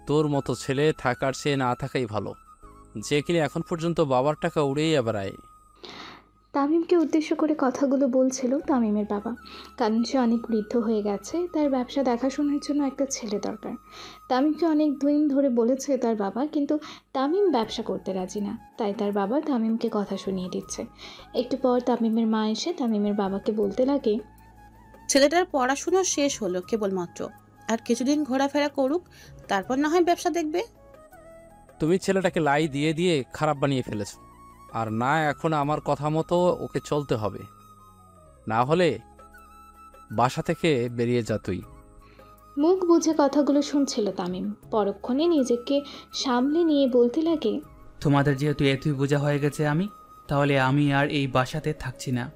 তোর মতো ছেলে থাকার চেয়ে না থাকাই ভালো, যে কিনা এখন পর্যন্ত বাবার টাকা উড়িয়ে বেড়ায়। তামিমকে উদ্দেশ্য করে কথাগুলো বলছিল তামিমের বাবা। কারণ সে অনেক বৃদ্ধ হয়ে গেছে, তার ব্যবসা দেখাশোনার জন্য একটা ছেলে দরকার। তামিমকে অনেক দিন ধরে বলেছে তার বাবা, কিন্তু তামিম ব্যবসা করতে রাজি না। তাই তার বাবা তামিমকে কথা শুনিয়ে দিচ্ছে। একটু পর তামিমের মা এসে তামিমের বাবাকে বলতে লাগে, ছেলেটার পড়াশোনা শেষ হলো কেবলমাত্র, আর কিছুদিন ঘোরাফেরা করুক, তারপর না হয় ব্যবসা দেখবে। তুমি ছেলেটাকে লাই দিয়ে দিয়ে খারাপ বানিয়ে ফেলেছো। আর না, এখন আমার কথা মতো ওকে চলতে হবে, না হলে বাসা থেকে বেরিয়ে যা তুই। মুখ বুজে কথাগুলো শুনছিল তামিম। পরক্ষণে নিজেকে সামলে নিয়ে বলতে লাগে, তোমাদের যেহেতু এতই বোঝা হয়ে গেছে তাহলে আমি আর এই বাসাতে থাকছি না।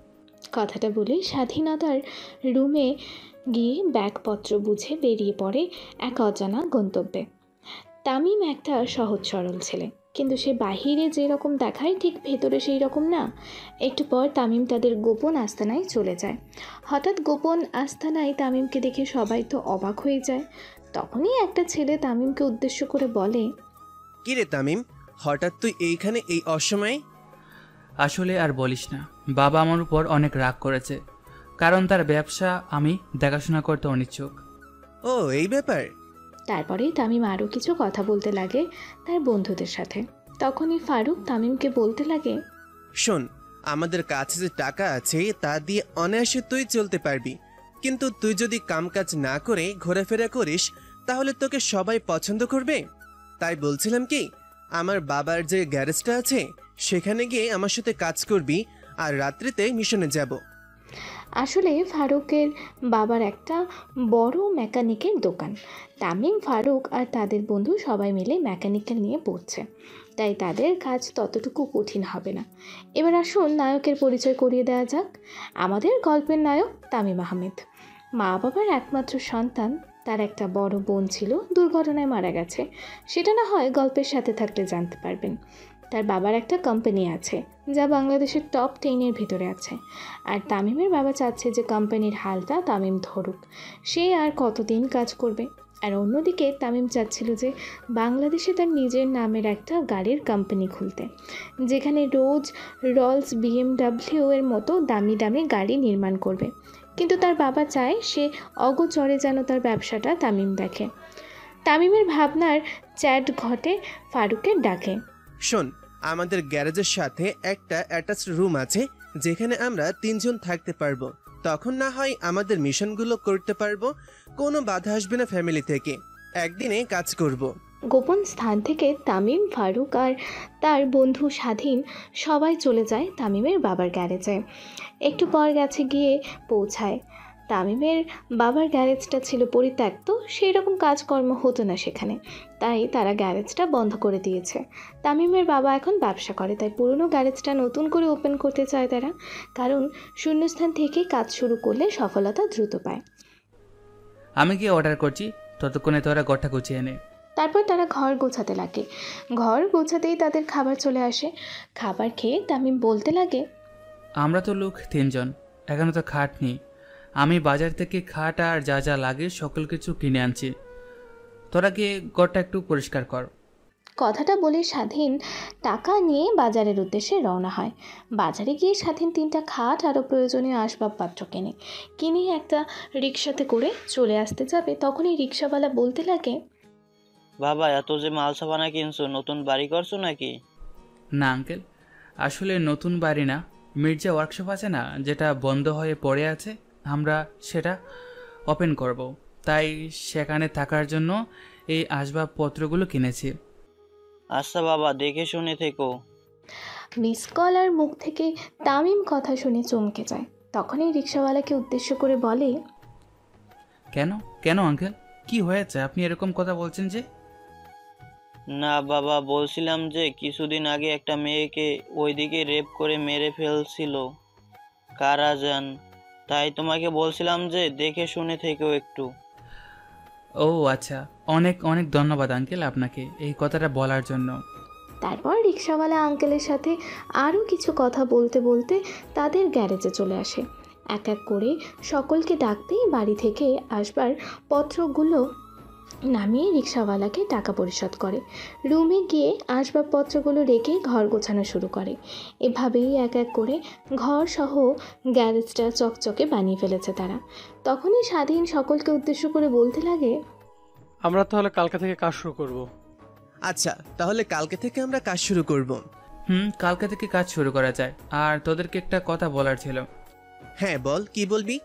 কথাটা বলে স্বাধীনতার রুমে গিয়ে ব্যাগপত্র বুঝে বেরিয়ে পড়ে এক অজানা গন্তব্যে। তামিম একটা সহজ সরল ছেলে, কিন্তু সে বাহিরে যেরকম দেখায় ঠিক ভেতরে সেই রকম না। একটু পর তামিম তাদের গোপন আস্তানায় চলে যায়। হঠাৎ গোপন আস্তানায় তামিমকে দেখে সবাই তো অবাক হয়ে যায়। তখনই একটা ছেলে তামিমকে উদ্দেশ্য করে বলে, কিরে তামিম, হঠাৎ তুই এইখানে এই অসময়ে? আসলে আর বলিস না, বাবা আমার উপর অনেক রাগ করেছে, কারণ তার ব্যবসা আমি দেখাশোনা করতে অনিচ্ছুক। ও, এই ব্যাপার। তারপরে তামিম আরও কিছু কথা বলতে লাগে তার বন্ধুদের সাথে। তখনই ফারুক তামিমকে বলতে লাগে, শোন, আমাদের কাছে যে টাকা আছে তা দিয়ে অনায়াসে তুই চলতে পারবি, কিন্তু তুই যদি কামকাজ না করে ঘোরাফেরা করিস তাহলে তোকে সবাই পছন্দ করবে। তাই বলছিলাম কি, আমার বাবার যে গ্যারেজটা আছে সেখানে গিয়ে আমার সাথে কাজ করবি, আর রাত্রিতে মিশনে যাব। আসলে ফারুকের বাবার একটা বড় মেকানিকের দোকান। তামিম, ফারুক আর তাদের বন্ধু সবাই মিলে মেকানিক্যাল নিয়ে পড়ছে, তাই তাদের কাজ ততটুকু কঠিন হবে না। এবার আসুন নায়কের পরিচয় করিয়ে দেওয়া যাক। আমাদের গল্পের নায়ক তামিম আহমেদ। মা বাবার একমাত্র সন্তান। তার একটা বড় বোন ছিল, দুর্ঘটনায় মারা গেছে। সেটা না হয় গল্পের সাথে থাকলে জানতে পারবেন। তার বাবার একটা কোম্পানি আছে যা বাংলাদেশের টপ 10-এর ভিতরে আছে, আর তামিমের বাবা চাচ্ছে যে কোম্পানির হালটা তামিম ধরুক। সে আর কতদিন কাজ করবে। আর অন্যদিকে তামিম চাচ্ছিল যে বাংলাদেশে তার নিজের নামের একটা গাড়ির কোম্পানি খুলতে, যেখানে রোজ রলস BMW এর মতো দামি দামি গাড়ি নির্মাণ করবে। কিন্তু তার বাবা চায় সে অগোচরে যেন তার ব্যবসাটা তামিম দেখে। তামিমের ভাবনার চ্যাট ঘটে ফারুকের ডাকে। শোন, আমাদের গ্যারেজের সাথে একটা অ্যাটাচড রুম আছে যেখানে আমরা 3 জন থাকতে পারবো। তখন না হয় আমাদের মিশনগুলো করতে পারবো, কোনো বাধা আসবে না ফ্যামিলি থেকে। একদিনে কাজ করব। গোপন স্থান থেকে তামিম, ফারুক আর তার বন্ধু স্বাধীন সবাই চলে যায় তামিমের বাবার গ্যারেজে। একটু পর গেছে গিয়ে পৌঁছায়। তামিমের বাবার গ্যারেজটা ছিল পরিত্যক্ত, সেই রকম কাজকর্ম হতো না সেখানে, তাই তারা গ্যারেজটা বন্ধ করে দিয়েছে। তামিমের বাবা এখন ব্যবসা করে, তাই পুরনো গ্যারেজটা নতুন করে ওপেন করতে চায় তারা, কারণ শূন্যস্থান থেকে কাজ শুরু করলে সফলতা দ্রুত পায়। আমি গিয়ে অর্ডার করছি, ততক্ষণে তোরা ঘরটা গুছিয়ে নে। তারপর তারা ঘর গোছাতে লাগে। ঘর গোছাতেই তাদের খাবার চলে আসে। খাবার খেয়ে তামিম বলতে লাগে, আমরা তো লোক 3 জন, এখানে তো খাট নেই। আমি বাজার থেকে খাট আর যা যা লাগে সকল কিছু কিনে আনছি, তোরা গিয়ে ঘরটা একটু পরিষ্কার কর। কথাটা বলে স্বাধীন টাকা নিয়ে বাজারের উদ্দেশ্যে রওনা হয়। বাজারে গিয়ে স্বাধীন 3টা খাট আরও প্রয়োজনীয় আসবাবপত্র কিনে একটা রিক্সাতে করে চলে আসতে যাবে, তখনই রিক্সাওয়ালা বলতে লাগে, বাবা, এত যে মাল সাবানা কিনছো, নতুন বাড়ি করছো নাকি? না আঙ্কেল, আসলে নতুন বাড়ি না, মির্জা ওয়ার্কশপ আছে না, যেটা বন্ধ হয়ে পড়ে আছে, আমরা সেটা ওপেন করব, তাই সেখানে থাকার জন্য এই আসবাবপত্রগুলো কিনেছি। আচ্ছা বাবা, দেখে শুনে থেকো। মিস কলার মুখ থেকে তামিম কথা শুনে চমকে যায়। তখনই রিক্সাওয়ালাকে উদ্দেশ্য করে বলে, কেন কেন আঙ্কেল, কি হয়েছে আপনি এরকম কথা বলছেন যে? না বাবা, বলছিলাম যে কিছুদিন আগে একটা মেয়েকে ওইদিকে রেপ করে মেরে ফেলছিল কারা জান, তাই তোমাকে বলছিলাম যে দেখে শুনে থেকো একটু। ও আচ্ছা, অনেক অনেক ধন্যবাদ আঙ্কেল আপনাকে এই কথাটা বলার জন্য। তারপর রিক্সাওয়ালা আঙ্কেলের সাথে আরও কিছু কথা বলতে বলতে তাদের গ্যারেজে চলে আসে। এক এক করে সকলকে ডাকতেই বাড়ি থেকে আসবার পত্রগুলো নামিয়ে রিক্সাওয়ালাকে টাকা পরিশোধ করে। রুমে গিয়ে আসবাবপত্রগুলো রেখে ঘর গোছানো শুরু করে। এভাবেই এক এক করে ঘর সহ গ্যারেজটা চকচকে বানিয়ে ফেলেছে তারা। তখনই স্বাধীন সকলকে উদ্দেশ্য করে বলতে লাগে, আমরা তাহলে কালকে থেকে কাজ শুরু করব। আচ্ছা, তাহলে কালকে থেকে আমরা কাজ শুরু করব। কালকে থেকে কাজ শুরু করা যায়। আর তোদেরকে একটা কথা বলার ছিল। হ্যাঁ বল, কি বলবি?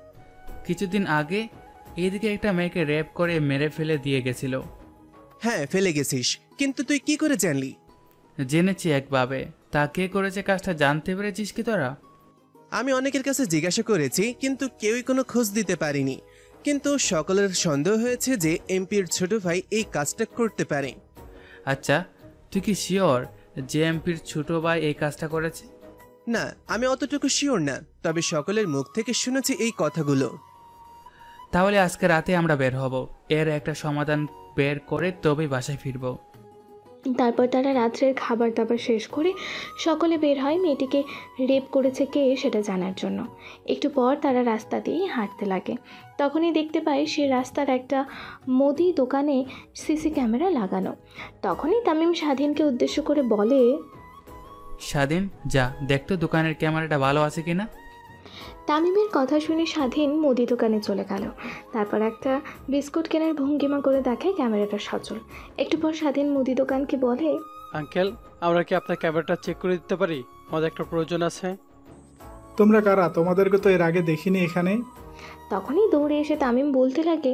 কিছুদিন আগে এদিকে একটা মেয়েকে রেপ করে মেরে ফেলে দিয়ে গেছিল। হ্যাঁ, ফেলে গেছিস, কিন্তু তুই কি করে জানলি? জেনেছি একভাবে। তা কে করেছে কাজটা জানতে পেরেছিস কি তোরা? আমি অনেকের কাছে জিজ্ঞাসা করেছি, কিন্তু কেউই কোনো খোঁজ দিতে পারিনি। কিন্তু সকলের সন্দেহ হয়েছে যে এমপির ছোট ভাই এই কাজটা করতে পারে। আচ্ছা, তুই কি শিওর যে এমপির ছোট ভাই এই কাজটা করেছে? না, আমি অতটুকু শিওর না, তবে সকলের মুখ থেকে শুনেছি এই কথাগুলো। তাহলে আজকে রাতে আমরা বের হব। এর একটা সমাধান বের করে তবেই বাসায় ফিরবো। তারপর তারা রাত্রের খাবার দাবার শেষ করে সকলে বের হয় মেয়েটিকে রেপ করেছে কে সেটা জানার জন্য। একটু পর তারা রাস্তা দিয়ে হাঁটতে লাগে। তখনই দেখতে পায় সে রাস্তার একটা মুদি দোকানে সিসি ক্যামেরা লাগানো। তখনই তামিম স্বাধীনকে উদ্দেশ্য করে বলে, স্বাধীন, যা দেখতো দোকানের ক্যামেরাটা ভালো আছে কিনা। তামিমের কথা শুনে স্বাধীন মুদি দোকানে চলে গেল। তারপর একটা বিস্কুট কেনার ভঙ্গিমা করে দেখে ক্যামেরাটা সচল। একটু পর স্বাধীন মুদি দোকানকে বলে, আঙ্কেল, আমরা কি আপনার ক্যামেরাটা চেক করে দিতে পারি? আমাদের একটা প্রয়োজন আছে। তোমরা কারা? তোমাদেরকে তো এর আগে দেখিনি এখানে। তখনই দৌড়ে এসে তামিম বলতে লাগে,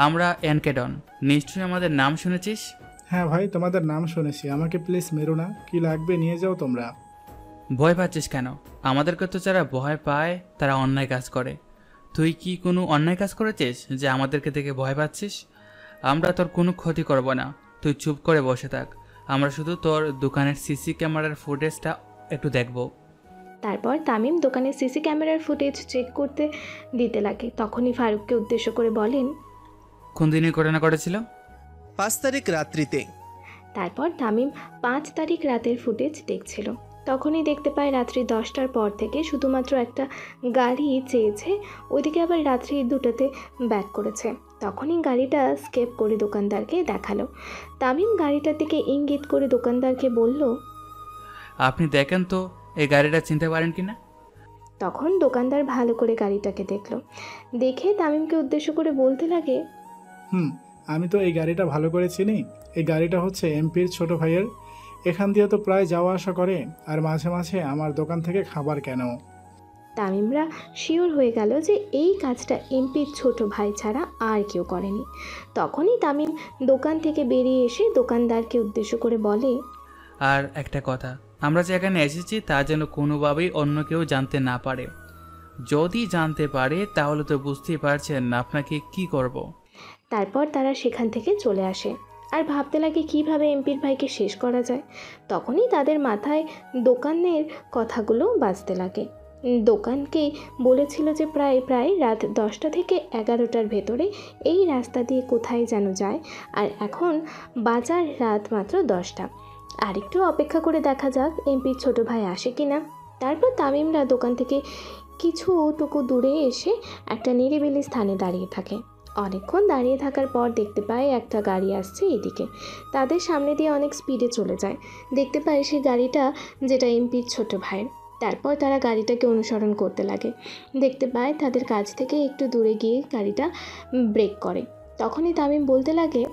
আমরা এনকেডন, নিশ্চয়ই আমাদের নাম শুনেছিস। হ্যাঁ ভাই, তোমাদের নাম শুনেছি। আমাকে প্লিজ মেরো না, কি লাগবে নিয়ে যাও তোমরা। ভয় পাচ্ছিস কেন? আমাদেরকে তো যারা ভয় পায় তারা অন্যায় কাজ করে। তুই কি কোনো অন্যায় কাজ করেছিস যে আমাদেরকে দেখে ভয় পাচ্ছিস? আমরা তোর কোনো ক্ষতি করব না, তুই চুপ করে বসে থাক। আমরা শুধু তোর দোকানের সিসি ক্যামেরার ফুটেজটা একটু দেখব। তারপর তামিম দোকানের সিসি ক্যামেরার ফুটেজ চেক করতে দিতে লাগে। তখনই ফারুককে উদ্দেশ্য করে বলেন, কোন দিনই ঘটনা ঘটেছিল? 5 তারিখ রাত্রিতে। তারপর তামিম 5 তারিখ রাতের ফুটেজ দেখছিল। তখনই দেখতে পায় রাত্রি 10টার পর থেকে শুধুমাত্র একটা গাড়ি চেয়েছে, ওইদিকে আবার রাত্রি 2টাতে ব্যাক করেছে। তখনই গাড়িটা স্কেপ করে দোকানদারকে দেখালো। তামিম গাড়িটার দিকে ইঙ্গিত করে দোকানদারকে বলল, আপনি দেখেন তো এই গাড়িটা চিনতে পারেন কিনা। তখন দোকানদার ভালো করে গাড়িটাকে দেখলো। দেখে তামিমকে উদ্দেশ্য করে বলতে লাগে, আমি তো এই গাড়িটা ভালো করে চিনি। এই গাড়িটা হচ্ছে এমপির ছোট ভাইয়ের। এখান দিয়ে তো প্রায় যাওয়া আসা করে, আর মাঝে মাঝে আমার দোকান থেকে খাবার কেন। তামিমরা শিওর হয়ে গেল যে এই কাজটা এমপির ছোট ভাই ছাড়া আর কেউ করেনি। তখনই তামিম দোকান থেকে বেরিয়ে এসে দোকানদারকে উদ্দেশ্য করে বলে, আর একটা কথা, আমরা যে এখানে এসেছি তা যেন কোনোভাবেই অন্য কেউ জানতে না পারে। যদি জানতে পারে তাহলে তো বুঝতেই পারছেন আপনাকে কি করব। তারপর তারা সেখান থেকে চলে আসে আর ভাবতে লাগে কিভাবে এমপির ভাইকে শেষ করা যায়। তখনই তাদের মাথায় দোকানের কথাগুলো বাজতে লাগে। দোকানকেই বলেছিল যে প্রায় রাত 10টা থেকে 11টার ভেতরে এই রাস্তা দিয়ে কোথায় যেন যায়, আর এখন বাজার রাত মাত্র 10টা। আরেকটু অপেক্ষা করে দেখা যাক এমপির ছোট ভাই আসে কিনা। তারপর তামিমরা দোকান থেকে কিছুটুকু দূরে এসে একটা নিরিবিলি স্থানে দাঁড়িয়ে থাকে। অনেকক্ষণ দাঁড়িয়ে থাকার পর দেখতে পায় একটা গাড়ি আসছে এদিকে। তাদের সামনে দিয়ে অনেক স্পিডে চলে যায়। দেখতে পায় সেই গাড়িটা যেটা এমপির ছোট ভাইয়ের। তারপর তারা গাড়িটাকে অনুসরণ করতে লাগে। দেখতে পায় তাদের কাছ থেকে একটু দূরে গিয়ে গাড়িটা ব্রেক করে। তখনই তামিম বলতে লাগে,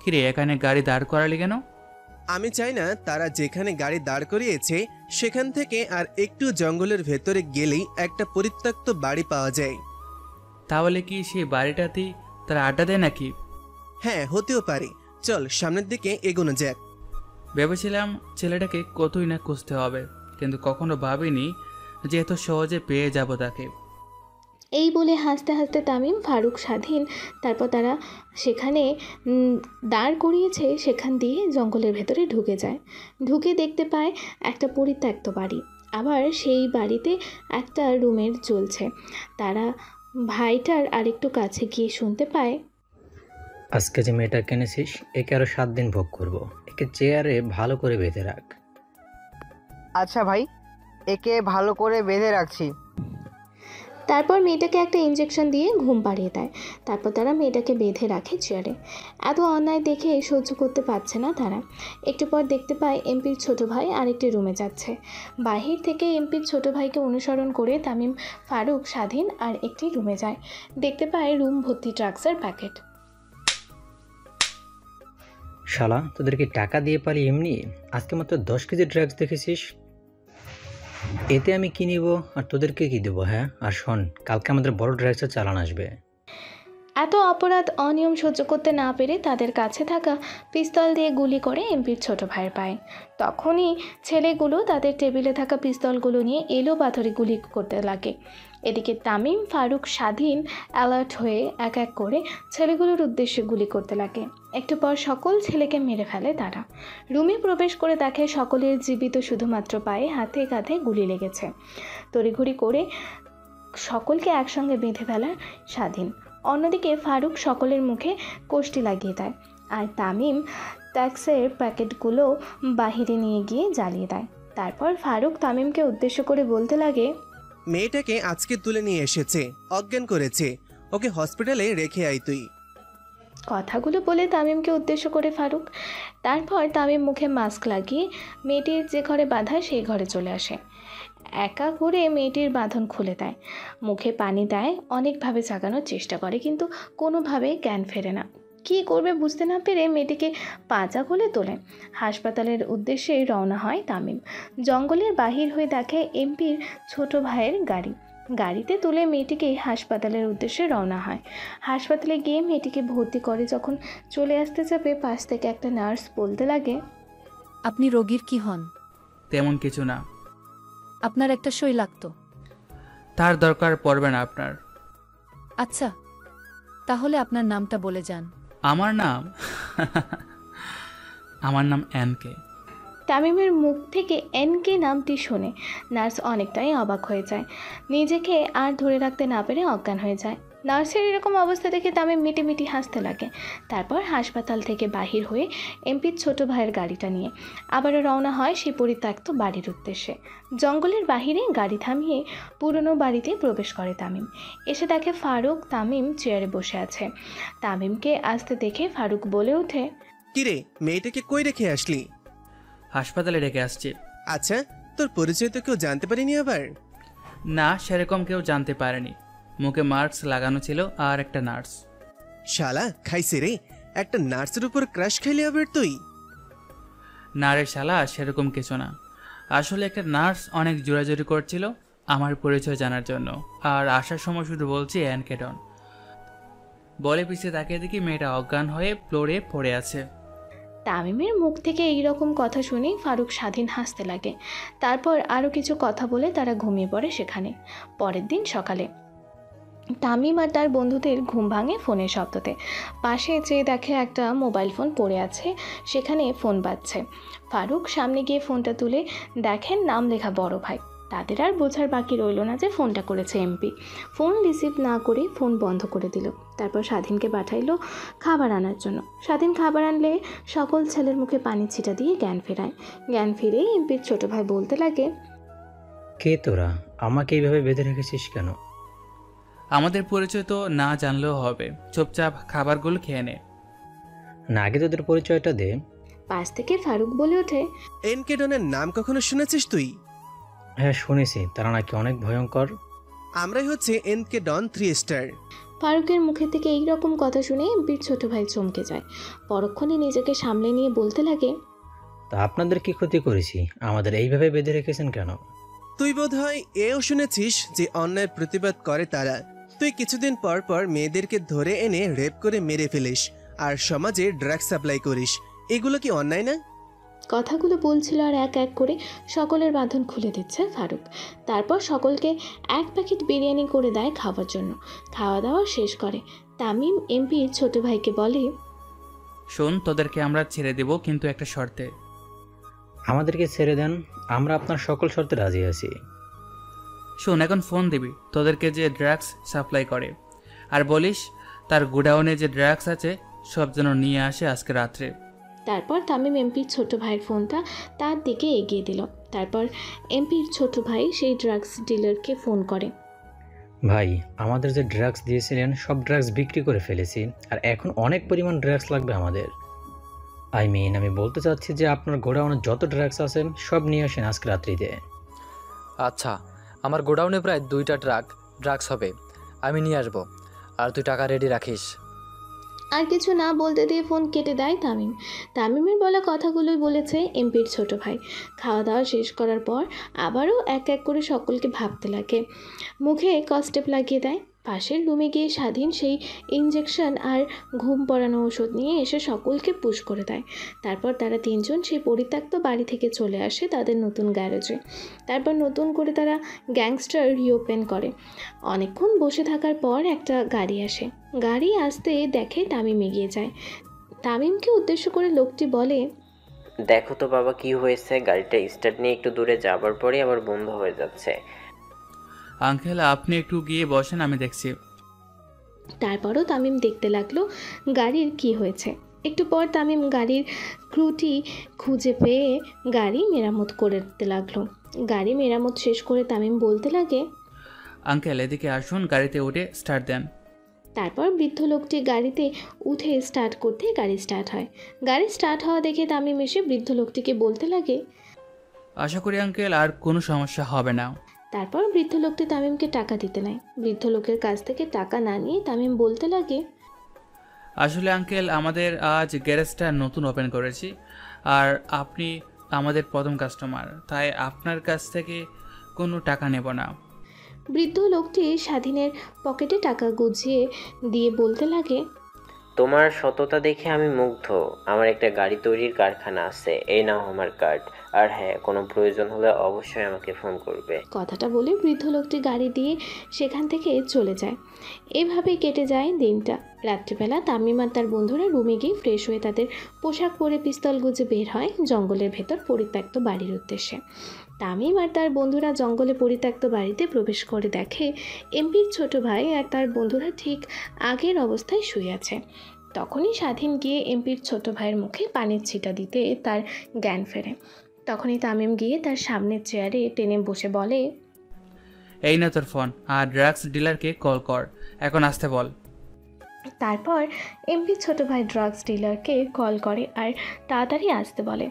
কিরে, এখানে গাড়ি দাঁড় করালি কেন? আমি চাই না তারা যেখানে গাড়ি দাঁড় করিয়েছে সেখান থেকে আর একটু জঙ্গলের ভেতরে গেলেই একটা পরিত্যক্ত বাড়ি পাওয়া যায়। তাহলে কি সেই বাড়িটাতেই তারা আড্ডা দেয় নাকি? হ্যাঁ, হতেও পারে। চল সামনের দিকে এগোনো যাক। ভেবেছিলাম ছেলেটাকে কতই না খুঁজতে হবে, কিন্তু কখনো ভাবিনি যে এত সহজে পেয়ে যাব তাকে। এই বলে হাসতে হাসতে তামিম, ফারুক, স্বাধীন তারপর তারা সেখানে দাঁড় করিয়েছে সেখান দিয়ে জঙ্গলের ভেতরে ঢুকে যায়। ঢুকে দেখতে পায় একটা পরিত্যক্ত বাড়ি। আবার সেই বাড়িতে একটা রুমের চলছে। তারা ভাইটার আরেকটু কাছে গিয়ে শুনতে পায়, আজকে যে মেয়েটা কিনেছিস একে আরো 7 দিন ভোগ করব। একে চেয়ারে ভালো করে বেঁধে রাখ। আচ্ছা ভাই, একে ভালো করে বেঁধে রাখছি। তারপর মেয়েটাকে একটা ইঞ্জেকশন দিয়ে ঘুম পাড়িয়ে দেয়। তারপর তারা মেয়েটাকে বেঁধে রাখে চেয়ারে। এত অন্যায় দেখে সহ্য করতে পারছে না তারা। একটু পর দেখতে পায় এমপির ছোট ভাই আরেকটি রুমে যাচ্ছে। বাহির থেকে এমপির ছোট ভাইকে অনুসরণ করে তামিম, ফারুক, স্বাধীন আর একটি রুমে যায়। দেখতে পায় রুম ভর্তি ড্রাগসের প্যাকেট। শালা, তোদেরকে টাকা দিয়ে পারি এমনি? আজকে মাত্র 10 কেজি ড্রাগস দেখেছিস। এতে আমি কি নিব আর তোদেরকে কি দেবো? হ্যাঁ, আর শোন, কালকে আমাদের বড় ড্রাগসের চালান আসবে। এত অপরাধ অনিয়ম সহ্য করতে না পেরে তাদের কাছে থাকা পিস্তল দিয়ে গুলি করে এমপির ছোট ভাইয়ের পায়ে। তখনই ছেলেগুলো তাদের টেবিলে থাকা পিস্তলগুলো নিয়ে এলো পাথরে গুলি করতে লাগে। এদিকে তামিম, ফারুক, স্বাধীন অ্যালার্ট হয়ে এক এক করে ছেলেগুলোর উদ্দেশ্যে গুলি করতে লাগে। একটু পর সকল ছেলেকে মেরে ফেলে তারা। রুমে প্রবেশ করে দেখে সকলের জীবিত, শুধুমাত্র পায়ে হাতে কাঁধে গুলি লেগেছে। তড়িঘড়ি করে সকলকে একসঙ্গে বেঁধে ফেলার স্বাধীন। অন্যদিকে ফারুক সকলের মুখে কোষ্টি লাগিয়ে দেয়, আর তামিম ট্যাক্সের প্যাকেটগুলো বাহিরে নিয়ে গিয়ে জ্বালিয়ে দেয়। তারপর ফারুক তামিমকে উদ্দেশ্য করে বলতে লাগে, মেয়েটাকে আজকে তুলে নিয়ে এসেছে, অজ্ঞান করেছে, ওকে হসপিটালে রেখে আয় তুই। কথাগুলো বলে তামিমকে উদ্দেশ্য করে ফারুক। তারপর তামিম মুখে মাস্ক লাগিয়ে মেয়েটির যে ঘরে বাঁধা সেই ঘরে চলে আসে। একা করে মেয়েটির বাঁধন খুলে দেয়, মুখে পানি দেয়, অনেকভাবে জাগানোর চেষ্টা করে, কিন্তু কোনোভাবেই জ্ঞান ফেরে না। কী করবে বুঝতে না পেরে মেয়েটিকে পাঁজা খুলে তোলে। হাসপাতালের উদ্দেশ্যে রওনা হয় তামিম। জঙ্গলের বাহির হয়ে দেখে এমপির ছোট ভাইয়ের গাড়ি। গাড়িতে তুলে মেয়েটিকে হাসপাতালের উদ্দেশ্যে রওনা হয়। হাসপাতালে গিয়ে মেয়েটিকে ভর্তি করে যখন চলে আসতে যাবে, পাশ থেকে একটা নার্স বলতে লাগে, আপনি রোগীর কি হন? তেমন কিছু না। আপনার একটা সই লাগতো। তার দরকার পড়বে না আপনার। আচ্ছা, তাহলে আপনার নামটা বলে যান। আমার নাম আমার নাম এনকে। তামিমের মুখ থেকে এনকে নামটি শুনে নার্স অনেকটাই অবাক হয়ে যায়। নিজেকে আর ধরে রাখতে না পেরে অজ্ঞান হয়ে যায়। নার্সের এরকম অবস্থা দেখে তামিম মিটিমিটি হাসতে লাগে। তারপর হাসপাতাল থেকে বাহির হয়ে এমপির ছোট ভাইয়ের গাড়িটা নিয়ে আবারও রওনা হয় সেই পরিত্যক্ত বাড়ির উদ্দেশ্যে। জঙ্গলের বাহিরে গাড়ি থামিয়ে পুরনো বাড়িতে প্রবেশ করে তামিম। এসে দেখে ফারুক তামিম চেয়ারে বসে আছে। তামিমকে আসতে দেখে ফারুক বলে ওঠে, কিরে, মেয়েটাকে কই রেখে আসলি? হাসপাতালে রেখে আসছি। আচ্ছা, তোর পরিচয় তো কেউ জানতে পারেনি আবার? না, সেরকম কেউ জানতে পারেনি। মুখে মাস্ক লাগানো ছিল আর একটা নার্স। শালা খাইছে রে, একটা নার্সের উপর ক্রাশ খাইলি আবার তুই? না রে শালা, সেরকম কিছু না। আসলে একটা নার্স অনেক জোরাজোরি করছিল আমার পরিচয় জানার জন্য, আর আসার সময় শুধু বলছি এনকে ডন বলে পিছিয়ে তাকিয়ে দেখি মেয়েটা অজ্ঞান হয়ে ফ্লোরে পড়ে আছে। তামিমের মুখ থেকে এই রকম কথা শুনে ফারুক স্বাধীন হাসতে লাগে। তারপর আরও কিছু কথা বলে তারা ঘুমিয়ে পড়ে সেখানে। পরের দিন সকালে তামিম আর তার বন্ধুদের ঘুম ভাঙে ফোনের শব্দতে। পাশে চেয়ে দেখে একটা মোবাইল ফোন পড়ে আছে, সেখানে ফোন বাজছে। ফারুক সামনে গিয়ে ফোনটা তুলে দেখেন নাম লেখা বড় ভাই। তাদের আর বোঝার বাকি রইল না যে ফোনটা করেছে এমপি। ফোন রিসিভ না করে ফোন বন্ধ করে দিল। তারপর স্বাধীনকে পাঠাইলো খাবার আনার জন্য। স্বাধীন খাবার আনলে সকল ছেলের মুখে পানি ছিটা দিয়ে জ্ঞান ফেরায়। জ্ঞান ফিরে এমপির ছোট ভাই বলতে লাগে, কে তোরা? আমাকে এইভাবে বেঁধে রেখেছিস কেন? আমাদের পরিচয় তো না জানলেও হবে, চুপচাপ খাবারগুলো খেয়ে নে। না, আগে তোদের পরিচয়টা দে। পাশ থেকে ফারুক বলে ওঠে, এনকে ডনের নাম কখনো শুনেছিস তুই? হ্যাঁ শুনেছি, তারা নাকি অনেক ভয়ঙ্কর। আমরাই হচ্ছে এনকে ডন 3 স্টার। ফারুকের মুখে থেকে এই রকম কথা শুনে এমপির ছোট ভাই চমকে যায়। পরক্ষণে নিজেকে সামলে নিয়ে বলতে লাগে, তা আপনাদের কি ক্ষতি করেছি? আমাদের এইভাবে বেঁধে রেখেছেন কেন? তুই বোধহয় এও শুনেছিস যে অন্যায়ের প্রতিবাদ করে তারা। তুই কিছুদিন পর পর মেয়েদেরকে ধরে এনে রেপ করে মেরে ফেলিস আর সমাজে ড্রাগ সাপ্লাই করিস, এগুলো কি অন্যায় না? কথাগুলো বলছিল আর এক এক করে সকলের বাঁধন খুলে দিচ্ছে ফারুক। তারপর সকলকে এক প্যাকেট বিরিয়ানি করে দেয় খাওয়ার জন্য। খাওয়া দাওয়া শেষ করে তামিম এমপির ছোট ভাইকে বলে, শোন, তোদেরকে আমরা ছেড়ে দেব, কিন্তু একটা শর্তে। আমাদেরকে ছেড়ে দেন, আমরা আপনার সকল শর্তে রাজি আছি। শোন, এখন ফোন দিবি তোদেরকে যে ড্রাগস সাপ্লাই করে, আর বলিস তার গোডাউনে যে ড্রাগস আছে সব যেন নিয়ে আসে আজকে রাত্রে। তারপর তামিম এমপির ছোট ভাইয়ের ফোনটা তার দিকে এগিয়ে দিল। তারপর এমপির ছোট ভাই সেই ড্রাগস ডিলারকে ফোন করে। ভাই, আমাদের যে ড্রাগস দিয়েছিলেন সব ড্রাগস বিক্রি করে ফেলেছি, আর এখন অনেক পরিমাণ ড্রাগস লাগবে আমাদের। আমি বলতে চাচ্ছি যে আপনার গোডাউনে যত ড্রাগস আছেন সব নিয়ে আসেন আজকে রাত্রিতে। আচ্ছা, আমার গোডাউনে প্রায় 2টা ড্রাগস হবে, আমি নিয়ে আসবো, আর তুই টাকা রেডি রাখিস। আর কিছু না বলতে দিয়ে ফোন কেটে দেয় তামিম। তামিমের বলা কথাগুলোই বলেছে এমপির ছোট ভাই। খাওয়া দাওয়া শেষ করার পর আবারও এক এক করে সকলকে ভাবতে লাগে, মুখে কস্টেপ লাগিয়ে দেয়। পাশের রুমে গিয়ে স্বাধীন সেই ইঞ্জেকশন আর ঘুম পড়ানো ওষুধ নিয়ে এসে সকলকে পুশ করে দেয়। তারপর তারা তিনজন সেই পরিত্যক্ত বাড়ি থেকে চলে আসে তাদের নতুন গ্যারেজে। তারপর নতুন করে তারা গ্যাংস্টার রিওপেন করে। অনেকক্ষণ বসে থাকার পর একটা গাড়ি আসে। গাড়ি আসতে দেখে তামিম এগিয়ে যায়। তামিমকে উদ্দেশ্য করে লোকটি বলে, দেখো তো বাবা কি হয়েছে, গাড়িটা স্টার্ট নিয়ে একটু দূরে যাবার পরে আবার বন্ধ হয়ে যাচ্ছে। আঙ্কেল আপনি একটু গিয়ে বসেন, আমি দেখছি। তারপরও তামিম দেখতে লাগলো গাড়ির কি হয়েছে। একটু পর তামিম গাড়ির ক্রুটি খুঁজে পেয়ে গাড়ি মেরামত করতে লাগলো। গাড়ি মেরামত শেষ করে তামিম বলতে লাগে, আঙ্কেল এদিকে আসুন, গাড়িতে উঠে স্টার্ট দেন। তারপর বৃদ্ধ লোকটি গাড়িতে উঠে স্টার্ট করতে গাড়ি স্টার্ট হয়। গাড়ি স্টার্ট হওয়া দেখে তামিম এসে বৃদ্ধ লোকটিকে বলতে লাগে, আশা করি আঙ্কেল আর কোনো সমস্যা হবে না। তারপর বৃদ্ধ লোকটি তামিমকে টাকা দিতে নেয়। বৃদ্ধ লোকের কাছ থেকে টাকা না নিয়ে তামিম বলতে লাগে, আসলে আঙ্কেল আমাদের আজ গ্যারেজটা নতুন ওপেন করেছি, আর আপনি আমাদের প্রথম কাস্টমার, তাই আপনার কাছ থেকে কোনো টাকা নেব না। বৃদ্ধ লোকটি স্বাধীনের পকেটে টাকা গুছিয়ে দিয়ে বলতে লাগে, তোমার সততা দেখে আমি মুগ্ধ। আমার একটা গাড়ি তৈরির কারখানা আছে, এই নাও আমার কার্ড। আর হ্যাঁ, কোনো প্রয়োজন হলে অবশ্যই আমাকে ফোন করবে। কথাটা বলে বৃদ্ধ লোকটি গাড়ি দিয়ে সেখান থেকে চলে যায়। এভাবেই কেটে যায় দিনটা। রাত্রিবেলা তামিম আর তার বন্ধুরা রুমে গিয়ে ফ্রেশ হয়ে তাদের পোশাক পরে পিস্তল গুজে বের হয় জঙ্গলের ভেতর পরিত্যক্ত বাড়ির উদ্দেশ্যে। তামিম আর তার বন্ধুরা জঙ্গলে পরিত্যক্ত বাড়িতে প্রবেশ করে দেখে এমপির ছোট ভাই আর তার বন্ধুরা ঠিক আগের অবস্থায় শুয়ে আছে। তখনই স্বাধীন গিয়ে এমপির ছোট ভাইয়ের মুখে পানির ছিটা দিতে তার জ্ঞান ফেরে। তখনই তামিম গিয়ে তার সামনের চেয়ারে টেনে বসে বলে, এই না তোর ফোন, আর ড্রাগস ডিলারকে কল কর, এখন আসতে বল। তারপর এমপি ছোট ভাই ড্রাগস ডিলারকে কল করে আর তাড়াতাড়ি আসতে বলে।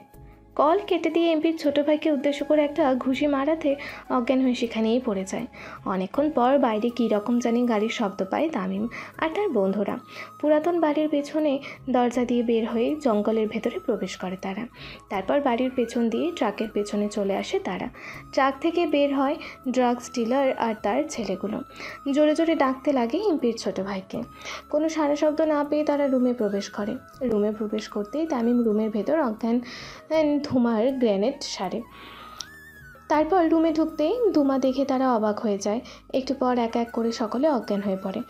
কল কেটে দিয়ে এমপির ছোট ভাইকে উদ্দেশ্য করে একটা ঘুষি মারাতে অজ্ঞান হয়ে সেখানেই পড়ে যায়। অনেকক্ষণ পর বাইরে কী রকম জানি গাড়ির শব্দ পায় তামিম আর তার বন্ধুরা। পুরাতন বাড়ির পেছনে দরজা দিয়ে বের হয়ে জঙ্গলের ভেতরে প্রবেশ করে তারা। তারপর বাড়ির পেছন দিয়ে ট্রাকের পেছনে চলে আসে তারা। ট্রাক থেকে বের হয় ড্রাগস ডিলার আর তার ছেলেগুলো। জোরে জোরে ডাকতে লাগে এমপির ছোট ভাইকে। কোনো সারা শব্দ না পেয়ে তারা রুমে প্রবেশ করে। রুমে প্রবেশ করতেই তামিম রুমের ভেতর অজ্ঞান ধুমার গ্রেনেড সারে। তারপর রুমে ঢুকতেই ধুমা দেখে তারা অবাক হয়ে যায়। একটু পর এক এক করে সকলে অজ্ঞান হয়ে পড়ে।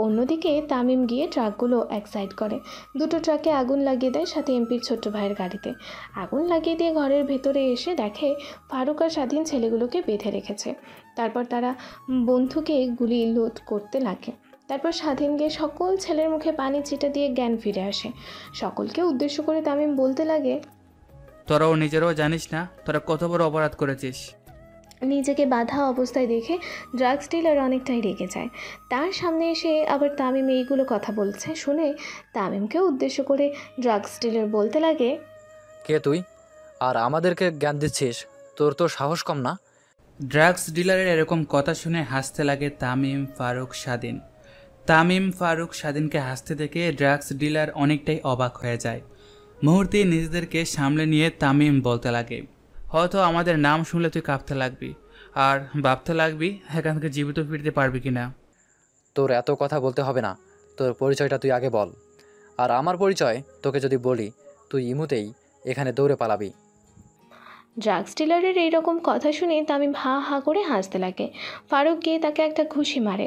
অন্যদিকে তামিম গিয়ে ট্রাকগুলো এক সাইড করে। দুটো ট্রাকে আগুন লাগিয়ে দেয়, সাথে এমপির ছোট্ট ভাইয়ের গাড়িতে আগুন লাগিয়ে দিয়ে ঘরের ভেতরে এসে দেখে ফারুক আর স্বাধীন ছেলেগুলোকে বেঁধে রেখেছে। তারপর তারা বন্ধুকে গুলি লোড করতে লাগে। তারপর স্বাধীন গিয়ে সকল ছেলের মুখে পানি ছিটা দিয়ে জ্ঞান ফিরে আসে। সকলকে উদ্দেশ্য করে তামিম বলতে লাগে, তোরাও নিজেরাও জানিস না তোরা কত বড় অপরাধ করেছিস। নিজেকে বাধা অবস্থায় দেখে ড্রাগস ডিলার অনেকটাই রেগে যায়। তার সামনে এসে আবার তামিম এইগুলো কথা বলছে শুনে তামিমকে উদ্দেশ্য করে ড্রাগস ডিলার বলতে লাগে, কে তুই, আর আমাদেরকে জ্ঞান দিচ্ছিস? তোর তো সাহস কম না? ড্রাগস ডিলারের এরকম কথা শুনে হাসতে লাগে তামিম, ফারুক, স্বাধীন। তামিম, ফারুক, স্বাধীনকে হাসতে দেখে ড্রাগস ডিলার অনেকটাই অবাক হয়ে যায়। মুহূর্তেই নিজেদেরকে সামলে নিয়ে তামিম বলতে লাগে, হয়তো আমাদের নাম শুনলে তুই কাঁপতে লাগবি আর ভাবতে লাগবি এখান থেকে জীবিত ফিরতে পারবি কিনা। তোর এত কথা বলতে হবে না, তোর পরিচয়টা তুই আগে বল। আর আমার পরিচয় তোকে যদি বলি, তুই ইমুতেই এখানে দৌড়ে পালাবি। ড্রাগস ডিলারের এইরকম কথা শুনে তামিম হা হা করে হাসতে লাগে। ফারুক গিয়ে তাকে একটা ঘুষি মারে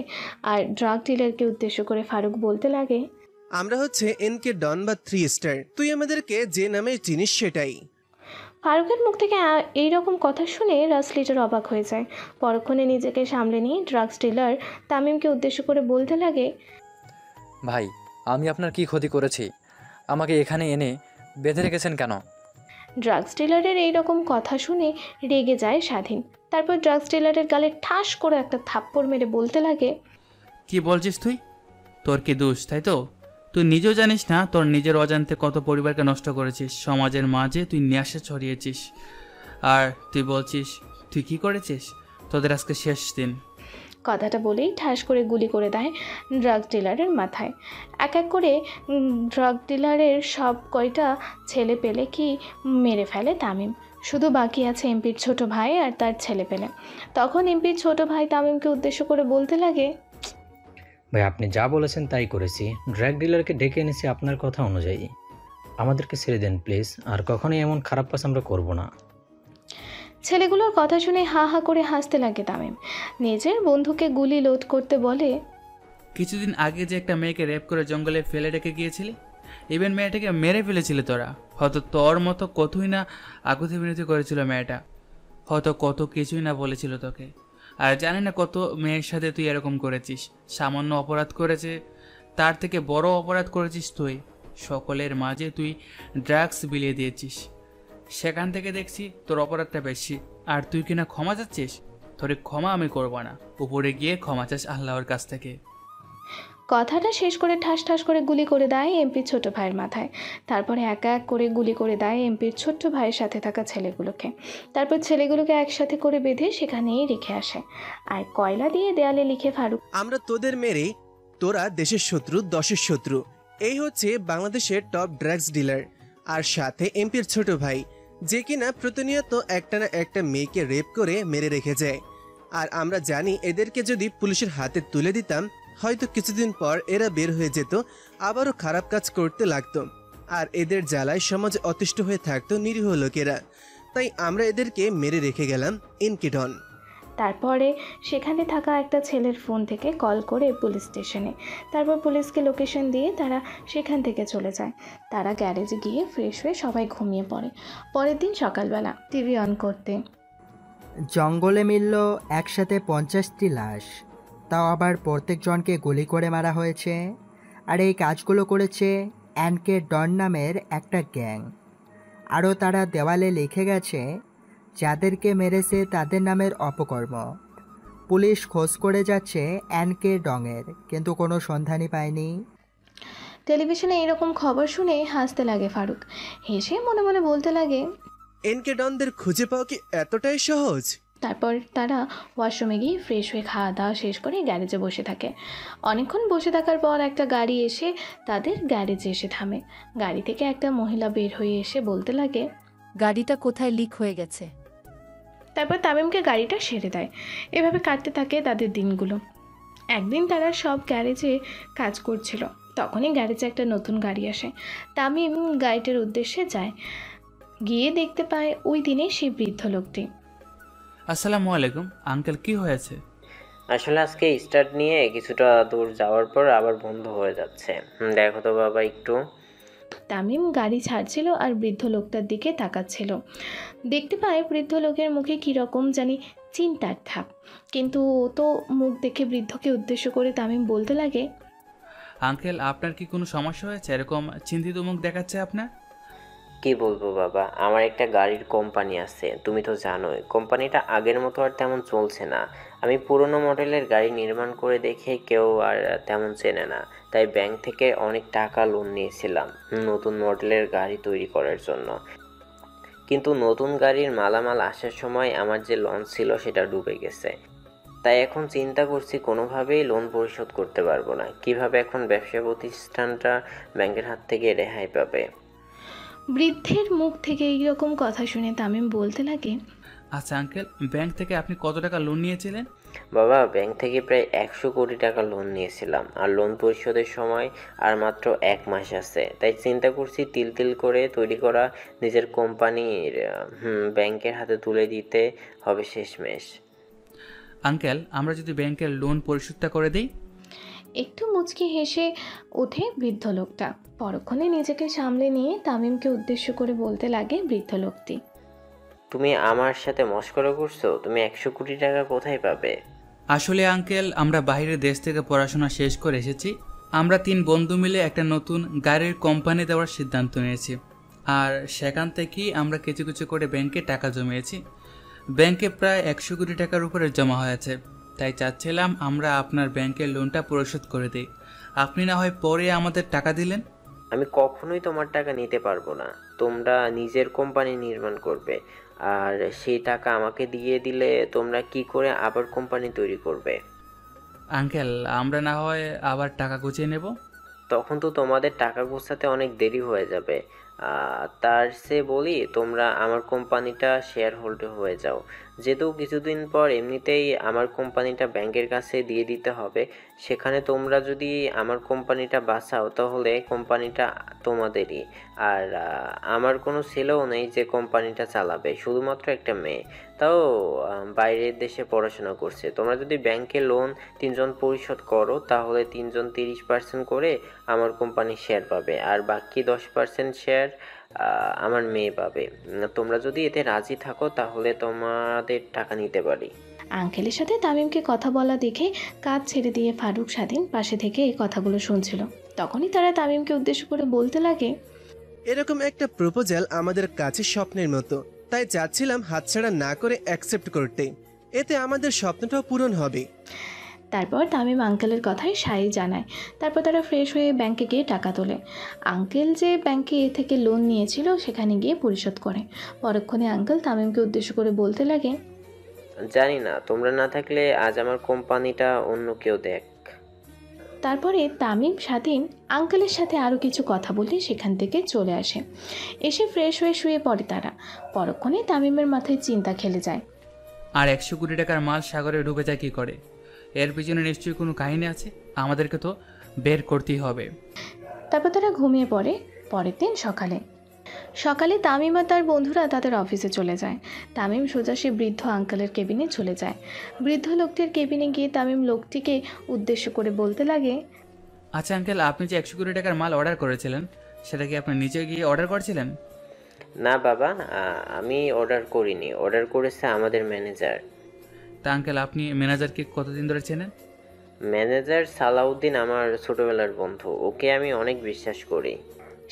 আর ড্রাগ ডিলারকে উদ্দেশ্য করে ফারুক বলতে লাগে, আমরা হচ্ছে এনকে ডন বা 3 স্টার, তুই আমাদেরকে যে নামে চিনিস সেটাই। ফারুকের মুখ থেকে এইরকম কথা শুনে রাসলিটার অবাক হয়ে যায়। পরক্ষণে নিজেকে সামলে নিয়ে ড্রাগস ডিলার তামিমকে উদ্দেশ্য করে বলতে লাগে, ভাই, আমি আপনার কি ক্ষতি করেছি? আমাকে এখানে এনে বেঁধে রেখেছেন কেন? ড্রাগস ডিলারের এইরকম কথা শুনে রেগে যায় স্বাধীন। তারপর ড্রাগস ডিলারের গালে ঠাস করে একটা থাপ্পড় মেরে বলতে লাগে, কি বলছিস তুই? তোর কি দোষ, তাই তো? তুই নিজেও জানিস না তোর নিজের অজান্তে কত পরিবারকে নষ্ট করেছিস, সমাজের মাঝে তুই নেশা ছড়িয়েছিস। আর তুই বলছিস তুই কি করেছিস? তোদের আজকে শেষ দিন। কথাটা বলেই ঠাস করে গুলি করে দেয় ড্রাগ ডিলারের মাথায়। এক এক করে ড্রাগ ডিলারের সব কয়টা ছেলে পেলে কি মেরে ফেলে তামিম। শুধু বাকি আছে এমপির ছোট ভাই আর তার ছেলে পেলে। তখন এমপির ছোট ভাই তামিমকে উদ্দেশ্য করে বলতে লাগে, ভাই আপনি যা বলেছেন তাই করেছি, ড্রাগ ডিলারকে ডেকে এনেছি আপনার কথা অনুযায়ী। আমাদেরকে ছেড়ে দেন প্লিজ, আর কখনোই এমন খারাপ কাজ আমরা করব না। ছেলেগুলোর কথা শুনে হা হা করে হাসতে লাগে তামিম। নিজের বন্ধুকে গুলি লোড করতে বলে, কিছুদিন আগে যে একটা মেয়েকে রেপ করে জঙ্গলে ফেলে রেখে গিয়েছিলি, ইভেন মেয়েটাকে মেরে ফেলেছিলি তোরা। হয়তো তোর মতো কতই না আকুতি বিনতি করেছিল মেয়েটা, হয়তো কত কিছুই না বলেছিল তোকে। আর জানি না কত মেয়ের সাথে তুই এরকম করেছিস। সামান্য অপরাধ করেছে, তার থেকে বড় অপরাধ করেছিস তুই। সকলের মাঝে তুই ড্রাগস বিলিয়ে দিয়েছিস, সেখান থেকে দেখছি তোর অপরাধটা বেশি। আর তুই কিনা ক্ষমা চাচ্ছিস? তোর ক্ষমা আমি করবো না, উপরে গিয়ে ক্ষমা চাস আল্লাহর কাছ থেকে। কথাটা শেষ করে ঠাস ঠাস করে গুলি করে দেয় এমপির ছোট ভাইয়ের মাথায়। তারপরে এক এক করে গুলি করে দেয় এমপির ছোট্ট ভাইয়ের সাথে থাকা ছেলেগুলোকে। তারপর ছেলেগুলোকে একসাথে করে বেঁধে সেখানেই রেখে আসে আর কয়লা দিয়ে দেয়ালে লিখে, ফারুক, আমরা তোদের মেরে তোরা দেশের শত্রু, দশের শত্রু। এই হচ্ছে বাংলাদেশের টপ ড্রাগস ডিলার, আর সাথে এমপির ছোট ভাই, যে কিনা প্রতিনিয়ত একটা না একটা মেয়েকে রেপ করে মেরে রেখে যায়। আর আমরা জানি এদেরকে যদি পুলিশের হাতে তুলে দিতাম, হয়তো কিছুদিন পর এরা বের হয়ে যেত, আবারও খারাপ কাজ করতে লাগতো। আর এদের জ্বালায় সমাজ অতিষ্ঠ হয়ে থাকতো নিরীহ লোকেরা। তাই আমরা এদেরকে মেরে রেখে গেলাম ইনকিডন। তারপরে সেখানে থাকা একটা ছেলের ফোন থেকে কল করে পুলিশ স্টেশনে। তারপর পুলিশকে লোকেশন দিয়ে তারা সেখান থেকে চলে যায়। তারা গ্যারেজে গিয়ে ফ্রেশ হয়ে সবাই ঘুমিয়ে পড়ে। পরের দিন সকালবেলা টিভি অন করতে, জঙ্গলে মিলল একসাথে 50টি লাশ, তাও আবার প্রত্যেকজনকে গুলি করে মারা হয়েছে। আর এই কাজগুলো করেছে এনকে ডন নামের একটা গ্যাং। আরও তারা দেওয়ালে লিখে গেছে যাদেরকে মেরেছে তাদের নামের অপকর্ম। পুলিশ খোঁজ করে যাচ্ছে এনকে ডংয়ের, কিন্তু কোনো সন্ধানই পায়নি। টেলিভিশনে এরকম খবর শুনে হাসতে লাগে ফারুক। হেসে মনে মনে বলতে লাগে, এনকে ডনদের খুঁজে পাওয়া কি এতটাই সহজ? তারপর তারা ওয়াশরুমে গিয়ে ফ্রেশ হয়ে খাওয়া দাওয়া শেষ করে গ্যারেজে বসে থাকে। অনেকক্ষণ বসে থাকার পর একটা গাড়ি এসে তাদের গ্যারেজে এসে থামে। গাড়ি থেকে একটা মহিলা বের হয়ে এসে বলতে লাগে, গাড়িটা কোথায় লিক হয়ে গেছে? তারপর তামিমকে গাড়িটা সেরে দেয়। এভাবে কাটতে থাকে তাদের দিনগুলো। একদিন তারা সব গ্যারেজে কাজ করছিল, তখনই গ্যারেজে একটা নতুন গাড়ি আসে। তামিম গাড়িটার উদ্দেশ্যে যায়, গিয়ে দেখতে পায় ওই দিনে সেই বৃদ্ধ লোকটি। আসসালামু আলাইকুম আঙ্কেল, কি হয়েছে? আসলে আজকে স্টার্ট নিয়ে কিছুটা দূর যাওয়ার পর আবার বন্ধ হয়ে যাচ্ছে। দেখো তো বাবা একটু। তামিম গাড়ি ছাড়ছিল আর বৃদ্ধ লোকটার দিকে তাকাচ্ছিল। দেখতে পায় বৃদ্ধ লোকের মুখে কীরকম জানি চিন্তার ছাপ, কিন্তু ও তো মুখ দেখে বৃদ্ধকে উদ্দেশ্য করে তামিম বলতে লাগে, আঙ্কেল আপনার কি কোনো সমস্যা হয়েছে? এরকম চিন্তিত মুখ দেখাচ্ছে আপনার। কি বলবো বাবা, আমার একটা গাড়ির কোম্পানি আছে, তুমি তো জানোই কোম্পানিটা আগের মতো আর তেমন চলছে না। আমি পুরনো মডেলের গাড়ি নির্মাণ করে দেখে কেউ আর তেমন চেনে না, তাই ব্যাংক থেকে অনেক টাকা লোন নিয়েছিলাম নতুন মডেলের গাড়ি তৈরি করার জন্য। কিন্তু নতুন গাড়ির মালামাল আসার সময় আমার যে লোন ছিল সেটা ডুবে গেছে। তাই এখন চিন্তা করছি কোনোভাবেই লোন পরিশোধ করতে পারবো না। কিভাবে এখন ব্যবসা প্রতিষ্ঠানটা ব্যাংকের হাত থেকে রেহাই পাবে? বৃদ্ধের মুখ থেকে এইরকম কথা শুনে তামিম বলতে লাগে, আচ্ছা আঙ্কেল, ব্যাংক থেকে আপনি কত টাকা লোন নিয়েছিলেন? বাবা, ব্যাংক থেকে প্রায় 100 কোটি টাকা লোন নিয়েছিলাম, আর লোন পরিশোধের সময় আর মাত্র 1 মাস আছে। তাই চিন্তা করছি তিল তিল করে তৈরি করা নিজের কোম্পানির ব্যাংকের হাতে তুলে দিতে হবে শেষমেশ। আঙ্কেল, আমরা যদি ব্যাংকের লোন পরিশোধটা করে দিই? একটু মুচকি হেসে ওঠে বৃদ্ধ লোকটা। পরক্ষণে নিজেকে সামলে নিয়ে তামিমকে উদ্দেশ্য করে বলতে লাগে বৃদ্ধ লোকটি, তুমি আমার সাথে মস্করা করছো? তুমি 100 কোটি টাকা কোথায় পাবে? আসলে আঙ্কেল, আমরা বাইরের দেশ থেকে পড়াশোনা শেষ করে এসেছি। আমরা 3 বন্ধু মিলে একটা নতুন গাড়ির কোম্পানি দেওয়ার সিদ্ধান্ত নিয়েছি, আর সেখান থেকেই আমরা কিছু কিছু করে ব্যাংকে টাকা জমিয়েছি। ব্যাংকে প্রায় 100 কোটি টাকার উপরে জমা হয়েছে, তাই চাচ্ছিলাম আমরা আপনার ব্যাংকের লোনটা পরিশোধ করে দিই। আপনি না হয় পরে আমাদের টাকা দিলেন। আমি কখনোই তোমার টাকা নিতে পারবো না। তোমরা নিজের কোম্পানি নির্মাণ করবে, আর সেই টাকা আমাকে দিয়ে দিলে তোমরা কি করে আবার কোম্পানি তৈরি করবে? আঙ্কেল, আমরা না হয় আবার টাকা গুছিয়ে নেব। তখন তো তোমাদের টাকা গোছাতে অনেক দেরি হয়ে যাবে। তার চেয়ে বলি তোমরা আমার কোম্পানিটা শেয়ার হোল্ডার হয়ে যাও। যেহেতু কিছুদিন পর এমনিতেই আমার কোম্পানিটা ব্যাংকের কাছে দিয়ে দিতে হবে, সেখানে তোমরা যদি আমার কোম্পানিটা বাঁচাও তাহলে কোম্পানিটা তোমাদেরই। আর আমার কোনো ছেলেও নেই যে কোম্পানিটা চালাবে, শুধুমাত্র একটা মেয়ে, তাও বাইরের দেশে পড়াশোনা করছে। তোমরা যদি ব্যাংকে লোন 3জন পরিশোধ করো তাহলে 3জন 30% করে আমার কোম্পানির শেয়ার পাবে, আর বাকি 10% শেয়ার আমার মেয়ে পাবে। তোমরা যদি এতে রাজি থাকো তাহলে তোমাদের টাকা নিতে পারি। আঙ্কেলের সাথে তামিমকে কথা বলা দেখে কাজ ছেড়ে দিয়ে ফারুক স্বাধীন পাশে থেকে এই কথাগুলো শুনছিল। তখনই তারা তামিমকে উদ্দেশ্য করে বলতে লাগে, এরকম একটা প্রপোজাল আমাদের কাছে স্বপ্নের মতো, তাই চাচ্ছিলাম হাতছাড়া না করে অ্যাকসেপ্ট করতে। এতে আমাদের স্বপ্নটাও পূরণ হবে। তারপর তামিম আঙ্কেলের কথায় সাই জানায়। তারপর তারা ফ্রেশ হয়ে ব্যাংকে গিয়ে টাকা তোলে। আঙ্কেল যে ব্যাংকে এ থেকে লোন নিয়েছিল সেখানে গিয়ে পরিশোধ করে। পরক্ষণে আঙ্কেল তামিমকে উদ্দেশ্য করে বলতে লাগে, জানি না, তোমরা না থাকলে আজ আমার কোম্পানিটা অন্য কেউ দেখ। তারপরে তামিম স্বাধীন আঙ্কেলের সাথে আরও কিছু কথা বলে সেখান থেকে চলে আসে। এসে ফ্রেশ হয়ে শুয়ে পড়ে তারা। পরক্ষণে তামিমের মাথায় চিন্তা খেলে যায়। আর 100 কোটি টাকার মাল সাগরে ডুবে যায় কী করে? এর পিছনে নিশ্চয়ই কোনো কাহিনী আছে, আমাদেরকে তো বের করতেই হবে। তারপর তারা ঘুমিয়ে পড়ে। পরের দিন সকালে তামিম আর তার বন্ধুরা তাদের অফিসে চলে যায়। তামিম সোজা সে বৃদ্ধ আঙ্কেলের কেবিনে চলে যায়। বৃদ্ধ লোকটির কেবিনে গিয়ে তামিম লোকটিকে উদ্দেশ্য করে বলতে লাগে, আচ্ছা আঙ্কেল, আপনি যে 100 কোটি টাকার মাল অর্ডার করেছিলেন সেটা কি আপনি নিজে গিয়ে অর্ডার করেছিলেন? না বাবা, আমি অর্ডার করিনি, অর্ডার করেছে আমাদের ম্যানেজার। তা আঙ্কেল, আপনি ম্যানেজারকে কতদিন ধরে চেনেন? ম্যানেজার সালাউদ্দিন আমার ছোটবেলার বন্ধু, ওকে আমি অনেক বিশ্বাস করি।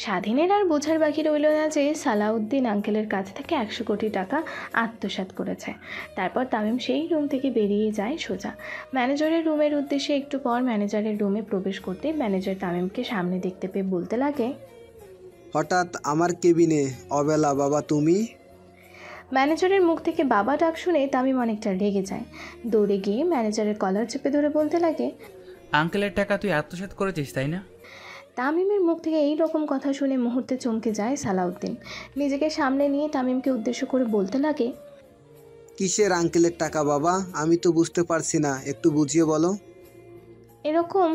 স্বাধীনের আর বোঝার বাকি রইল না যে সালাউদ্দিন আঙ্কেলের কাছ থেকে 100 কোটি টাকা আত্মসাৎ করেছে। তারপর তামিম সেই রুম থেকে বেরিয়ে যায় সোজা ম্যানেজারের রুমের উদ্দেশ্যে। একটু পর ম্যানেজারের রুমে প্রবেশ করতে ম্যানেজার তামিমকে সামনে দেখতে পেয়ে বলতে লাগে, হঠাৎ আমার কেবিনে অবেলা বাবা তুমি? ম্যানেজারের মুখ থেকে বাবা ডাক শুনে তামিম অনেকটা রেগে যায়। দৌড়ে গিয়ে ম্যানেজারের কলার চেপে ধরে বলতে লাগে, আঙ্কেলের টাকা তুই আত্মসাৎ করেছিস তাই না? তামিমের মুখ থেকে এই রকম কথা শুনে মুহূর্তে চমকে যায় সালাউদ্দিন। নিজেকে সামনে নিয়ে তামিমকে উদ্দেশ্য করে বলতে লাগে, কিসের আঙ্কেলের টাকা বাবা? আমি তো বুঝতে পারছি না, একটু বুঝিয়ে বলো। এরকম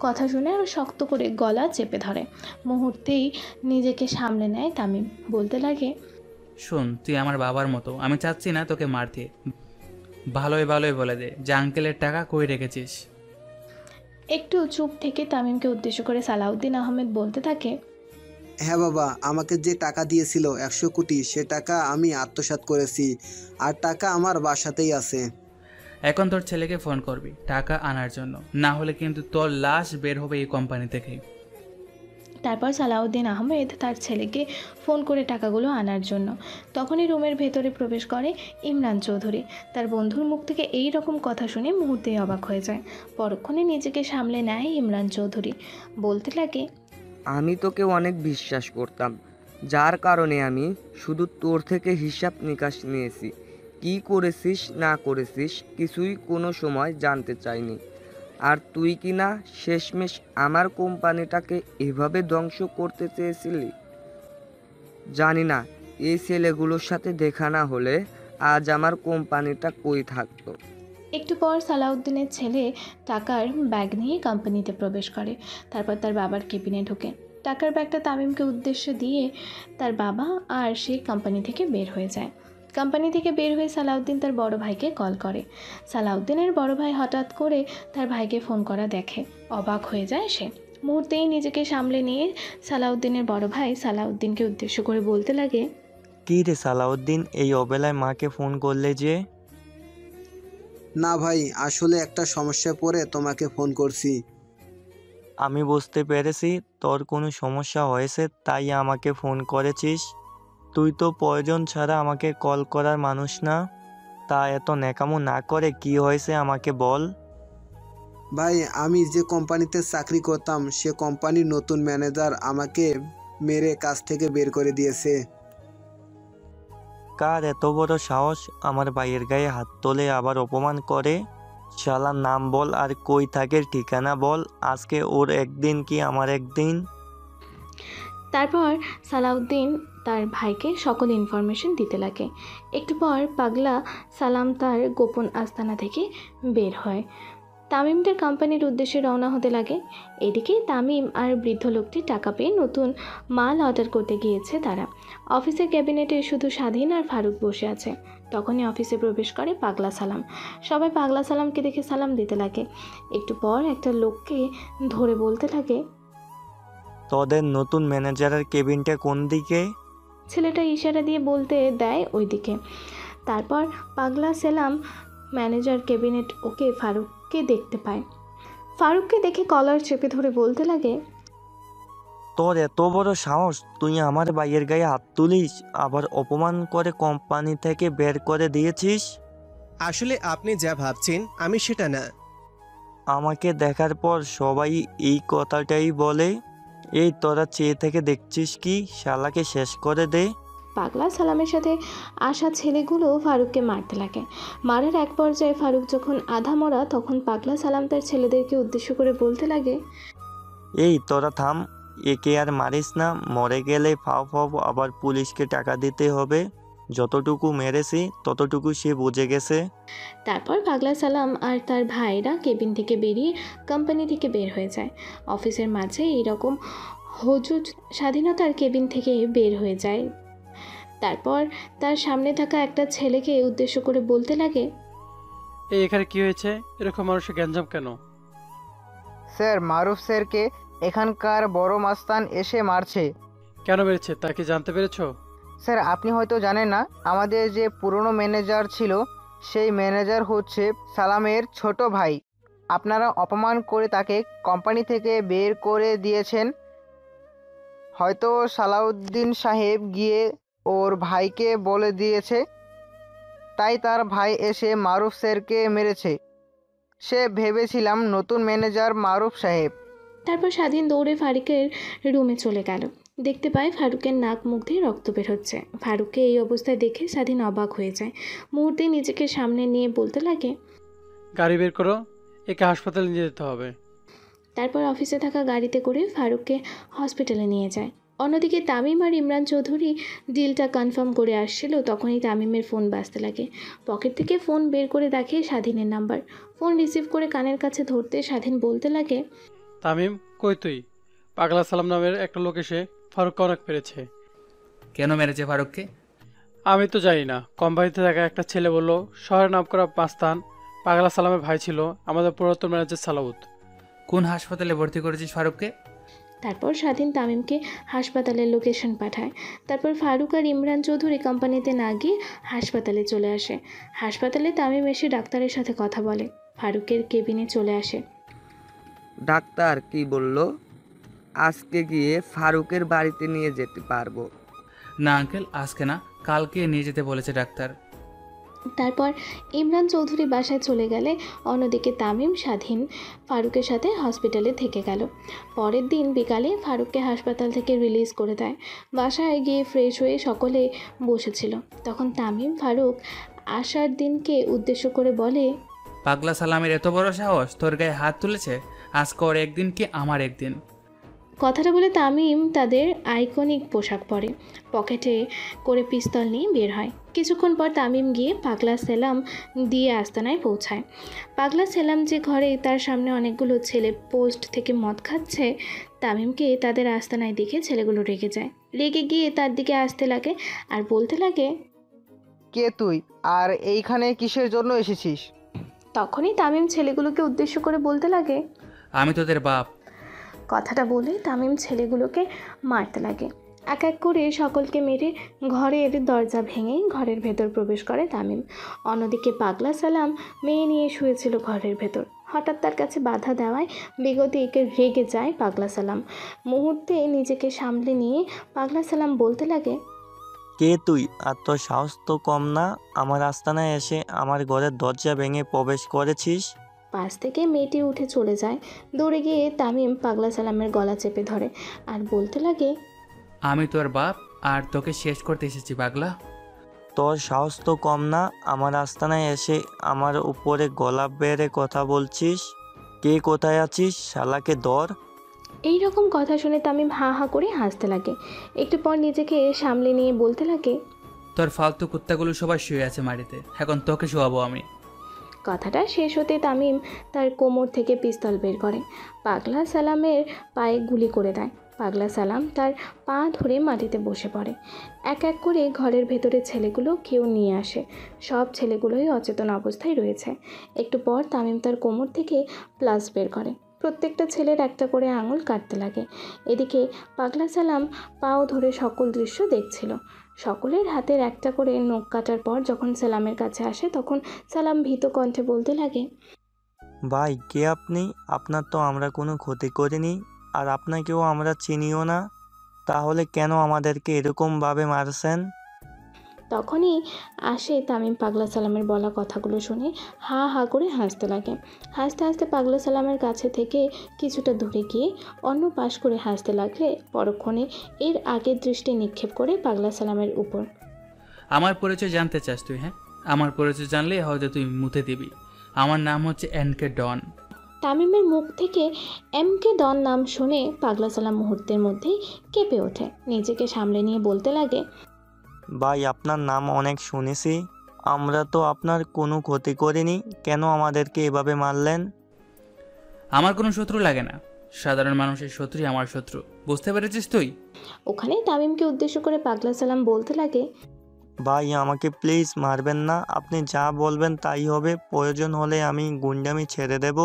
কথা শুনে আরও শক্ত করে গলা চেপে ধরে। মুহূর্তেই নিজেকে সামলে নেয় তামিম। বলতে লাগে, শোন, তুই আমার বাবার মতো, আমি চাচ্ছি না তোকে মারতে। ভালোই ভালোই বলে দে যে আঙ্কেলের টাকা কই রেখেছিস। একটু চুপ থেকে তামিমকে উদ্দেশ্য করে সালাউদ্দিন আহমেদ বলতে থাকে, হ্যাঁ বাবা, আমাকে যে টাকা দিয়েছিল 100 কোটি, সে টাকা আমি আত্মসাৎ করেছি, আর টাকা আমার বাসাতেই আছে। এখন তোর ছেলেকে ফোন করবি টাকা আনার জন্য, না হলে কিন্তু তোর লাশ বের হবে এই কোম্পানি থেকে। তারপর সালাউদ্দিন আহমেদ তার ছেলেকে ফোন করে টাকাগুলো আনার জন্য। তখনই রুমের ভেতরে প্রবেশ করে ইমরান চৌধুরী। তার বন্ধুর মুখ থেকে এই রকম কথা শুনে মুহূর্তেই অবাক হয়ে যায়। পরক্ষণে নিজেকে সামলে নেয় ইমরান চৌধুরী। বলতে লাগে, আমি তোকে অনেক বিশ্বাস করতাম, যার কারণে আমি শুধু তোর থেকে হিসাব নিকাশ নিয়েছি। কি করেছিস না করেছিস কিছুই কোনো সময় জানতে চাইনি। আর তুই কি না শেষমেশ আমার কোম্পানিটাকে এভাবে ধ্বংস করতে চেয়েছিলি? জানি না এই ছেলেগুলোর সাথে দেখা না হলে আজ আমার কোম্পানিটা কই থাকতো। একটু পর সালাউদ্দিনের ছেলে টাকার ব্যাগ নিয়ে কোম্পানিতে প্রবেশ করে। তারপর তার বাবার কেবিনে ঢোকে। টাকার ব্যাগটা তামিমকে উদ্দেশ্য দিয়ে তার বাবা আর সে কোম্পানি থেকে বের হয়ে যায়। কোম্পানি থেকে বের হয়ে সালাউদ্দিন তার বড় ভাইকে কল করে। সালাউদ্দিনের বড় ভাই হঠাৎ করে তার ভাইকে ফোন করা দেখে অবাক হয়ে যায় সে। মুহূর্তেই নিজেকে সামলে নিয়ে সালাউদ্দিনের বড় ভাই সালাউদ্দিনকে উদ্দেশ্য করে বলতে লাগে, কী রে সালাউদ্দিন, এই অবেলায় মাকে ফোন করলে যে? না ভাই, আসলে একটা সমস্যায় পড়ে তোমাকে ফোন করছি। আমি বুঝতে পেরেছি তোর কোনো সমস্যা হয়েছে, তাই আমাকে ফোন করেছিস। তুই তো প্রয়োজন ছাড়া আমাকে কল করার মানুষ না। তা এত ন্যাকামো না করে কি হয়েছে আমাকে বল। ভাই, আমি যে কোম্পানিতে চাকরি করতাম সে কোম্পানির নতুন ম্যানেজার আমাকে মেরে কাজ থেকে বের করে দিয়েছে। কার এত বড় সাহস আমার ভাইয়ের গায়ে হাত তোলে আবার অপমান করে? শালার নাম বল আর কই থাকে ঠিকানা বল, আজকে ওর একদিন কি আমার একদিন। তারপর সালাউদ্দিন তার ভাইকে সকল ইনফরমেশন দিতে লাগে। একটু পর পাগলা সালাম তার গোপন আস্তানা থেকে বের হয়। তামিমদের কোম্পানির উদ্দেশ্যে রওনা হতে লাগে। এদিকে তামিম আর বৃদ্ধ লোকটি টাকা পেয়ে নতুন মাল অর্ডার করতে গিয়েছে তারা। অফিসের ক্যাবিনেটে শুধু স্বাধীন আর ফারুক বসে আছে। তখনই অফিসে প্রবেশ করে পাগলা সালাম। সবাই পাগলা সালামকে দেখে সালাম দিতে লাগে। একটু পর একটা লোককে ধরে বলতে লাগে, তোদের নতুন ম্যানেজারের কেবিনটা কোন দিকে? ছেলেটা ইশারা দিয়ে বলতে দেয় ওইদিকে। তারপর পাগলা সালাম ম্যানেজার ক্যাবিনেট ওকে ফারুককে দেখতে পায়। ফারুককে দেখে কলার চেপে ধরে বলতে লাগে, তোর এত বড় সাহস, তুই আমার ভাইয়ের গায়ে হাত তুলিস, আবার অপমান করে কোম্পানি থেকে বের করে দিয়েছিস। আসলে আপনি যা ভাবছেন আমি সেটা না। আমাকে দেখার পর সবাই এই কথাটাই বলে। এই তোরা চেয়ে থেকে দেখছিস কি, শালাকে শেষ করে দে। পাগলা সালামের সাথে আসা ছেলেগুলো ফারুককে মারতে লাগে। মারার এক পর্যায়ে ফারুক যখন আধা মরা, তখন পাগলা সালাম তার ছেলেদেরকে উদ্দেশ্য করে বলতে লাগে, এই তোরা থাম, একে আর মারিস না, মরে গেলে ফাও ফাও আবার পুলিশকে টাকা দিতে হবে। যতটুকু মেরেছি ততটুকু সে বুঝে গেছে। তারপর পাগলা সালাম আর তার ভাইরা কেবিন থেকে বেরিয়ে কোম্পানি থেকে বের হয়ে যায়। অফিসের মাঝে এইরকম হুজুজ স্বাধীনতার কেবিন থেকে বের হয়ে যায়। তারপর তার সামনে থাকা একটা ছেলেকে উদ্দেশ্য করে বলতে লাগে, এই এখানে কি হয়েছে? এরকম মানুষের গ্যাঞ্জাম কেন? স্যার, মারুফ স্যারকে এখানকার বড় মাস্তান এসে মারছে। কেন মেরেছে তা কি জানতে পেরেছো? স্যার, আপনি হয়তো জানেন না, আমাদের যে পুরনো ম্যানেজার ছিল সেই ম্যানেজার হচ্ছে সালামের ছোট ভাই। আপনারা অপমান করে তাকে কোম্পানি থেকে বের করে দিয়েছেন। হয়তো সালাউদ্দিন সাহেব গিয়ে ওর ভাইকে বলে দিয়েছে, তাই তার ভাই এসে মারুফ স্যারকে মেরেছে। সে ভেবেছিলাম নতুন ম্যানেজার মারুফ সাহেব। তারপর স্বাধীন দৌড়ে ফারুকের রুমে চলে গেল। দেখতে পায় ফারুকের নাক মুখ দিয়ে রক্ত বের হচ্ছে। ফারুককে এই অবস্থায় দেখে স্বাধীন অবাক হয়ে যায়। মুহূর্তে নিজেকে সামনে নিয়ে বলতে লাগে, গাড়ি বের করো, একে হাসপাতালে নিয়ে যেতে হবে। তারপর অফিসে থাকা গাড়িতে করে ফারুককে হসপিটালে নিয়ে যায়। অন্যদিকে তামিম আর ইমরান চৌধুরী ডিলটা কনফার্ম করে আসছিল। তখনই তামিমের ফোন বাজতে লাগে। পকেট থেকে ফোন বের করে দেখে স্বাধীনের নাম্বার। ফোন রিসিভ করে কানের কাছে ধরতে স্বাধীন বলতে লাগে, তামিম, কই তুই? পাগলা সালাম নামের একটা লোক এসে ফারুককে অনেক মেরেছে। কেন মেরেছে ফারুককে? আমি তো জানি না, কোম্পানিতে থাকা একটা ছেলে বলল শহরের নামকরা মাস্তান পাগলা সালামের ভাই ছিল আমাদের পুরাতন ম্যানেজার সালাউদ। কোন হাসপাতালে ভর্তি করেছিস ফারুককে? তারপর স্বাধীন তামিমকে হাসপাতালের লোকেশন পাঠায়। তারপর ফারুক আর ইমরান চৌধুরী কোম্পানিতে না গিয়ে হাসপাতালে চলে আসে। হাসপাতালে তামিম এসে ডাক্তারের সাথে কথা বলে। ফারুকের কেবিনে চলে আসে। ডাক্তার কি বলল? আজকে গিয়ে ফারুকের বাড়িতে নিয়ে যেতে পারবো? না আঙ্কেল, আজকে না, কালকে নিয়ে যেতে বলেছে ডাক্তার। তারপর ইমরান চৌধুরী বাসায় চলে গেলে অন্যদিকে তামিম স্বাধীন ফারুকের সাথে হসপিটালে থেকে গেল। পরের দিন বিকালে ফারুককে হাসপাতাল থেকে রিলিজ করে দেয়। বাসায় গিয়ে ফ্রেশ হয়ে সকলে বসেছিল। তখন তামিম ফারুক আসার দিনকে উদ্দেশ্য করে বলে, পাগলা সালামের এত বড় সাহস, তোর গায়ে হাত তুলেছে। আজকে ওর একদিন কি আমার একদিন। কথাটা বলে তামিম তাদের আইকনিক পোশাক পরে, পকেটে করে পিস্তল নিয়ে বের হয়। কিছুক্ষণ পর তামিম গিয়ে পাগলা সেলাম দিয়ে আস্তানায় পৌঁছায়। পাগলা সেলাম যে ঘরে তার সামনে অনেকগুলো ছেলে পোস্ট থেকে মদ খাচ্ছে, তামিমকে তাদের আস্তানায় দেখে ছেলেগুলো রেগে যায়। রেগে গিয়ে তার দিকে আসতে লাগে আর বলতে লাগে, কে তুই আর এইখানে কিসের জন্য এসেছিস? তখনই তামিম ছেলেগুলোকে উদ্দেশ্য করে বলতে লাগে, আমি তোদের বাপ। কথাটা বলে তামিম ছেলেগুলোকে মারতে লাগে। এক এক করে সকলকে মেরে ঘরের দরজা ভেঙে ঘরের ভেতর প্রবেশ করে তামিম। অন্যদিকে পাগলা সালাম মেয়ে নিয়ে শুয়েছিল ঘরের ভেতর। হঠাৎ তার কাছে বাধা দেওয়ায় বেগতিকে রেগে যায় পাগলা সালাম। মুহূর্তে নিজেকে সামলে নিয়ে পাগলা সালাম বলতে লাগে, কে তুই? আর তোর সাহস তো কম না, আমার আস্তানায় এসে আমার ঘরের দরজা ভেঙে প্রবেশ করেছিস? পাশ থেকে মেয়েটি উঠে চলে যায়। দৌড়ে গিয়ে তামিম পাগলা সালামের গলা চেপে ধরে আর বলতে লাগে, আমি তোর বাপ আর তোকে শেষ করতে এসেছি পাগলা। তোর সাহস তো কম না, আমার আস্তানায় এসে আমার উপরে গলা বেড়ে কথা বলছিস? কে কোথায় আছিস? শালাকে ধর। এই রকম কথা শুনে তামিম হা হা করে হাসতে লাগে। একটু পর নিজেকে সামলে নিয়ে বলতে লাগে, তোর ফালতু কুত্তাগুলো সবাই শুয়ে আছে মাটিতে, এখন তোকে শোয়াবো আমি। কথাটা শেষ হতে তামিম তার কোমর থেকে পিস্তল বের করে পাগলা সালামের পায়ে গুলি করে দেয়। পাগলা সালাম তার পা ধরে মাটিতে বসে পড়ে। এক এক করে ঘরের ভেতরে ছেলেগুলো কেউ নিয়ে আসে। সব ছেলেগুলোই অচেতন অবস্থায় রয়েছে। একটু পর তামিম তার কোমর থেকে প্লাস বের করে। প্রত্যেকটা ছেলের একটা করে আঙুল কাটতে লাগে। এদিকে পাগলা সালাম পাও ধরে সকল দৃশ্য দেখছিল। সকলের হাতের একটা করে নখ কাটার পর যখন সালামের কাছে আসে তখন সালাম ভীত কণ্ঠে বলতে লাগে, ভাই কে আপনি? আপনার তো আমরা কোনো ক্ষতি করিনি, আর আপনাকেও আমরা চিনিও না, তাহলে কেন আমাদেরকে এরকমভাবে মারছেন? তখনই আসে তামিম পাগলা সালামের বলা কথাগুলো শুনে হা হা করে হাসতে লাগে। হাসতে হাসতে পাগলা সালামের কাছে থেকে কিছুটা দূরে গিয়ে অন্য পাশ করে হাসতে লাগলে পরক্ষণে এর আগের দৃষ্টি নিক্ষেপ করে পাগলা সালামের উপর। আমার পরিচয় জানতে চাস তুই? হ্যাঁ, আমার পরিচয় জানলে হয়তো তুই মুতে দিবি। আমার নাম হচ্ছে এনকে ডন। তামিমের মুখ থেকে এমকে ডন নাম শুনে পাগলা সালাম মুহূর্তের মধ্যেই কেঁপে ওঠে। নিজেকে সামলে নিয়ে বলতে লাগে, ভাই আপনার নাম অনেক শুনেছি, আমরা তো আপনার কোনো ক্ষতি করিনি, কেন আমাদেরকে এভাবে মারলেন? আমার কোনো শত্রু লাগে না, সাধারণ মানুষের শত্রুই আমার শত্রু, বুঝতে পেরেছিস তুই? ওখানে তামিমকে উদ্দেশ্য করে পাগলা সালাম বলতে লাগে, ভাই আমাকে প্লিজ মারবেন না, আপনি যা বলবেন তাই হবে, প্রয়োজন হলে আমি গুন্ডামি ছেড়ে দেব,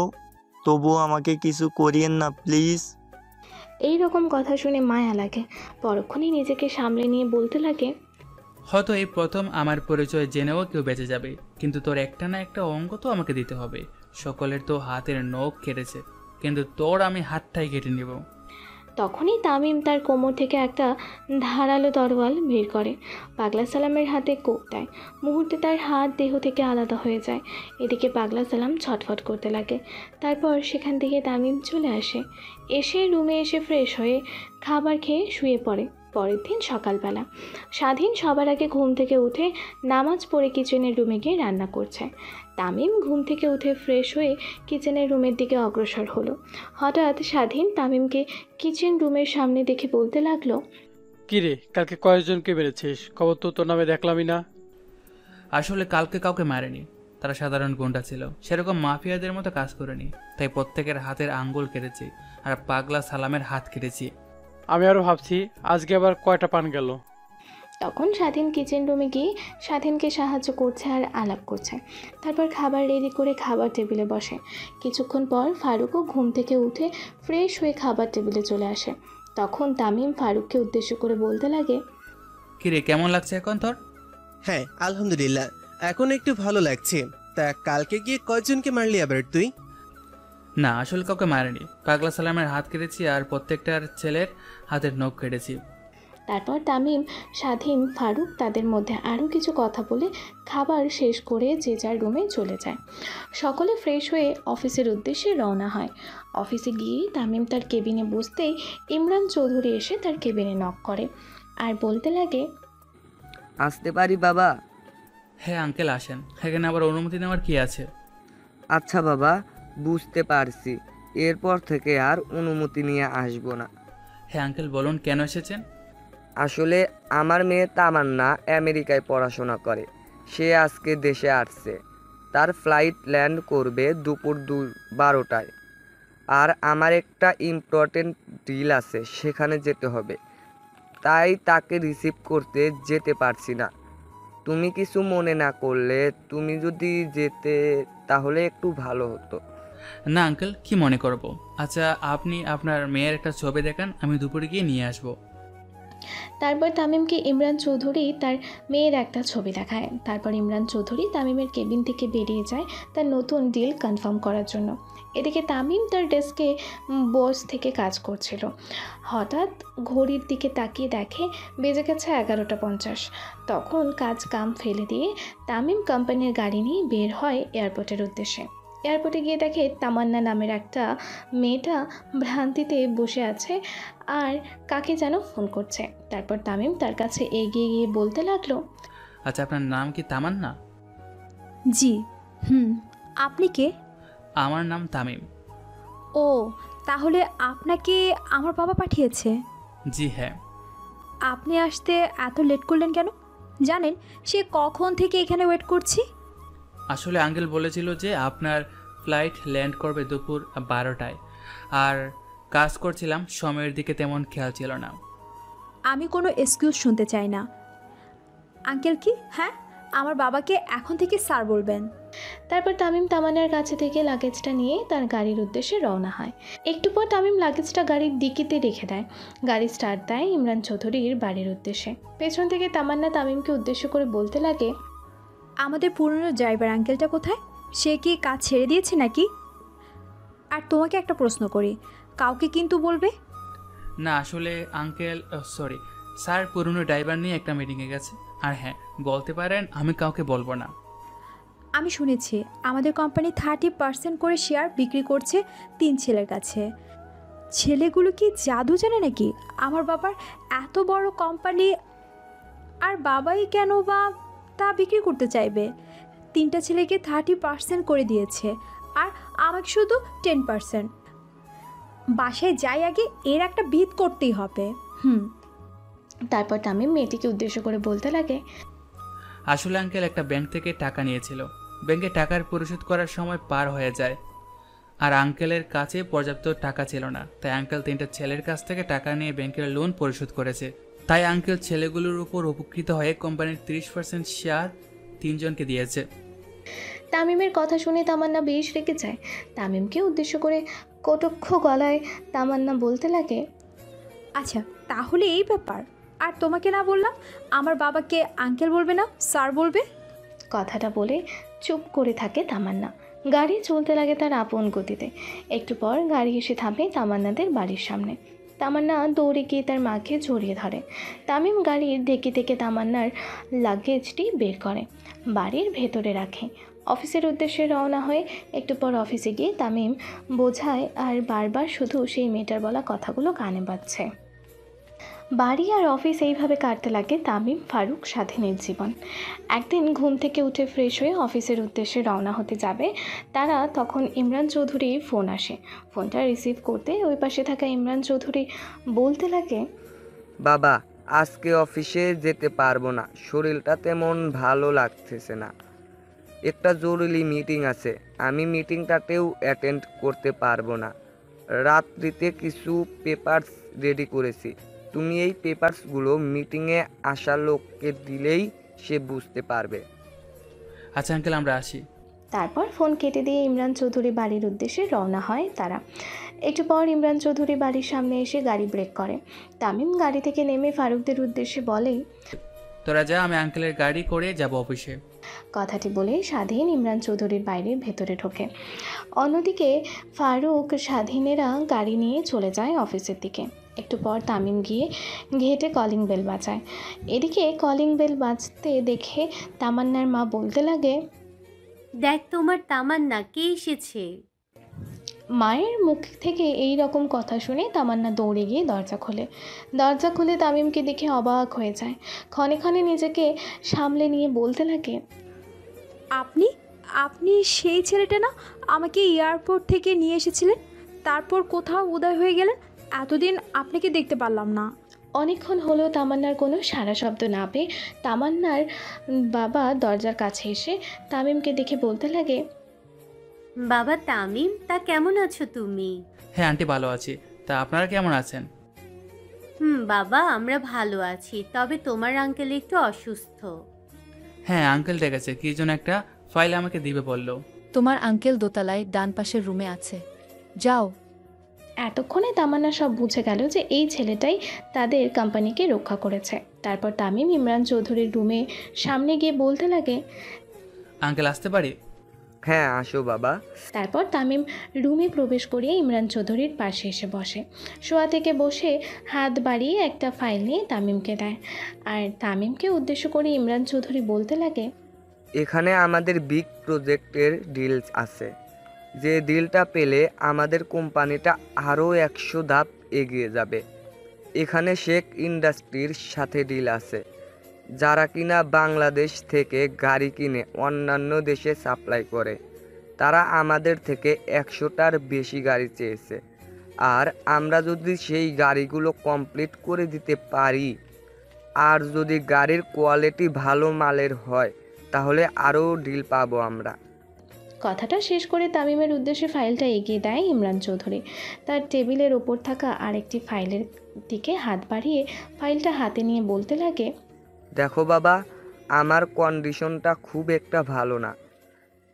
তবুও আমাকে কিছু করিয়েন না প্লিজ। এই রকম কথা শুনে মায়া লাগে। পরক্ষণেই নিজেকে সামলে নিয়ে বলতে লাগে, হয়তো এই প্রথম আমার পরিচয় জেনেও কেউ বেঁচে যাবে, কিন্তু তোর একটা না একটা অঙ্গ তো আমাকে দিতে হবে। সকলের তো হাতের নখ কেটেছে, কিন্তু তোর আমি হাতটাই কেটে নিব। তখনই তামিম তার কোমর থেকে একটা ধারালো তরোয়াল বের করে পাগলা সালামের হাতে কোপ দেয়। মুহূর্তে তার হাত দেহ থেকে আলাদা হয়ে যায়। এদিকে পাগলা সালাম ছটফট করতে লাগে। তারপর সেখান থেকে তামিম চলে আসে। এসে রুমে এসে ফ্রেশ হয়ে খাবার খেয়ে শুয়ে পড়ে। পরের দিন সকালবেলা স্বাধীন সবার আগে ঘুম থেকে উঠে নামাজ পড়ে কিচেনের রুমে গিয়ে রান্না করছে। তামিম ঘুম থেকে উঠে ফ্রেশ হয়ে কিচেনের রুমের দিকে অগ্রসর হলো। হঠাৎ স্বাধীন তামিমকে কিচেন রুমের সামনে দেখে বলতে লাগলো, কিরে কালকে কয়েকজনকে মেরেছিস? খবর তো তোর নামে দেখলামই না। আসলে কালকে কাউকে মারেনি, তারা সাধারণ গুন্ডা ছিল, সেরকম মাফিয়াদের মতো কাজ করেনি, তাই প্রত্যেকের হাতের আঙ্গুল কেটেছি আর পাগলা সালামের হাত কেটেছি। আমি আরো ভাবছি আজকে আবার কয়টা পান গেল। তখন স্বাধীন কিচেন রুমে গিয়ে স্বাধীনকে সাহায্য করছে আর আলাপ করছে। তারপর খাবার রেডি করে খাবার টেবিলে বসে। কিছুক্ষণ পর ফারুকও ঘুম থেকে উঠে ফ্রেশ হয়ে খাবার টেবিলে চলে আসে। তখন তামিম ফারুককে উদ্দেশ্য করে বলতে লাগে, কিরে কেমন লাগছে এখন তোর? হ্যাঁ আলহামদুলিল্লাহ, এখন একটু ভালো লাগছে। তা কালকে গিয়ে কয়জনকে মারলি আবার তুই? না, আসলে কাউকে মারেনি, পাগলা সালামের হাত কেটেছি আর প্রত্যেকটার ছেলের হাতের নখ কেটেছি। তারপর তামিম, স্বাধীন, ফারুক তাদের মধ্যে আরও কিছু কথা বলে খাবার শেষ করে যে যার রুমে চলে যায়। সকলে ফ্রেশ হয়ে অফিসের উদ্দেশ্যে রওনা হয়। অফিসে গিয়ে তামিম তার কেবিনে বসতেই ইমরান চৌধুরী এসে তার কেবিনে নক করে আর বলতে লাগে, আসতে পারি বাবা? হ্যাঁ আঙ্কেল আসেন, এখানে আবার অনুমতি নেওয়ার কি আছে? আচ্ছা বাবা, বুঝতে পারছি, এরপর থেকে আর অনুমতি নিয়ে আসবো না। হ্যাঁ আঙ্কেল বলুন, কেন এসেছেন? আসলে আমার মেয়ে তামান্না আমেরিকায় পড়াশোনা করে, সে আজকে দেশে আসছে। তার ফ্লাইট ল্যান্ড করবে দুপুর 12টায়, আর আমার একটা ইম্পর্টেন্ট ডিল আছে, সেখানে যেতে হবে, তাই তাকে রিসিভ করতে যেতে পারছি না। তুমি কিছু মনে না করলে তুমি যদি যেতে তাহলে একটু ভালো হতো। না আঙ্কেল, কি মনে করব? আচ্ছা আপনি আপনার মেয়ের একটা ছবি দেখান, আমি দুপুরে গিয়ে নিয়ে আসবো। তারপর তামিমকে ইমরান চৌধুরী তার মেয়ের একটা ছবি দেখায়। তারপর ইমরান চৌধুরী তামিমের কেবিন থেকে বেরিয়ে যায় তার নতুন ডিল কনফার্ম করার জন্য। এদিকে তামিম তার ডেস্কে বস থেকে কাজ করছিল। হঠাৎ ঘড়ির দিকে তাকিয়ে দেখে বেজে গেছে 11:50। তখন কাজ কাম ফেলে দিয়ে তামিম কোম্পানির গাড়ি নিয়ে বের হয় এয়ারপোর্টের উদ্দেশ্যে। এয়ারপোর্টে গিয়ে দেখে তামান্না নামের একটা মেয়েটা ভ্রান্তিতে বসে আছে আর কাকে যেন ফোন করছে। তারপর তামিম তার কাছে এগিয়ে গিয়ে বলতে লাগলো, আচ্ছা, আপনার নাম কি তামান্না? জি। আপনি কে? আমার নাম তামিম। ও, তাহলে আপনাকে আমার বাবা পাঠিয়েছে? জি হ্যাঁ। আপনি আসতে এত লেট করলেন কেন? জানেন সে কখন থেকে এখানে ওয়েট করছি। আসলে আঙ্কেল বলেছিল যে আপনার ফ্লাইট ল্যান্ড করবে দুপুর 12টায়, আর কাজ করছিলাম, সময়ের দিকে তেমন খেয়াল ছিল না। আমি কোনো এক্সকিউজ শুনতে চাই না। আঙ্কেল কি? হ্যাঁ, আমার বাবাকে এখন থেকে স্যার বলবেন। তারপর তামিম তামান্নার কাছে থেকে লাগেজটা নিয়ে তার গাড়ির উদ্দেশ্যে রওনা হয়। একটু পর তামিম লাগেজটা গাড়ির ডিকিতে রেখে দেয়। গাড়ি স্টার্ট দেয় ইমরান চৌধুরীর বাড়ির উদ্দেশ্যে। পেছন থেকে তামান্না তামিমকে উদ্দেশ্য করে বলতে লাগে, আমাদের পুরনো ড্রাইভার আঙ্কেলটা কোথায়? সে কি কাজ ছেড়ে দিয়েছে নাকি? আর তোমাকে একটা প্রশ্ন করি, কাউকে কিন্তু বলবে না। আসলে আঙ্কেল, সরি স্যার, পুরনো ড্রাইভার নিয়ে একটা মিটিংয়ে গেছে। আর হ্যাঁ, বলতে পারেন আমি কাউকে বলবো না। আমি শুনেছি আমাদের কোম্পানি 30% করে শেয়ার বিক্রি করছে 3 ছেলের কাছে। ছেলেগুলো কি জাদু জানে নাকি? আমার বাবার এত বড় কোম্পানি, আর বাবাই কেন বা তা বিক্রি করতে চাইবে? 3টা ছেলেকে 30% করে দিয়েছে, আর আমাকে শুধু 10%। বাসায় যাই আগে এর একটা বিদ করতেই হবে। তারপর তামিম মেয়েটিকে উদ্দেশ্য করে বলতে লাগে, আসলে আঙ্কেল একটা ব্যাংক থেকে টাকা নিয়েছিল। ব্যাংকে টাকার পরিশোধ করার সময় পার হয়ে যায়, আর আঙ্কেলের কাছে পর্যাপ্ত টাকা ছিল না। তাই আঙ্কেল 3টা ছেলের কাছ থেকে টাকা নিয়ে ব্যাংকের লোন পরিশোধ করেছে। তাই আঙ্কেল ছেলেগুলোর উপর উপকৃত হয়ে কোম্পানির 30% শেয়ার 3 জনকে দিয়েছে। তামিমের কথা শুনে তামান্না বেশ রেগে যায়। তামিমকে উদ্দেশ্য করে কটক্ষ গলায় তামান্না বলতে লাগে, আচ্ছা তাহলে এই ব্যাপার। আর তোমাকে না বললাম আমার বাবাকে আঙ্কেল বলবে না, স্যার বলবে? কথাটা বলে চুপ করে থাকে তামান্না। গাড়ি চলতে লাগে তার আপন গতিতে। একটু পর গাড়ি এসে থামে তামান্নাদের বাড়ির সামনে। তামান্না দৌড়ে গিয়ে তার মাকে জড়িয়ে ধরে। তামিম গাড়ির ডেকে থেকে তামান্নার লাগেজটি বের করে বাড়ির ভেতরে রাখে। অফিসের উদ্দেশ্যে রওনা হয়ে একটু পর অফিসে গিয়ে তামিম বোঝায় আর বারবার শুধু সেই মেয়েটার বলা কথাগুলো কানে বাজছে। বাড়ি আর অফিস এইভাবে কাটতে লাগে তামিম ফারুক স্বাধীনের জীবন। একদিন ঘুম থেকে উঠে ফ্রেশ হয়ে অফিসের উদ্দেশ্যে রওনা হতে যাবে তারা, তখন ইমরান চৌধুরীর ফোন আসে। ফোনটা রিসিভ করতে ওই পাশে থাকা ইমরান চৌধুরী বলতে লাগে, বাবা আজকে অফিসে যেতে পারবো না, শরীরটা তেমন ভালো লাগতেছে না। একটা জরুরি মিটিং আছে, আমি মিটিংটাতেও অ্যাটেন্ড করতে পারবো না। রাত্রিতে কিছু পেপারস রেডি করেছি, তুমি এই পেপারসগুলো মিটিংয়ে আসা লোককে দিলেই সে বুঝতে পারবে। আচ্ছা আঙ্কেল, আমরা আসি। তারপর ফোন কেটে দিয়ে ইমরান চৌধুরী বাড়ির উদ্দেশ্যে রওনা হয় তারা। একটু পর ইমরান চৌধুরী বাড়ির সামনে এসে গাড়ি ব্রেক করে। তামিম গাড়ি থেকে নেমে ফারুকদের উদ্দেশ্যে বলে, তোরা যা, আমি আঙ্কেলের গাড়ি করে যাব অফিসে। কথাটি বলে স্বাধীন ইমরান চৌধুরীর বাইরে ভেতরে ঢোকে। অন্যদিকে ফারুক স্বাধীনেরা গাড়ি নিয়ে চলে যায় অফিসের দিকে। একটু পর তামিম গিয়ে ঘেটে কলিং বেল বাজায়। এদিকে কলিং বেল বাজতে দেখে তামান্নার মা বলতে লাগে, দেখ তোমার তামান্না কে এসেছে। মায়ের মুখ থেকে এই রকম কথা শুনে তামান্না দৌড়ে গিয়ে দরজা খুলে তামিমকে দেখে অবাক হয়ে যায়। ক্ষণে ক্ষণে নিজেকে সামলে নিয়ে বলতে লাগে, আপনি সেই ছেলেটা না আমাকে এয়ারপোর্ট থেকে নিয়ে এসেছিলেন, তারপর কোথাও উদয় হয়ে গেলেন, এতদিন আপনাকে দেখতে পারলাম না। অনেকক্ষণ হলো তামান্নার কোনো সারা শব্দ না পেয়ে তামান্নার বাবা দরজার কাছে এসে তামিমকে দেখে বলতে লাগে, বাবা তামিম, তা কেমন আছো তুমি? হ্যাঁ আন্টি, ভালো আছি। তা আপনারা কেমন আছেন? বাবা আমরা ভালো আছি, তবে তোমার আঙ্কেল একটু অসুস্থ। হ্যাঁ আঙ্কেল ডেকেছে, কি যেন একটা ফাইল আমাকে দিবে বললো। তোমার আঙ্কেল দোতলায় ডান পাশের রুমে আছে, যাও। এতক্ষণে তামান্না সব বুঝে গেল যে এই ছেলেটাই তাদের কোম্পানিকে রক্ষা করেছে। তারপর তামিম ইমরান চৌধুরীর রুমে সামনে গিয়ে বলতে লাগে, আঙ্কেল আসতে পারি? হ্যাঁ আসো বাবা। তারপর তামিম রুমে প্রবেশ করিয়ে ইমরান চৌধুরীর পাশে এসে বসে। শোয়া থেকে বসে হাত বাড়িয়ে একটা ফাইল নিয়ে তামিমকে দেয়। আর তামিমকে উদ্দেশ্য করে ইমরান চৌধুরী বলতে লাগে, এখানে আমাদের বিগ প্রজেক্টের ডিলস আছে। যে ডিলটা পেলে আমাদের কোম্পানিটা আরও 100 ধাপ এগিয়ে যাবে। এখানে শেখ ইন্ডাস্ট্রির সাথে ডিল আছে, যারা কিনা বাংলাদেশ থেকে গাড়ি কিনে অন্যান্য দেশে সাপ্লাই করে। তারা আমাদের থেকে 100টার বেশি গাড়ি চেয়েছে। আর আমরা যদি সেই গাড়িগুলো কমপ্লিট করে দিতে পারি, আর যদি গাড়ির কোয়ালিটি ভালো মালের হয়, তাহলে আরও ডিল পাবো আমরা। কথাটা শেষ করে তামিমের উদ্দেশ্যে ফাইলটা এগিয়ে দেয় ইমরান চৌধুরী। তার টেবিলের ওপর থাকা আরেকটি ফাইলের দিকে হাত বাড়িয়ে ফাইলটা হাতে নিয়ে বলতে লাগে, দেখো বাবা, আমার কন্ডিশনটা খুব একটা ভালো না।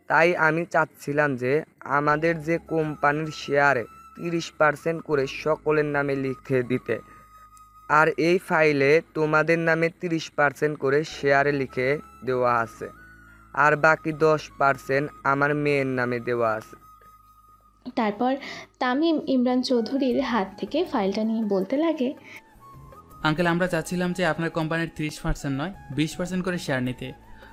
তাই আমি চাচ্ছিলাম যে আমাদের যে কোম্পানির শেয়ারে 30% করে সকলের নামে লিখে দিতে। আর এই ফাইলে তোমাদের নামে 30% করে শেয়ারে লিখে দেওয়া আছে, আর বাকি 10% আমার মেয়ের নামে দেওয়া আছে। তারপর তামিম ইমরান চৌধুরীর হাত থেকে ফাইলটা নিয়ে বলতে লাগে, আঙ্কেল, আমরা চাচ্ছিলাম যে আপনার কোম্পানির 30% নয় 20% করে শেয়ার নিতে,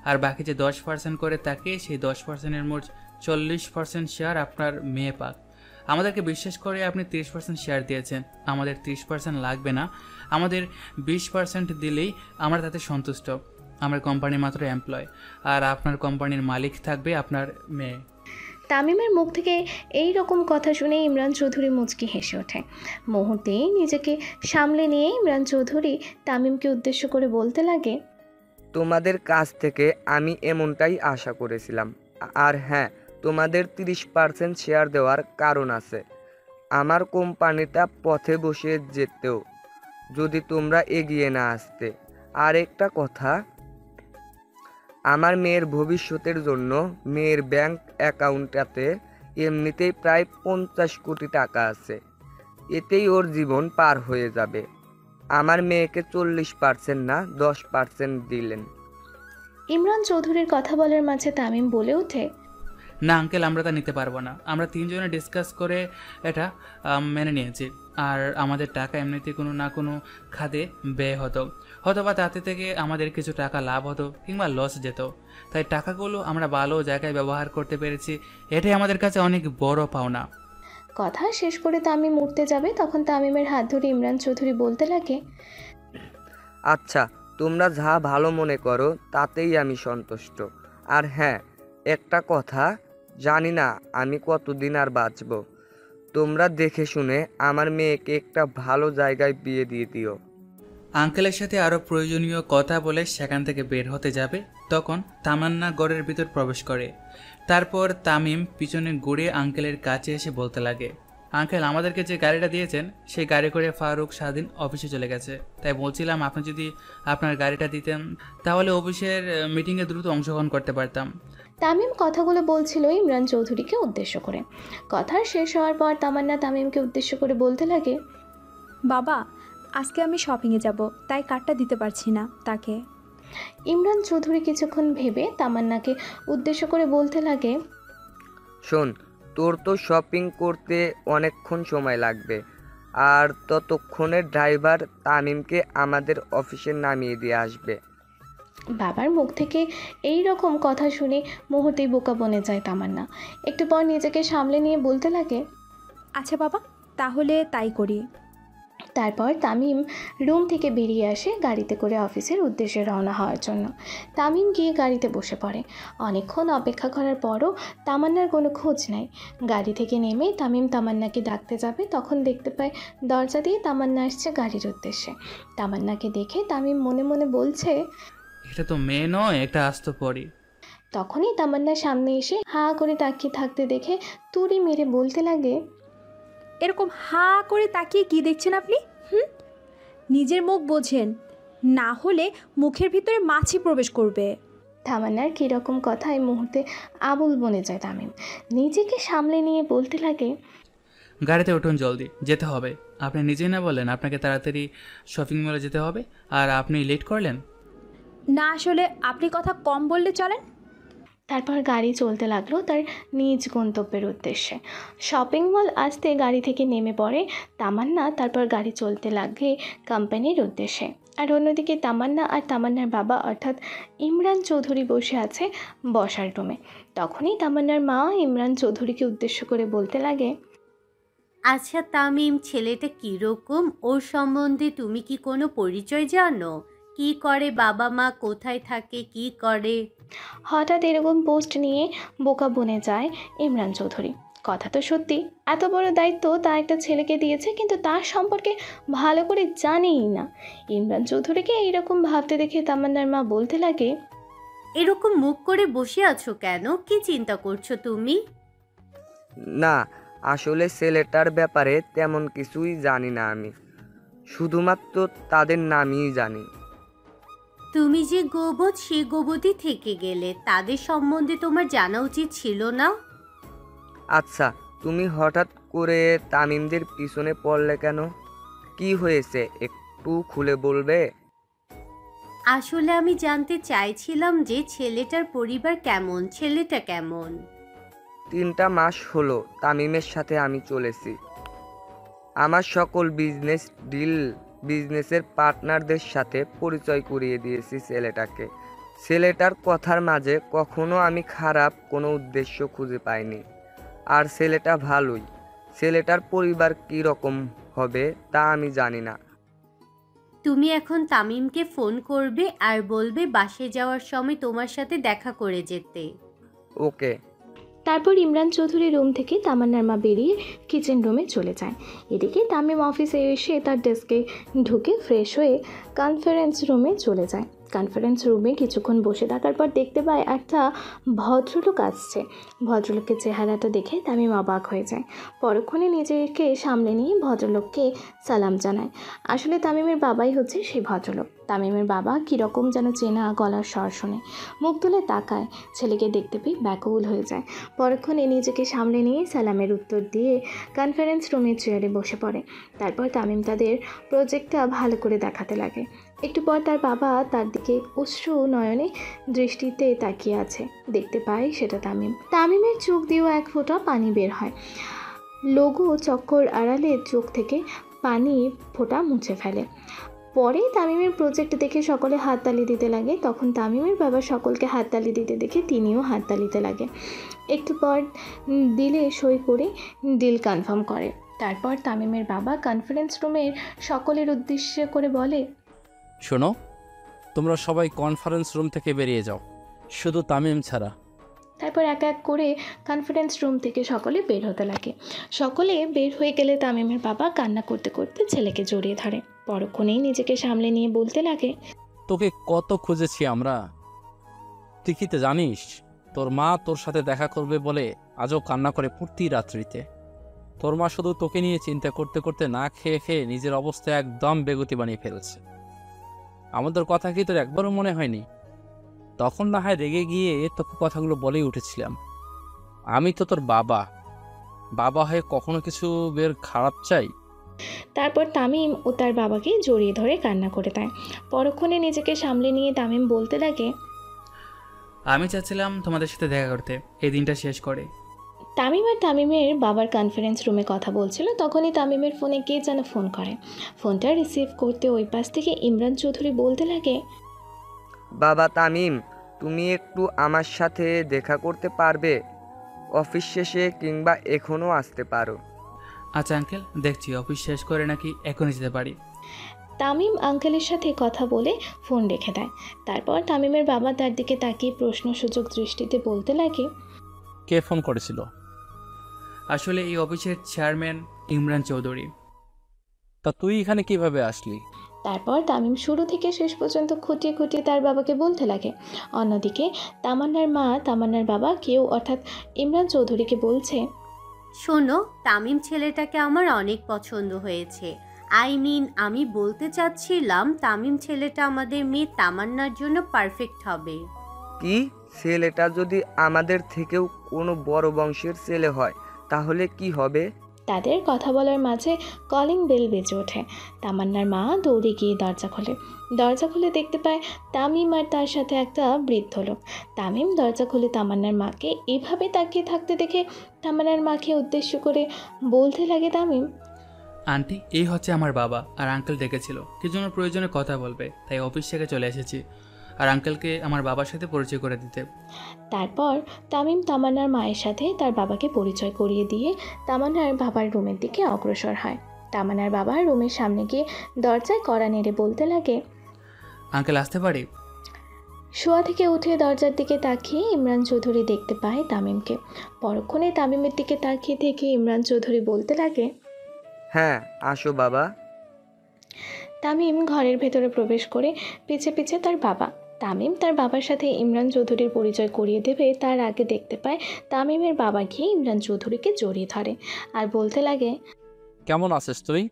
আর বাকি যে 10% করে থাকে সেই 10%-এর মোট 40% শেয়ার আপনার মেয়ে পাক। আমাদেরকে বিশ্বাস করে আপনি 30% শেয়ার দিয়েছেন। আমাদের 30% লাগবে না, আমাদের 20% দিলেই আমরা তাতে সন্তুষ্ট। আমার কোম্পানি মাত্র এমপ্লয়, আর আপনার কোম্পানির মালিক থাকবে আপনার মেয়ে। তামিমের মুখ থেকে এই রকম কথা শুনে ইমরান চৌধুরী মুচকি হেসে ওঠে। মুহূর্তেই নিজেকে সামলে নিয়ে ইমরান চৌধুরী তামিমকে উদ্দেশ্য করে বলতে লাগে, তোমাদের কাছ থেকে আমি এমনটাই আশা করেছিলাম। আর হ্যাঁ, তোমাদের 30% শেয়ার দেওয়ার কারণ আছে। আমার কোম্পানিটা পথে বসে যেতেও যদি তোমরা এগিয়ে না আসতে। আর একটা কথা, আমার মেয়ের ভবিষ্যতের জন্য মেয়ের ব্যাংক অ্যাকাউন্টটাতে এমনিতেই প্রায় 50 কোটি টাকা আছে। এতেই ওর জীবন পার হয়ে যাবে। আমার মেয়েকে 40% না 10% দিলেন। ইমরান চৌধুরীর কথা বলার মাঝে তামিম বলে ওঠে, না আঙ্কেল, আমরা তা নিতে পারবো না। আমরা 3 জনে ডিসকাস করে এটা মেনে নিয়েছি। আর আমাদের টাকা এমনিতে কোনো না কোনো খাতে ব্যয় হতো, হয়তোবা তাতে থেকে আমাদের কিছু টাকা লাভ হতো কিংবা লস যেত। তাই টাকাগুলো আমরা ভালো জায়গায় ব্যবহার করতে পেরেছি, এটাই আমাদের কাছে অনেক বড় পাওনা। কথা শেষ করে তামিম উঠতে যাবে, তখন তামিমের হাত ধরে ইমরান চৌধুরী বলতে লাগে, আচ্ছা, তোমরা যা ভালো মনে করো তাতেই আমি সন্তুষ্ট। আর হ্যাঁ, একটা কথা, জানি না আমি কতদিন আর বাঁচব। তোমরা দেখে শুনে আমার মেয়েকে একটা ভালো জায়গায় বিয়ে দিয়ে দিও। আঙ্কেলের সাথে আরও প্রয়োজনীয় কথা বলে সেখান থেকে বের হতে যাবে, তখন তামান্না ঘরের ভিতর প্রবেশ করে। তারপর তামিম পিছনে ঘুরে আঙ্কেলের কাছে এসে বলতে লাগে, আঙ্কেল, আমাদেরকে যে গাড়িটা দিয়েছেন সেই গাড়ি করে ফারুক স্বাধীন অফিসে চলে গেছে। তাই বলছিলাম, আপনি যদি আপনার গাড়িটা দিতেন তাহলে অফিসের মিটিংয়ে দ্রুত অংশগ্রহণ করতে পারতাম। তামিম কথাগুলো বলছিল ইমরান চৌধুরীকে উদ্দেশ্য করে। কথা শেষ হওয়ার পর তামান্না তামিমকে উদ্দেশ্য করে বলতে লাগে, বাবা, আজকে আমি শপিংয়ে যাব, তাই কার্ডটা দিতে পারছি না তাকে। ইমরান চৌধুরী কিছুক্ষণ ভেবে তামান্নাকে উদ্দেশ্য করে বলতে লাগে, শোন, তোর তো শপিং করতে অনেকক্ষণ সময় লাগবে, আর ততক্ষণে ড্রাইভার তামিমকে আমাদের অফিসে নামিয়ে দিয়ে আসবে। বাবার মুখ থেকে এই রকম কথা শুনে মুহূর্তেই বোকা বনে যায় তামান্না। একটু পর নিজেকে সামলে নিয়ে বলতে লাগে, আচ্ছা বাবা, তাহলে তাই করি। তারপর তামিম রুম থেকে বেরিয়ে আসে গাড়িতে করে অফিসের উদ্দেশ্যে রওনা হওয়ার জন্য। তামিম গিয়ে গাড়িতে বসে পড়ে। অনেকক্ষণ অপেক্ষা করার পরও তামান্নার কোনো খোঁজ নাই। গাড়ি থেকে নেমে তামিম তামান্নাকে ডাকতে যাবে, তখন দেখতে পায় দরজা দিয়ে তামান্না আসছে গাড়ির উদ্দেশ্যে। তামান্নাকে দেখে তামিম মনে মনে বলছে, এটা তো মেয়ে নয়, একটা আস্ত পরি। তখনই তামান্নার সামনে এসে হা করে তাকিয়ে থাকতে দেখে তুড়ি মেরে বলতে লাগে, এরকম হা করে তাকিয়ে কি দেখছেন আপনি? নিজের মুখ বোঝেন, না হলে মুখের ভিতরে মাছি প্রবেশ করবে। তামান্নার কীরকম কথায় মুহূর্তে আবুল বনে যায় তামিম। নিজেকে সামলে নিয়ে বলতে লাগে, গাড়িতে উঠুন, জলদি যেতে হবে। আপনি নিজেই না বললেন আপনাকে তাড়াতাড়ি শপিং মলে যেতে হবে, আর আপনি লেট করলেন। না, আসলে আপনি কথা কম বললে চলেন। তারপর গাড়ি চলতে লাগলো তার নিজ গন্তব্যের উদ্দেশ্যে। শপিং মল আসতে গাড়ি থেকে নেমে পড়ে তামান্না। তারপর গাড়ি চলতে লাগে কোম্পানির উদ্দেশ্যে। আর অন্যদিকে তামান্না আর তামান্নার বাবা অর্থাৎ ইমরান চৌধুরী বসে আছে বসার রুমে। তখনই তামান্নার মা ইমরান চৌধুরীকে উদ্দেশ্য করে বলতে লাগে, আচ্ছা তামিম, ছেলেটা কীরকম? ওর সম্বন্ধে তুমি কি কোনো পরিচয় জানো? কি করে বাবা মা, কোথায় থাকে, কি করে? হঠাৎ এরকম পোস্ট নিয়ে বোকা বনে যায় ইমরান চৌধুরী। কথা তো সত্যি, এত বড় দায়িত্ব তা একটা ছেলেকে দিয়েছে, কিন্তু তার সম্পর্কে ভালো করে জানেই না। ইমরান চৌধুরীকে এইরকম ভাবতে দেখে তামান্নার মা বলতে লাগে, এরকম মুখ করে বসে আছো কেন? কি চিন্তা করছো তুমি? না, আসলে ছেলেটার ব্যাপারে তেমন কিছুই জানি না আমি, শুধুমাত্র তাদের নামই জানি। তুমি যে গোবৎ, সে গোবতই থেকে গেলে, তাদের সম্বন্ধে তোমার জানা উচিত ছিল না? আচ্ছা, তুমি হঠাৎ করে তামিমদের পিছনে পড়লে কেন? কি হয়েছে একটু খুলে বলবে? আসলে আমি জানতে চাইছিলাম যে ছেলেটার পরিবার কেমন, ছেলেটা কেমন। 3টা মাস হলো তামিমের সাথে আমি চলেছি। আমার সকল বিজনেসের পার্টনারদের সাথে পরিচয় করিয়ে দিয়েছি ছেলেটাকে। ছেলেটার কথার মাঝে কখনো আমি খারাপ কোনো উদ্দেশ্য খুঁজে পাইনি। আর ছেলেটা ভালোই। ছেলেটার পরিবার কী রকম হবে তা আমি জানি না। তুমি এখন তামিমকে ফোন করবে আর বলবে বাসে যাওয়ার সময় তোমার সাথে দেখা করে যেতে। ওকে। তারপর ইমরান চৌধুরী রুম থেকে তামান্নার মা বেরিয়ে কিচেন রুমে চলে যায়। এদিকে তামিম অফিসে এসে তার ডেস্কে ঢুকে ফ্রেশ হয়ে কনফারেন্স রুমে চলে যায়। কনফারেন্স রুমে কিছুক্ষণ বসে থাকার পর দেখতে পায় একটা ভদ্রলোক আসছে। ভদ্রলোকের চেহারাটা দেখে তামিম অবাক হয়ে যায়। পরক্ষণে নিজেকে সামলে নিয়ে ভদ্রলোককে সালাম জানায়। আসলে তামিমের বাবাই হচ্ছে সেই ভদ্রলোক। তামিমের বাবা কীরকম যেন চেনা গলার স্বর শুনে মুখ তুলে তাকায়। ছেলেকে দেখতে পেয়ে ব্যাকুল হয়ে যায়। পরক্ষণে নিজেকে সামলে নিয়ে সালামের উত্তর দিয়ে কনফারেন্স রুমের চেয়ারে বসে পড়ে। তারপর তামিম তাদের প্রজেক্টটা ভালো করে দেখাতে লাগে। একটু পর তার বাবা তার দিকে অশ্রু নয়নে দৃষ্টিতে তাকিয়ে আছে। দেখতে পায় সেটা তামিম। তামিমের চোখ দিয়েও এক ফোঁটা পানি বের হয়। লঘু চক্কর আড়ালে চোখ থেকে পানি ফোঁটা মুছে ফেলে। পরে তামিমের প্রজেক্ট দেখে সকলে হাততালি দিতে লাগে। তখন তামিমের বাবা সকলকে হাততালি দিতে দেখে তিনিও হাততালিতে লাগে। একটু পর ডিলে সই করে ডিল কনফার্ম করে। তারপর তামিমের বাবা কনফারেন্স রুমের সকলের উদ্দেশ্য করে বলে, শোনো, তোমরা সবাই কনফারেন্স রুম থেকে বেরিয়ে যাও, শুধু তামিম ছাড়া। তারপর এক এক করে কনফারেন্স রুম থেকে সকলে বের হতে লাগে। সকলে বের হয়ে গেলে তামিমের বাবা কান্না করতে করতে ছেলেকে জড়িয়ে ধরে। পরক্ষণেই নিজেকে সামলে নিয়ে বলতে লাগে, তোকে কত খুঁজেছি আমরা, তুই কি তো জানিস তোর মা তোর সাথে দেখা করবে বলে আজও কান্না করে প্রতি রাত্রিতে। তোর মা শুধু তোকে নিয়ে চিন্তা করতে করতে না খেয়ে খেয়ে নিজের অবস্থা একদম বেগতি বানিয়ে ফেলেছে। আমাদের কথা কি তোর একবারও মনে হয়নি? তখন না হয় রেগে গিয়ে তোকে কথাগুলো বলেই উঠেছিলাম। আমি তো তোর বাবা, বাবা হয়ে কখনো কিছু বের খারাপ চাই? তারপর তামিম ও তার বাবাকে জড়িয়ে ধরে কান্না করে দেয়। পরক্ষণে নিজেকে সামলে নিয়ে তামিম বলতে লাগে, আমি চাচ্ছিলাম তোমাদের সাথে দেখা করতে, এই দিনটা শেষ করে। তামিম আর তামিমের বাবার কনফারেন্স রুমে কথা বলছিল। তখনই তামিমের ফোনে কে যেন ফোন করে। ফোনটা রিসিভ করতে ওই পাশ থেকে ইমরান চৌধুরী বলতে লাগে, বাবা তামিম, তুমি একটু আমার সাথে দেখা করতে পারবে? অফিস শেষে কিংবা এখনও আসতে পারো। আচ্ছা আঙ্কেল, দেখছি অফিস শেষ করে নাকি এখনই যেতে পারি। তামিম আঙ্কেলের সাথে কথা বলে ফোন রেখে দেয়। তারপর তামিমের বাবা তার দিকে তাকিয়ে প্রশ্নসূচক দৃষ্টিতে বলতে লাগে, কে ফোন করেছিল? আসলে এই অফিসের চেয়ারম্যান ইমরান চৌধুরী। তা তুই এখানে কিভাবে আসলি? তারপর তামিম শুরু থেকে শেষ পর্যন্ত খুঁটিয়ে খুঁটিয়ে তার বাবাকে বলতে লাগে। অন্যদিকে তামান্নার মা, তামান্নার বাবা কেউ অর্থাৎ ইমরান চৌধুরীকে বলছে, শোনো, তামিম ছেলেটাকে আমার অনেক পছন্দ হয়েছে। আমি বলতে চাচ্ছিলাম তামিম ছেলেটা আমাদের মেয়ে তামান্নার জন্য পারফেক্ট হবে। কি? ছেলেটা যদি আমাদের থেকেও কোনো বড় বংশের ছেলে হয় তাহলে কি হবে? তাদের কথা বলার মাঝে কলিং বেল বেজে ওঠে। তামান্নার মা দৌড়ে গিয়ে দরজা খুলে দেখতে পায় তামিম আর তার সাথে একটা বৃদ্ধ লোক। তামিম দরজা খুলে তামান্নার মাকে এভাবে তাকিয়ে থাকতে দেখে তামান্নার মাকে উদ্দেশ্য করে বলতে লাগে তামিম, আন্টি, এই হচ্ছে আমার বাবা। আর আঙ্কেল ডেকেছিল কি জন্য প্রয়োজনে কথা বলবে, তাই অফিস থেকে চলে এসেছি আর আঙ্কেলকে আমার বাবার সাথে পরিচয় করে দিতে। তারপর তামিম তামান্নার মায়ের সাথে তার বাবাকে পরিচয় করিয়ে দিয়ে তামান্নার বাবার রুমের দিকে অগ্রসর হয়। তামান্নার বাবার রুমের সামনে গিয়ে দরজায় কড়া নেড়ে বলতে লাগে, আঙ্কেল আসতে পারি? শোয়া থেকে উঠে দরজার দিকে তাকিয়ে ইমরান চৌধুরী দেখতে পায় তামিমকে। পরক্ষণে তামিমের দিকে তাকিয়ে থেকে ইমরান চৌধুরী বলতে লাগে, হ্যাঁ আসো বাবা। তামিম ঘরের ভেতরে প্রবেশ করে পিছে পিছে তার বাবা। তামিম তার বাবার সাথে ইমরান চৌধুরীর পরিচয় করিয়ে দেবে তার আগে দেখতে পায় তামিমের বাবা গিয়ে ইমরান চৌধুরীকে জড়িয়ে ধরে আর বলতে লাগে, কেমন আছিস তুই?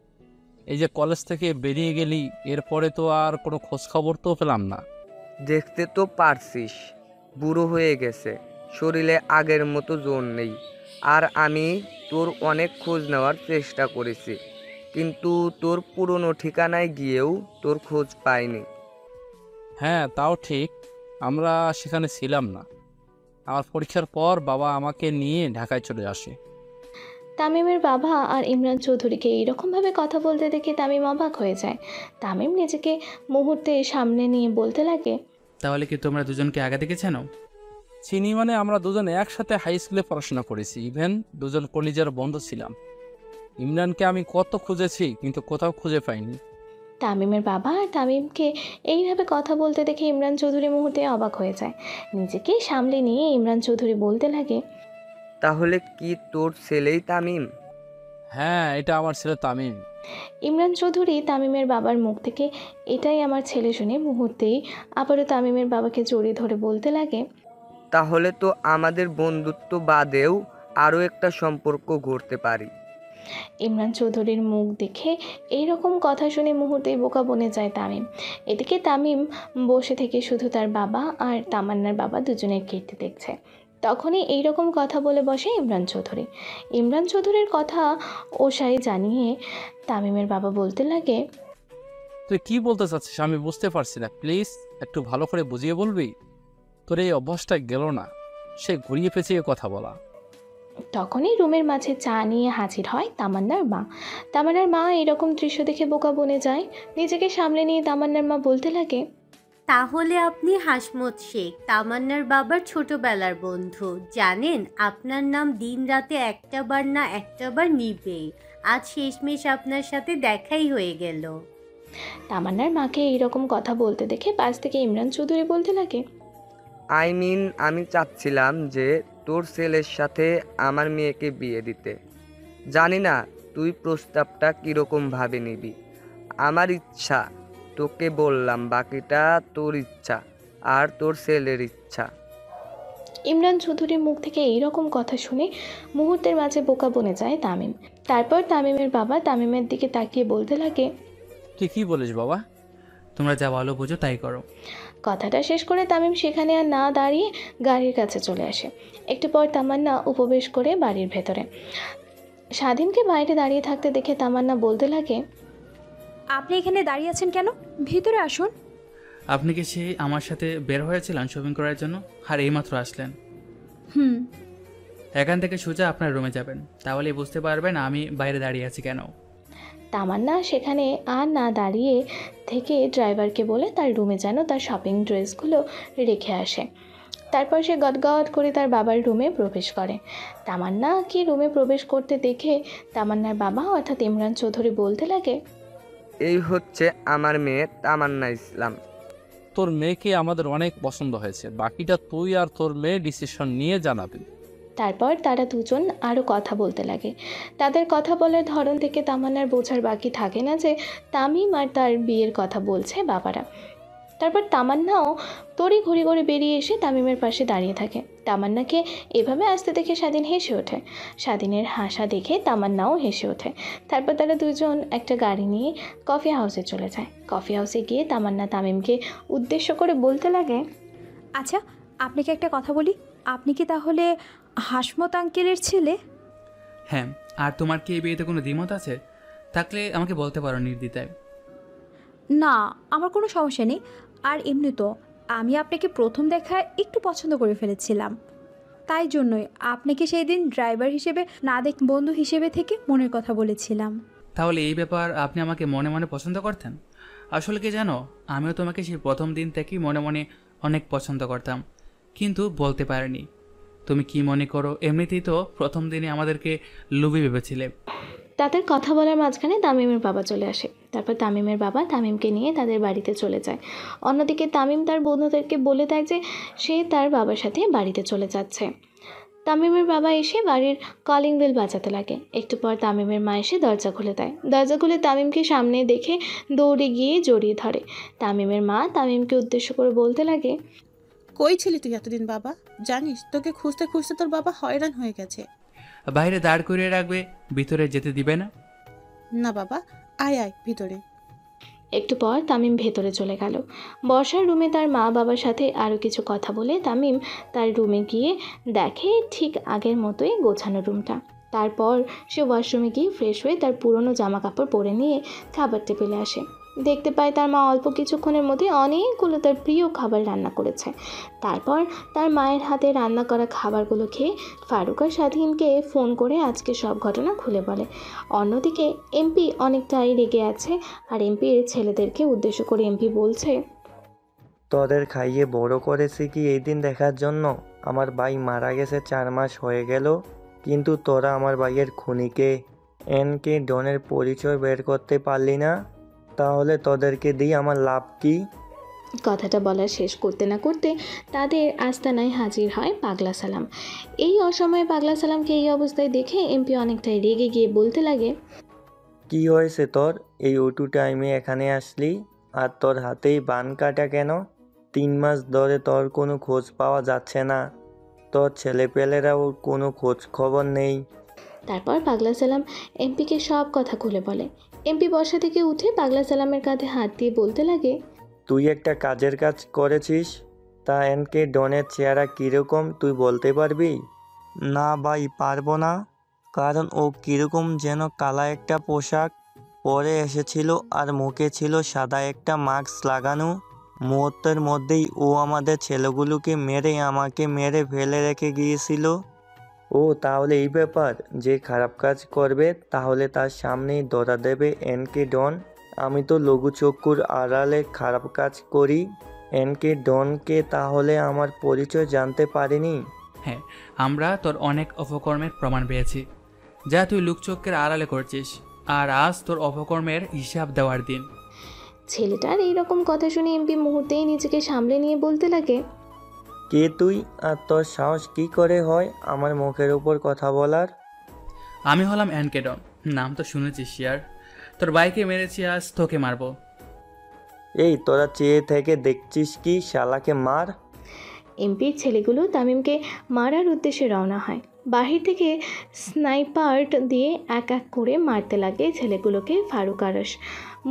এই যে কলেজ থেকে বেরিয়ে গেলি, এরপরে তো আর কোনো খোঁজ খবর তো পেলাম না। দেখতে তো পারছিস বুড়ো হয়ে গেছে, শরীরে আগের মতো জোর নেই। আর আমি তোর অনেক খোঁজ নেওয়ার চেষ্টা করেছি, কিন্তু তোর পুরনো ঠিকানায় গিয়েও তোর খোঁজ পাইনি। হ্যাঁ, তাও ঠিক, আমরা সেখানে ছিলাম না। আমার পরীক্ষার পর বাবা আমাকে নিয়ে ঢাকায় চলে আসে। তামিমের বাবা আর ইমরান চৌধুরীকে এইরকমভাবে কথা বলতে দেখে তামিম অবাক হয়ে যায়। তামিম নিজেকে মুহূর্তে সামনে নিয়ে বলতে লাগে, তাহলে কি তোমরা দুজনকে আগে থেকে চেনো? চিনি মানে আমরা দুজন একসাথে হাই স্কুলে পড়াশোনা করেছি, ইভেন দুজন কলেজের বন্ধু ছিলাম। ইমরানকে আমি কত খুঁজেছি কিন্তু কোথাও খুঁজে পাইনি। তামিমের বাবা আর তামিমকে এইভাবে কথা বলতে দেখে ইমরান চৌধুরী মুহূর্তে অবাক হয়ে যায়। নিজেকে সামলে নিয়ে ইমরান চৌধুরী বলতে লাগে, তাহলে কি তোর ছেলেই তামিম? হ্যাঁ, এটা আমার ছেলে তামিম। ইমরান চৌধুরী তামিমের বাবার মুখ থেকে এটাই আমার ছেলে শুনে মুহূর্তেই আবারও তামিমের বাবাকে জড়িয়ে ধরে বলতে লাগে, তাহলে তো আমাদের বন্ধুত্ব বাদেও আরও একটা সম্পর্ক গড়তে পারি। ইমরান চৌধুরীর মুখ দেখে এইরকম কথা শুনে মুহূর্তেই বোকা বনে যায় তামিম। এদিকে তামিম বসে থেকে শুধু তার বাবা আর তামান্নার বাবা দুজনের কীর্তি দেখছে। তখনই এইরকম কথা বলে বসে ইমরান চৌধুরী। ইমরান চৌধুরীর কথা ওশাই জানিয়ে তামিমের বাবা বলতে লাগে, তুই কি বলতে চাচ্ছিস আমি বুঝতে পারছি না, প্লিজ একটু ভালো করে বুঝিয়ে বলবি? তোর এই অভ্যাসটা গেল না, সে ঘুরিয়ে পেঁচিয়ে কথা বলা। তখনই রুমের মাঝে চা নিয়ে হাজির হয় তামান্নার মা। তামান্নার মা এরকম দৃশ্য দেখে বোকা বনে যায়। নিজেকে সামলে নিয়ে তামান্নার মা বলতে লাগে, তাহলে আপনি হাসমত শেখ, তামান্নার বাবার ছোটবেলার বন্ধু। জানেন, আপনার নাম দিন রাতে একটাবার না একটাবার নিবেই। আজ শেষমেশ আপনার সাথে দেখাই হয়ে গেল। তামান্নার মাকে এইরকম কথা বলতে দেখে পাশ থেকে ইমরান চৌধুরী বলতে লাগে, আমি চাচ্ছিলাম যে তোর ছেলের সাথে আমার মেয়েকে বিয়ে দিতে। জানি না তুই প্রস্তাবটা কীরকম ভাবে নিবি। আমার ইচ্ছা, তোকে বললাম, বাকিটা তোর ইচ্ছা আর তোর ছেলের ইচ্ছা। ইমরান চৌধুরীর মুখ থেকে এইরকম কথা শুনে মুহূর্তের মাঝে বোকা বনে যায় তামিম। তারপর তামিমের বাবা তামিমের দিকে তাকিয়ে বলতে লাগে, তুই কি বলিস বাবা? তোমরা যা ভালো বোঝো তাই করো। কথাটা শেষ করে তামিম সেখানে আর না দাঁড়িয়ে গাড়ির কাছে চলে আসে। একটু পর তামান্না উপবেশ করে বাড়ির ভেতরে। স্বাধীনকে বাইরে দাঁড়িয়ে থাকতে দেখে তামান্না বলতে লাগে, আপনি এখানে দাঁড়িয়ে আছেন কেন? ভিতরে আসুন। আপনি কি সেই আমার সাথে বের হয়েছিলেন শপিং করার জন্য, আর এইমাত্র আসলেন? হুম। এখান থেকে সোজা আপনার রুমে যাবেন, তাহলেই বুঝতে পারবেন আমি বাইরে দাঁড়িয়ে আছি কেন। তামান্না সেখানে আর না দাঁড়িয়ে থেকে ড্রাইভারকে বলে তার রুমে যেন তার শপিং ড্রেসগুলো রেখে আসে। তারপর সে গদগদ করে তার বাবার রুমে প্রবেশ করে। তামান্নাকে রুমে প্রবেশ করতে দেখে তামান্নার বাবা অর্থাৎ ইমরান চৌধুরী বলতে লাগে, এই হচ্ছে আমার মেয়ে তামান্না ইসলাম। তোর মেয়েকে আমাদের অনেক পছন্দ হয়েছে, বাকিটা তুই আর তোর মেয়ে ডিসিশন নিয়ে জানাবি। তারপর তারা দুজন আরও কথা বলতে লাগে। তাদের কথা বলার ধরন থেকে তামান্নার বোঝার বাকি থাকে না যে তামিম আর তার বিয়ের কথা বলছে বাবারা। তারপর তামান্নাও তড়ি ঘড়ি করে বেরিয়ে এসে তামিমের পাশে দাঁড়িয়ে থাকে। তামান্নাকে এভাবে আসতে দেখে স্বাধীন হেসে ওঠে। স্বাধীনের হাসা দেখে তামান্নাও হেসে ওঠে। তারপর তারা দুজন একটা গাড়ি নিয়ে কফি হাউসে চলে যায়। কফি হাউসে গিয়ে তামান্না তামিমকে উদ্দেশ্য করে বলতে লাগে, আচ্ছা, আপনাকে একটা কথা বলি, আপনি কি তাহলে হাসমত আঙ্কেলের ছেলে? হ্যাঁ, আর তোমার কি এই বিয়েতে কোনো দ্বিমত আছে? থাকলে আমাকে বলতে পারো নির্দ্বিধায়। না, আমার কোনো সমস্যা নেই। আর এমনি তো আমি আপনাকে প্রথম দেখায় একটু পছন্দ করে ফেলেছিলাম, তাই জন্যই আপনাকে সেই দিন ড্রাইভার হিসেবে না দেখ বন্ধু হিসেবে থেকে মনের কথা বলেছিলাম। তাহলে এই ব্যাপার আপনি আমাকে মনে মনে পছন্দ করতেন? আসলে কি জানো, আমিও তোমাকে সেই প্রথম দিন থেকেই মনে মনে অনেক পছন্দ করতাম, কিন্তু বলতে পারিনি। তুমি কি মনে করো? এমনিতেই তো প্রথম দিনে আমাদেরকে লুবি ভেবেছিলে। তাদের কথা বলার মাঝখানে তামিমের বাবা চলে আসে। তারপর তামিমের বাবা তামিমকে নিয়ে তাদের বাড়িতে চলে যায়। অন্যদিকে তামিম তার বন্ধুদেরকে বলে দেয় যে সে তার বাবার সাথে বাড়িতে চলে যাচ্ছে। তামিমের বাবা এসে বাড়ির কলিং বেল বাজাতে লাগে। একটু পর তামিমের মা এসে দরজা খুলে দেয়। দরজা খুলে তামিমকে সামনে দেখে দৌড়ে গিয়ে জড়িয়ে ধরে। তামিমের মা তামিমকে উদ্দেশ্য করে বলতে লাগে, কই ছিলি তুই এতদিন বাবা? জানিস তোকে খুঁজতে খুঁজতে তোর বাবা হয়রান হয়ে গেছে। বাইরে দাঁড় করিয়ে রাখবে, ভিতরে যেতে দিবে না। না বাবা, আয় আয় ভিতরে। একটু পর তামিম ভেতরে চলে গেল। বর্ষার রুমে তার মা বাবার সাথে আরও কিছু কথা বলে তামিম তার রুমে গিয়ে দেখে ঠিক আগের মতোই গোছানো রুমটা। তারপর সে ওয়াশরুমে গিয়ে ফ্রেশ হয়ে তার পুরনো জামা কাপড় পরে নিয়ে খাবার টেবিলে আসে। দেখতে পায় তার মা অল্প কিছুক্ষণের মধ্যে অনেকগুলো তার প্রিয় খাবার রান্না করেছে। তারপর তার মায়ের হাতে রান্না করা খাবারগুলো খেয়ে ফারুক আর স্বাধীনকে ফোন করে আজকে সব ঘটনা খুলে বলে। অন্যদিকে এমপি অনেকটাই রেগে আছে, আর এমপির ছেলেদেরকে উদ্দেশ্য করে এমপি বলছে, তোদের খাইয়ে বড় করেছি কি এই দিন দেখার জন্য? আমার ভাই মারা গেছে 4 মাস হয়ে গেল, কিন্তু তোরা আমার ভাইয়ের খুনিকে এনকে ডনের পরিচয় বের করতে পারলি না। তাহলে তোদেরকে দিয়ে আমার লাভ কি? কথাটা বলা শেষ করতে না করতে তাদের আস্তানায় হাজির হয় পাগলা সালাম। এই অসময়ে পাগলা সালামকে এই অবস্থায় দেখে এমপি অনেকটাই রেগে গিয়ে বলতে লাগে, কি হয়েছে তোর? এই ওটু টাইমে এখানে আসলি? আর তোর হাতেই বান কাটা কেন? 3 মাস ধরে তোর কোনো খোঁজ পাওয়া যাচ্ছে না, তোর ছেলেপেলেরাও কোনো খোঁজ খবর নেই। তারপর পাগলা সালাম এমপিকে সব কথা খুলে বলে। এমপি বসা থেকে উঠে পাগলা সালামের কাঁধে হাত দিয়ে বলতে লাগে, তুই একটা কাজের কাজ করেছিস, তা এনকে ডনের চেহারা কীরকম তুই বলতে পারবি? না ভাই, পারবো না, কারণ ও কীরকম যেন কালা একটা পোশাক পরে এসেছিল আর মুখে ছিল সাদা একটা মাস্ক লাগানো। মুহূর্তের মধ্যেই ও আমাদের ছেলেগুলোকে মেরে আমাকে মেরে ফেলে রেখে গিয়েছিল। ও তাহলে এই ব্যাপার, যে খারাপ কাজ করবে তাহলে তার সামনেই ধরা দেবে এনকে ডন। আমি তো লঘু চক্ষুর আড়ালে খারাপ কাজ করি। এনকে ডনকে তাহলে আমার পরিচয় জানতে পারিনি। হ্যাঁ, আমরা তোর অনেক অপকর্মের প্রমাণ পেয়েছি, যা তুই লুকচক্রের আড়ালে করছিস, আর আজ তোর অপকর্মের হিসাব দেওয়ার দিন। ছেলেটার এইরকম কথা শুনে এমপি মুহূর্তেই নিজেকে সামলে নিয়ে বলতে লাগে, কে তুই, আর তোর সাহস কি করে হয় আমার মুখের উপর কথা বলার? আমি হলাম এনকে ডন, নাম তো শুনেছিস ইয়ার। তোর বাইকে মেরেছি, আজ তোকে মারবো। এই তোরা চেয়ে থেকে দেখছিস কি, শালাকে মার। এমপির ছেলেগুলো তামিমকে মারার উদ্দেশ্যে রওনা হয়। বাহির থেকে স্নাইপার দিয়ে এক এক করে মারতে লাগে ছেলেগুলোকে ফারুক আরশ।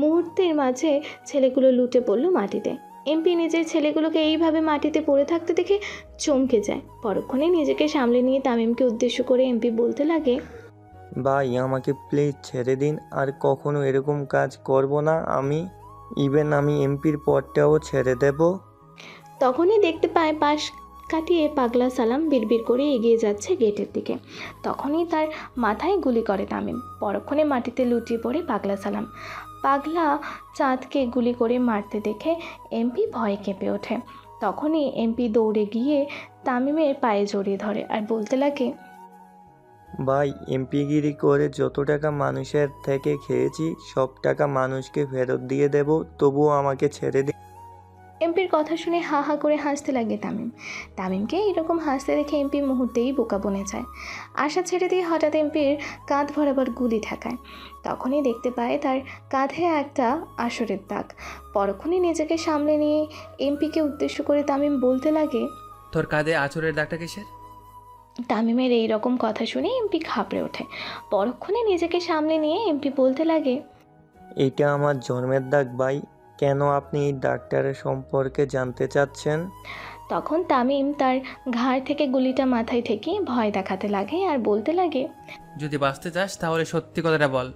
মুহূর্তের মাঝে ছেলেগুলো লুটে পড়ল মাটিতে। এমপি নিজের ছেলেগুলোকে এইভাবে মাটিতে পড়ে থাকতে দেখে চমকে যায়। পরক্ষণে নিজেকে সামলে নিয়ে তামিমকে উদ্দেশ্য করে এমপি বলতে লাগে, ভাই আমাকে প্লিজ ছেড়ে দিন, আর কখনো এরকম কাজ করব না আমি। আমি এমপির পদটাও ছেড়ে দেব। তখনই দেখতে পায় পাশ কাটিয়ে পাগলা সালাম বিড়বিড় করে এগিয়ে যাচ্ছে গেটের দিকে। তখনই তার মাথায় গুলি করে তামিম। পরক্ষণে মাটিতে লুটিয়ে পড়ে পাগলা সালাম। পাগলা চাঁদকে গুলি করে মারতে দেখে এমপি ভয়ে কেঁপে ওঠে। তখনই এমপি দৌড়ে গিয়ে তামিমের পায়ে জড়িয়ে ধরে আর বলতে লাগে, ভাই এমপিগিরি করে যত টাকা মানুষের থেকে খেয়েছি সব টাকা মানুষকে ফেরত দিয়ে দেব, তবুও আমাকে ছেড়ে দিন। এমপির কথা শুনে হা হা করে হাসতে লাগে তামিম। তামিমকে এরকম হাসতে দেখে এমপি মুহূর্তেই বোকা বনে যায়। আশা ছেড়ে দিয়ে হঠাৎ এমপির কাঁধ বরাবর গুলি ঠেকায়। তখনই দেখতে পায় তার কাঁধে একটা আসরের দাগ। পরক্ষণই নিজেকে সামলে নিয়ে এমপিকে উদ্দেশ্য করে তামিম বলতে লাগে, তোর কাঁধে আঁচড়ের দাগটা কিসের? তামিমের এই রকম কথা শুনে এমপি ঘাবড়ে ওঠে। পরক্ষণে নিজেকে সামলে নিয়ে এমপি বলতে লাগে, এটা আমার জন্মের দাগ ভাই। কেন আপনি এই ডাক্তারের সম্পর্কে জানতে চাচ্ছেন? তখন তামিম তার ঘাড় থেকে গুলিটা মাথায় ঠেকিয়ে ভয় দেখাতে লাগে আর বলতে লাগে, যদি বাঁচতে চাস তাহলে সত্যি কথাটা বল।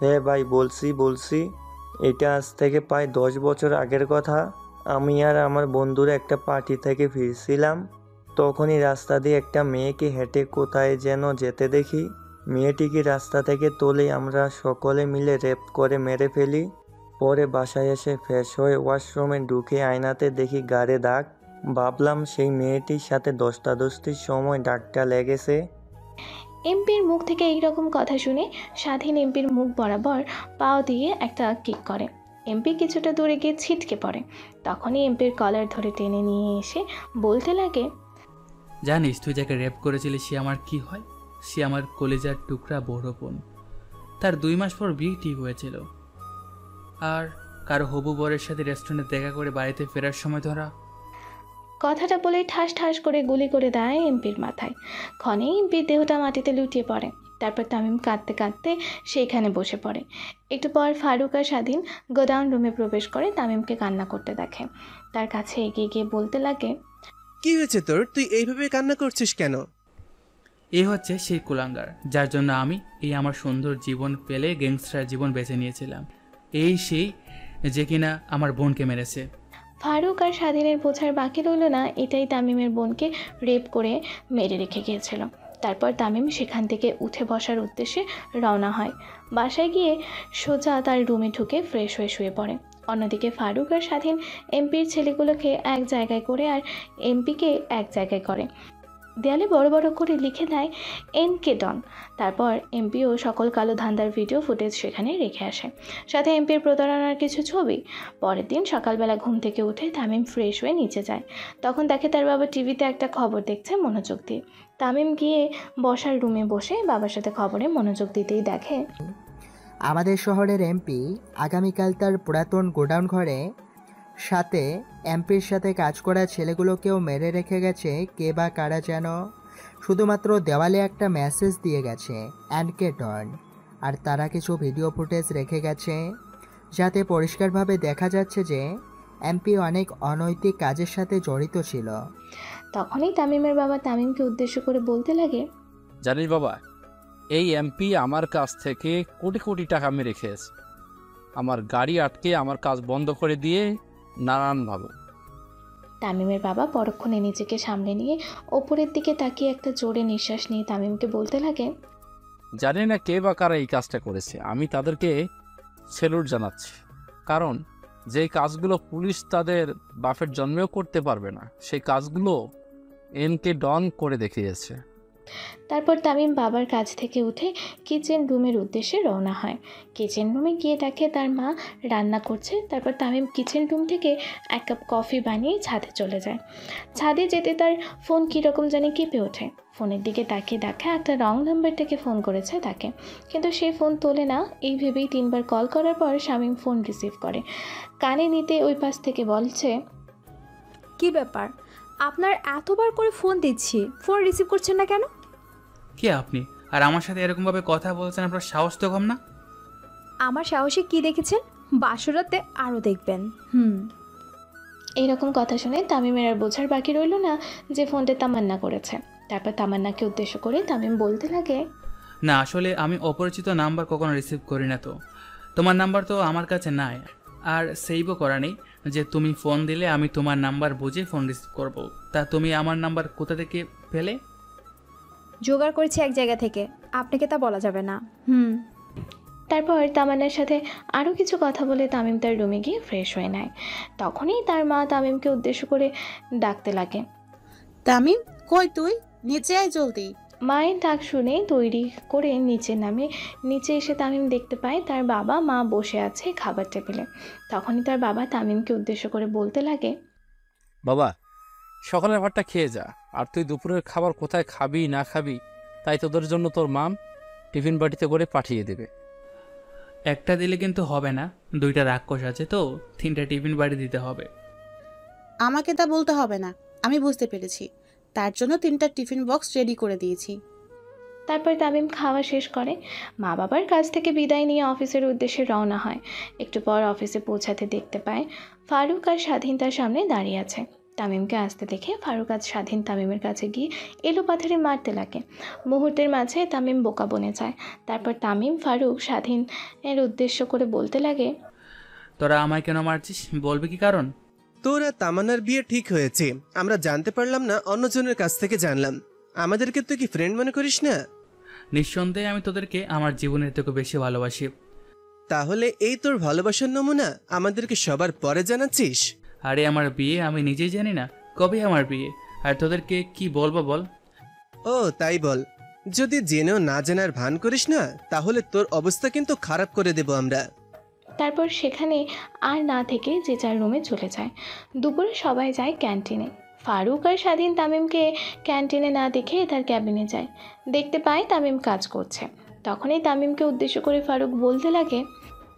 হ্যাঁ ভাই, বলছি। এটা আজ থেকে প্রায় 10 বছর আগের কথা। আমি আর আমার বন্ধুরা একটা পার্টি থেকে ফিরছিলাম। তখনই রাস্তা দিয়ে একটা মেয়েকে হেঁটে কোথায় যেন যেতে দেখি। মেয়েটিকে রাস্তা থেকে তুলে আমরা সকলে মিলে রেপ করে মেরে ফেলি। পরে বাসায় এসে ফ্রেশ হয়ে ওয়াশরুমে ঢুকে আয়নাতে দেখি গাড়ে দাগ। ভাবলাম সেই মেয়েটির সাথে ধস্তাধস্তির সময় দাগটা লেগেছে। এমপির মুখ থেকে এইরকম কথা শুনে স্বাধীন এমপির মুখ বরাবর পাও দিয়ে একটা কিক করে। এমপি কিছুটা দূরে গিয়ে ছিটকে পড়ে। তখনই এমপির কলার ধরে টেনে নিয়ে এসে বলতে লাগে, জানিস তুই যাকে রেপ করেছিলি সে আমার কি হয়? সে আমার কলেজার টুকরা বড় বোন। তার 2 মাস পর বিয়ে ঠিক হয়েছিল। আর কারো হবু বরের সাথে রেস্টুরেন্টে দেখা করে বাড়িতে ফেরার সময় ধরা। কথাটা বলে ঠাস ঠাস করে গুলি করে দেয় এমপির মাথায়। ক্ষণেই এমপির দেহটা মাটিতে লুটিয়ে পড়ে। তারপর তামিম কাঁদতে কাঁদতে সেইখানে বসে পড়ে। একটু পর ফারুক আর স্বাধীন গোডাউন রুমে প্রবেশ করে তামিমকে কান্না করতে দেখে। তার কাছে এগিয়ে গিয়ে বলতে লাগে, কি হয়েছে তোর? তুই এইভাবে কান্না করছিস কেন? এ হচ্ছে সেই কুলাঙ্গার যার জন্য আমি এই আমার সুন্দর জীবন পেলে গ্যাংস্টার জীবন বেছে নিয়েছিলাম। এই সেই যে কিনা আমার বোনকে মেরেছে। ফারুক আর স্বাধীনের বোঝার বাকি রইল না এটাই তামিমের বোনকে রেপ করে মেরে রেখে গিয়েছিল। তারপর তামিম সেখান থেকে উঠে বসার উদ্দেশ্যে রওনা হয়। বাসায় গিয়ে সোজা তার রুমে ঢুকে ফ্রেশ হয়ে শুয়ে পড়ে। অন্যদিকে ফারুক আর স্বাধীন এমপির ছেলেগুলোকে এক জায়গায় করে আর এমপিকে এক জায়গায় করে। দেয়ালে বড় বড় করে লিখে দেয় এনকে ডন। তারপর এমপিও সকল কালো ধান্দার ভিডিও ফুটেজ সেখানে রেখে আসে, সাথে এমপির প্রতারণার কিছু ছবি। পরের দিন সকালবেলা ঘুম থেকে উঠে তামিম ফ্রেশ হয়ে নিচে যায়। তখন দেখে তার বাবা টিভিতে একটা খবর দেখছে মনোযোগ দিয়ে। তামিম গিয়ে বসার রুমে বসে বাবার সাথে খবরে মনোযোগ দিতেই দেখে আমাদের শহরের এমপি আগামীকাল তার পুরাতন গোডাউন ঘরে সাথে এমপির সাথে কাজ করা ছেলেগুলোকেও মেরে রেখে গেছে কে বা কারা যেন। শুধুমাত্র দেওয়ালে একটা মেসেজ দিয়ে গেছে এনকে ডন, আর তারা কিছু ভিডিও ফুটেজ রেখে গেছে যাতে পরিষ্কারভাবে দেখা যাচ্ছে যে এমপি অনেক অনৈতিক কাজের সাথে জড়িত ছিল। তখনই তামিমের বাবা তামিমকে উদ্দেশ্য করে বলতে লাগে, জানিস বাবা, এই এমপি আমার কাছ থেকে কোটি কোটি টাকা মেরে খেয়েছে। আমার গাড়ি আটকে আমার কাজ বন্ধ করে দিয়ে নানানভাবে। তামিমের বাবা পরক্ষণে নিজেকে সামনে নিয়ে ওপরের দিকে তাকিয়ে একটা জোরে নিঃশ্বাস নিয়ে তামিমকে বলতে লাগে, জানি না কে বা কারা এই কাজটা করেছে, আমি তাদেরকে স্যালুট জানাচ্ছি। কারণ যেই কাজগুলো পুলিশ তাদের বাপের জন্মেও করতে পারবে না সেই কাজগুলো এনকে ডন করে দেখিয়েছে। তারপর তামিম বাবার কাছ থেকে উঠে কিচেন রুমের উদ্দেশ্যে রওনা হয়। কিচেন রুমে গিয়ে দেখে তার মা রান্না করছে। তারপর তামিম কিচেন রুম থেকে 1 কাপ কফি বানিয়ে ছাদে চলে যায়। ছাদে যেতে তার ফোন কীরকম জানি কেঁপে ওঠে। ফোনের দিকে তাকিয়ে দেখে একটা রং নাম্বার থেকে ফোন করেছে তাকে, কিন্তু সে ফোন তোলে না। এই ভেবেই 3 বার কল করার পর শামীম ফোন রিসিভ করে। কানে নিতে ওই পাশ থেকে বলছে, কি ব্যাপার, আপনার এতবার করে ফোন দিচ্ছি, ফোন রিসিভ করছেন না কেন? কে আপনি? আর আমার সাথে এরকমভাবে কথা বলছেন, আপনার সাহস তো কম না? আমার সাহসে কি দেখেছেন? বাসরাতে আরও দেখবেন। এইরকম কথা শুনে তামিমের আর বোঝার বাকি রইল না যে ফোনটা তামান্না করেছে। তারপর তামান্নাকে উদ্দেশ্য করে তামিম বলতে লাগে, না আসলে আমি অপরিচিত নাম্বার কখনো রিসিভ করি না। তো তোমার নাম্বার তো আমার কাছে নাই, আর সেভও করা নেই যে তুমি ফোন দিলে আমি তোমার নাম্বার বুঝে ফোন রিসিভ করব। তা তুমি আমার নাম্বার কোথা থেকে পেলে? জোগাড় করেছি এক জায়গা থেকে, আপনাকে তা বলা যাবে না। তারপর তামান্নার সাথে আরও কিছু কথা বলে তামিম তার রুমে গিয়ে ফ্রেশ হয়ে নেয়। তখনই তার মা তামিমকে উদ্দেশ্য করে ডাকতে লাগে, তামিম কই তুই? নিচে আয় জলদি। মায়ের ডাক শুনে তৈরি করে নিচে নামে। নিচে এসে তামিম দেখতে পায় তার বাবা মা বসে আছে খাবার টেবিলে। তখনই তার বাবা তামিমকে উদ্দেশ্য করে বলতে লাগে, বাবা, সকালের ভাতটা খেয়ে যা। আর তুই দুপুরের খাবার কোথায় খাবি না খাবি তাই তোদের জন্য তোর মাম টিফিন বাটিতে করে পাঠিয়ে দেবে। একটা দিলে কিন্তু হবে না, 2টা রাক্ষস আছে তো, 3টা টিফিন বাড়ি দিতে হবে। আমাকে তা বলতে হবে না, আমি বুঝতে পেরেছি। তার জন্য 3টা টিফিন বক্স রেডি করে দিয়েছি। তারপর তামিম খাওয়া শেষ করে মা বাবার কাছ থেকে বিদায় নিয়ে অফিসের উদ্দেশ্যে রওনা হয়। একটু পর অফিসে পৌঁছাতে দেখতে পায় ফারুক আর স্বাধীন তার সামনে দাঁড়িয়ে আছে। তামিমকে আসতে দেখে ফারুক আজ স্বাধীন তামিমের কাছে গিয়ে এলোপাথারি মারতে লাগে। মুহূর্তের মাঝে তামিম বোকা বনে যায়। তারপর তামিম ফারুক স্বাধীনের উদ্দেশ্য করে বলতে লাগে, তোরা আমায় কেন মারছিস, বলবি কি কারণ? তোরা তামান্নার বিয়ে ঠিক হয়েছে, আমরা জানতে পারলাম না, অন্যজনের কাছ থেকে জানলাম। আমাদেরকে তুই কি ফ্রেন্ড মনে করিস না? নিঃসন্দেহে আমি তোদেরকে আমার জীবনের থেকে বেশি ভালোবাসি। তাহলে এই তোর ভালোবাসার নমুনা আমাদেরকে সবার পরে জানাচ্ছিস? আরে আমার বিয়ে আমি নিজেই জানি না কবে আমার বিয়ে, আর তোদেরকে কি বলবো বল? ও তাই বল। যদি জেনেও না জানার ভান করিস না, তাহলে তোর অবস্থা কিন্তু খারাপ করে দেব আমরা। তারপর সেখানে আর না থেকে যে যার রুমে চলে যায়। দুপুরে সবাই যায় ক্যান্টিনে। ফারুক আর স্বাধীন তামিমকে ক্যান্টিনে না দেখে তার ক্যাবিনে যায়। দেখতে পায় তামিম কাজ করছে। তখনই তামিমকে উদ্দেশ্য করে ফারুক বলতে লাগে,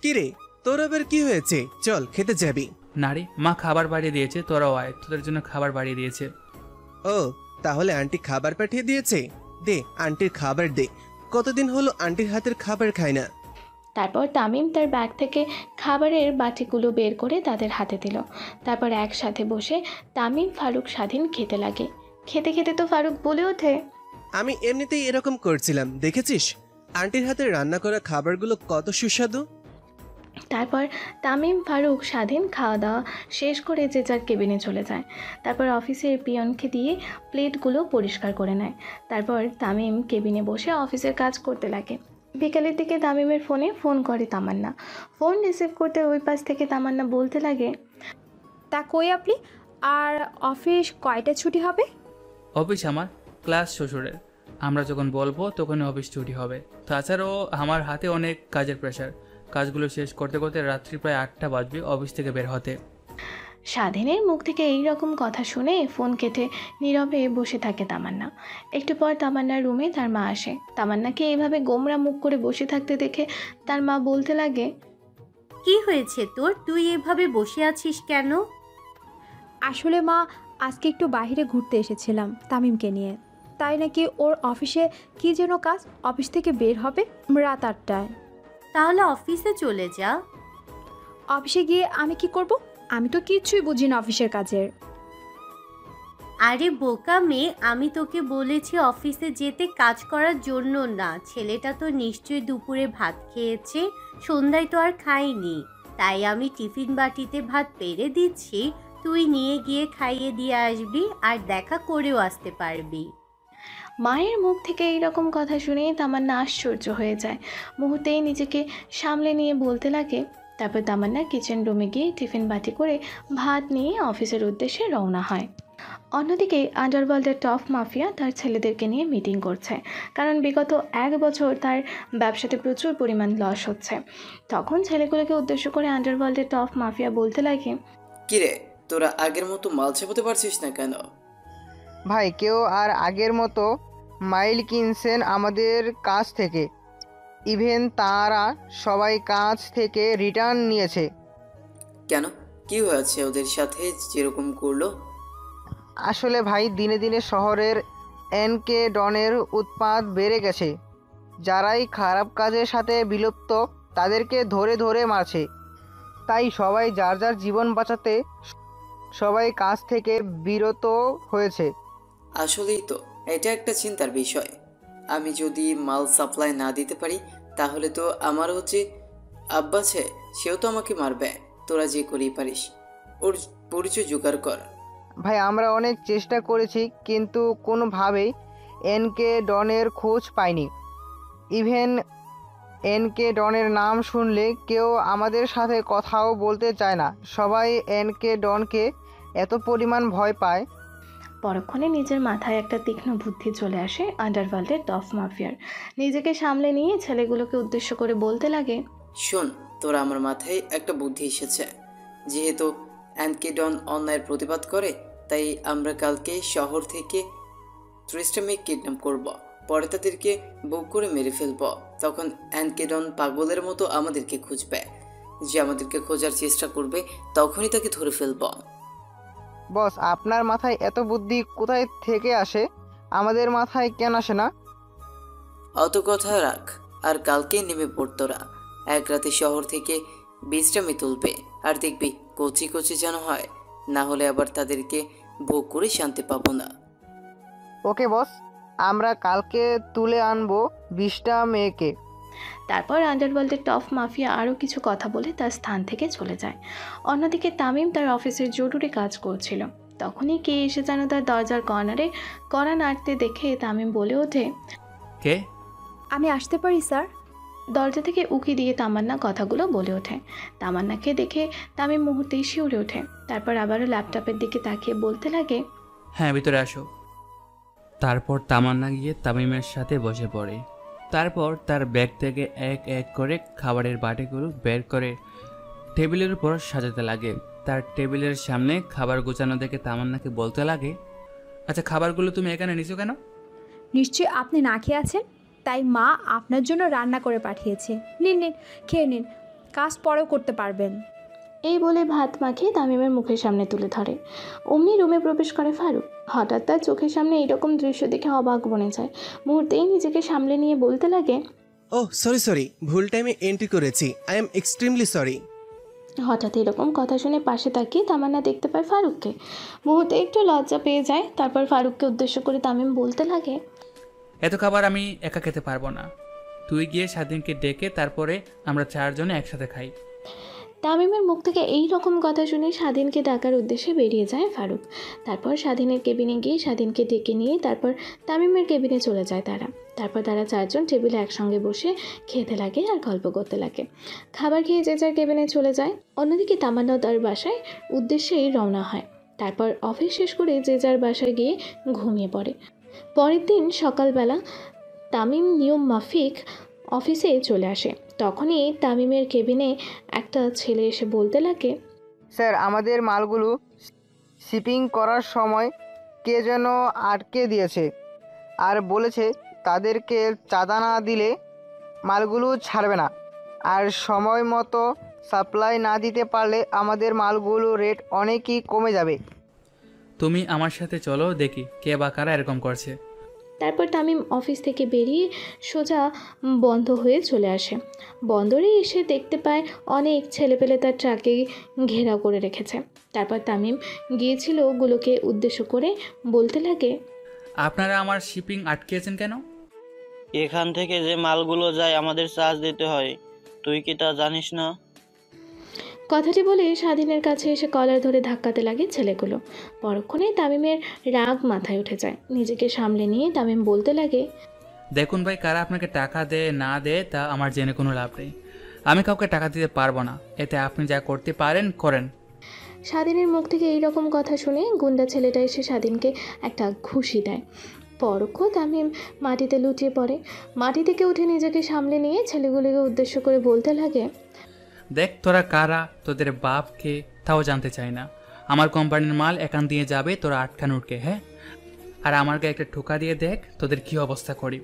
কিরে তোর আবার কি হয়েছে, চল খেতে যাবি। নারে, মা খাবার বাড়িয়ে দিয়েছে, তোরাও আয়, তোদের জন্য খাবার বাড়িয়ে দিয়েছে। ও তাহলে আন্টি খাবার পাঠিয়ে দিয়েছে, দে আন্টির খাবার দে, কতদিন হলো আন্টির হাতের খাবার খায় না। তারপর তামিম তার ব্যাগ থেকে খাবারের বাটিগুলো বের করে তাদের হাতে দিল। তারপর একসাথে বসে তামিম ফারুক স্বাধীন খেতে লাগে। খেতে খেতে তো ফারুক বলে ওঠে, আমি এমনিতেই এরকম করছিলাম, দেখেছিস আন্টির হাতে রান্না করা খাবারগুলো কত সুস্বাদু। তারপর তামিম ফারুক স্বাধীন খাওয়া দাওয়া শেষ করে যে যার কেবিনে চলে যায়। তারপর অফিসের পিয়নকে দিয়ে প্লেটগুলো পরিষ্কার করে নেয়। তারপর তামিম কেবিনে বসে অফিসের কাজ করতে লাগে। বিকালের দিকে তামিমের ফোনে ফোন করে তামান্না। ফোন রিসিভ করতে ওই পাশ থেকে তামান্না বলতে লাগে, তা কই আপনি? আর অফিস কয়টা ছুটি হবে? অফিস আমার ক্লাস শ্বশুরের, আমরা যখন বলবো তখনই অফিস ছুটি হবে। তাছাড়াও আমার হাতে অনেক কাজের প্রেশার, কাজগুলো শেষ করতে করতে রাত্রি প্রায় 8টা বাজবে অফিস থেকে বের হতে। স্বাধীনের মুখ থেকে এই রকম কথা শুনে ফোন কেটে নীরবে বসে থাকে তামান্না। একটু পর তামান্নার রুমে তার মা আসে। তামান্নাকে এইভাবে গোমরা মুখ করে বসে থাকতে দেখে তার মা বলতে লাগে, কি হয়েছে তোর, তুই এভাবে বসে আছিস কেন? আসলে মা, আজকে একটু বাইরে ঘুরতে এসেছিলাম তামিমকে নিয়ে। তাই নাকি ওর অফিসে কি যেন কাজ, অফিস থেকে বের হবে রাত 8টায়। তাহলে অফিসে চলে যা। অফিসে গিয়ে আমি কি করব? আমি তো কিচ্ছুই বুঝি না অফিসের কাজের। আরে বোকা মেয়ে, আমি তোকে বলেছি অফিসে যেতে কাজ করার জন্য না। ছেলেটা তো নিশ্চয়ই দুপুরে ভাত খেয়েছে, সন্ধ্যায় তো আর খাইনি। তাই আমি টিফিন বাটিতে ভাত পেরে দিচ্ছি, তুই নিয়ে গিয়ে খাইয়ে দিয়ে আসবি আর দেখা করেও আসতে পারবি। মায়ের মুখ থেকে এইরকম কথা শুনে তামান্না আশ্চর্য হয়ে যায়। মুহূর্তেই নিজেকে সামলে নিয়ে বলতে লাগে। তারপর তামান্না কিচেন রুমে গিয়ে টিফিন বাটি করে ভাত নিয়ে অফিসের উদ্দেশ্যে রওনা হয়। অন্যদিকে আন্ডারওয়ার্ল্ডের টপ মাফিয়া তার ছেলেদেরকে নিয়ে মিটিং করছে, কারণ বিগত 1 বছর তার ব্যবসাতে প্রচুর পরিমাণ লস হচ্ছে। তখন ছেলেগুলোকে উদ্দেশ্য করে আন্ডারওয়ার্ল্ডের টপ মাফিয়া বলতে লাগে, কিরে তোরা আগের মতো মাল ছাপাতে পারছিস না কেন? ভাই, কেউ আর আগের মতো মাইল কিনছেন আমাদের কাছ থেকে। ইভেন তারা সবাই কাজ থেকে রিটার্ন নিয়েছে। কেন, কি হয়েছে ওদের সাথে যেরকম করলো? আসলে ভাই, দিনে দিনে শহরের এনকে ডনের উৎপাত বেড়ে গেছে। যারাই খারাপ কাজের সাথে বিলুপ্ত তাদেরকে ধরে ধরে মারছে। তাই সবাই যার যার জীবন বাঁচাতে সবাই কাজ থেকে বিরত হয়েছে। আসলেই তো এটা একটা চিন্তার বিষয়। আমি যদি মাল সাপ্লাই না দিতে পারি তাহলে তো আমার আব্বা আছে, সেও তো আমাকে মারবে। তোরা যে করেই পারিস ওর পরিচয় জোগাড় কর। ভাই, আমরা অনেক চেষ্টা করেছি কিন্তু কোনোভাবেই এনকে ডনের খোঁজ পাইনি। ইভেন এনকে ডনের নাম শুনলে কেউ আমাদের সাথে কথাও বলতে চায় না। সবাই এনকে ডনকে এত পরিমাণ ভয় পায়। পরক্ষণে নিজের মাথায় একটা তীক্ষ্ণ বুদ্ধি চলে আসে আন্ডারওয়ার্ল্ডের টপ মাফিয়ার। নিজেকে সামলে নিয়ে ছেলেগুলোকে উদ্দেশ্য করে বলতে লাগে, শোন, তোরা আমার মাথায় একটা বুদ্ধি এসেছে। যেহেতু এনকে ডন অন্যায়ের প্রতিবাদ করে, তাই আমরা কালকে শহর থেকে 30টা মেয়ে কিডন্যাপ করব, পরে তাদেরকে বুক করে মেরে ফেলব। তখন এনকে ডন পাগলের মতো আমাদেরকে খুঁজবে। যে আমাদেরকে খোঁজার চেষ্টা করবে তখনই তাকে ধরে ফেলব। বস, আপনার মাথায় এত বুদ্ধি কোথায় থেকে আসে? আমাদের মাথায় কেন আসে না? অত কথা রাখ, আর কালকে নেমে পড়তোরা। এক রাতে শহর থেকে 20টা মেয়ে তুলবে, আর দেখবি কচি কচি যেন হয়, না হলে আবার তাদেরকে ভোগ করে শান্তি পাবো না। ওকে বস, আমরা কালকে তুলে আনবো 20টা মেয়েকে। তারপর আন্ডারওয়ার্ল্ডের টপ মাফিয়া আরও কিছু কথা বলে তার স্থান থেকে চলে যায়। অন্যদিকে তামিম তার অফিসের জরুরি কাজ করছিল। তখনই কে এসে যেন তার দরজার কর্নারে কড়া নাড়তে দেখে তামিম বলে ওঠে, কে? আমি আসতে পারি স্যার? দরজা থেকে উকি দিয়ে তামান্না কথাগুলো বলে ওঠে। তামান্নাকে দেখে তামিম মুহূর্তেই শিউরে ওঠে। তারপর আবারও ল্যাপটপের দিকে তাকিয়ে বলতে লাগে, হ্যাঁ, ভিতরে আসো। তারপর তামান্না গিয়ে তামিমের সাথে বসে পড়ে। তারপর তার ব্যাগ থেকে এক এক করে খাবারের বাটিগুলো বের করে টেবিলের উপর সাজাতে লাগে। তার টেবিলের সামনে খাবার গোছানো দেখে তামান্নাকে বলতে লাগে, আচ্ছা, খাবারগুলো তুমি এখানে নিছো কেন? নিশ্চয়ই আপনি না খেয়ে আছেন, তাই মা আপনার জন্য রান্না করে পাঠিয়েছে। নিন নিন, খেয়ে নিন, কাজ পরেও করতে পারবেন। এই বলে ভাত মাখিয়ে তামিমের মুখের সামনে তুলে ধরে। অমনি রুমে প্রবেশ করে ফারুক। হঠাৎ তার চোখের সামনে এইরকম দৃশ্য দেখে অবাক বনে যায়। মুহূর্তেই নিজেকে সামলে নিয়ে বলতে লাগে, ওহ সরি, ভুল টাইমে এন্ট্রি করেছি, আই এম এক্সট্রিমলি সরি। হঠাৎ এরকম কথা শুনে পাশে তাকিয়ে তামান্না দেখতে পায় ফারুককে। মুহূর্তে একটু লজ্জা পেয়ে যায়। তারপর ফারুককে উদ্দেশ্য করে তামিম বলতে লাগে, এত খাবার আমি একা খেতে পারবো না, তুই গিয়ে স্বাধীনকে ডেকে তারপরে আমরা চারজনে একসাথে খাই। তামিমের মুখ থেকে এই রকম কথা শুনে স্বাধীনকে ডাকার উদ্দেশ্যে বেরিয়ে যায় ফারুক। তারপর স্বাধীনের কেবিনে গিয়ে স্বাধীনকে ডেকে নিয়ে তারপর তামিমের কেবিনে চলে যায় তারা। তারপর তারা চারজন টেবিলে একসঙ্গে বসে খেতে লাগে আর গল্প করতে লাগে। খাবার খেয়ে যে যার কেবিনে চলে যায়। অন্যদিকে তামান্নাও তার বাসায় উদ্দেশ্যেই রওনা হয়। তারপর অফিস শেষ করে যে যার বাসায় গিয়ে ঘুমিয়ে পড়ে। পরের দিন সকালবেলা তামিম নিয়ম মাফিক অফিসে চলে আসে। তখনই তামিমের কেবিনে একটা ছেলে এসে বলতে লাগে, স্যার, আমাদের মালগুলো শিপিং করার সময় কে যেন আটকে দিয়েছে আর বলেছে তাদেরকে চাঁদা না দিলে মালগুলো ছাড়বে না, আর সময় মতো সাপ্লাই না দিতে পারলে আমাদের মালগুলো রেট অনেকই কমে যাবে। তুমি আমার সাথে চলো, দেখি কে বা কারা এরকম করছে। তারপর তামিম অফিস থেকে বেরিয়ে সোজা বন্ধ হয়ে চলে আসে। বন্দরে এসে দেখতে পায় অনেক ছেলেপেলে তার ট্রাকে ঘেরাও করে রেখেছে। তারপর তামিম গিয়েছিল ওগুলোকে উদ্দেশ্য করে বলতে লাগে, আপনারা আমার শিপিং আটকেছেন কেন? এখান থেকে যে মালগুলো যায় আমাদের চার্জ দিতে হয়, তুই কি তা জানিস না? কথাটি বলে স্বাধীনের কাছে এসে কলার ধরে ধাক্কাতে লাগে ছেলেগুলো। পরক্ষণে তামিমের রাগ মাথায় উঠে যায়। নিজেকে সামলে নিয়ে তামিম বলতে লাগে, দেখুন ভাই, কারা আপনাকে টাকা দেয় না দেয় তা আমার জেনে কোনো লাভ নেই। আমি কাউকে টাকা দিতে পারবো না, এতে আপনি যা করতে পারেন করেন। স্বাধীনের মুখ থেকে এইরকম কথা শুনে গুন্ডা ছেলেটা এসে স্বাধীনকে একটা ঘুষি দেয়। পরোক্ষ তামিম মাটিতে লুটিয়ে পড়ে। মাটি থেকে উঠে নিজেকে সামলে নিয়ে ছেলেগুলিকে উদ্দেশ্য করে বলতে লাগে, দেখ তোরা কারা, তোদের বাপকে তাও জানতে চাই না। আমার কোম্পানির মাল এখান দিয়ে যাবে, তোরা আটকান উঠকে, হ্যাঁ? আর আমার গায়ে একটা ঠোকা দিয়ে দেখ তোদের কি অবস্থা করি।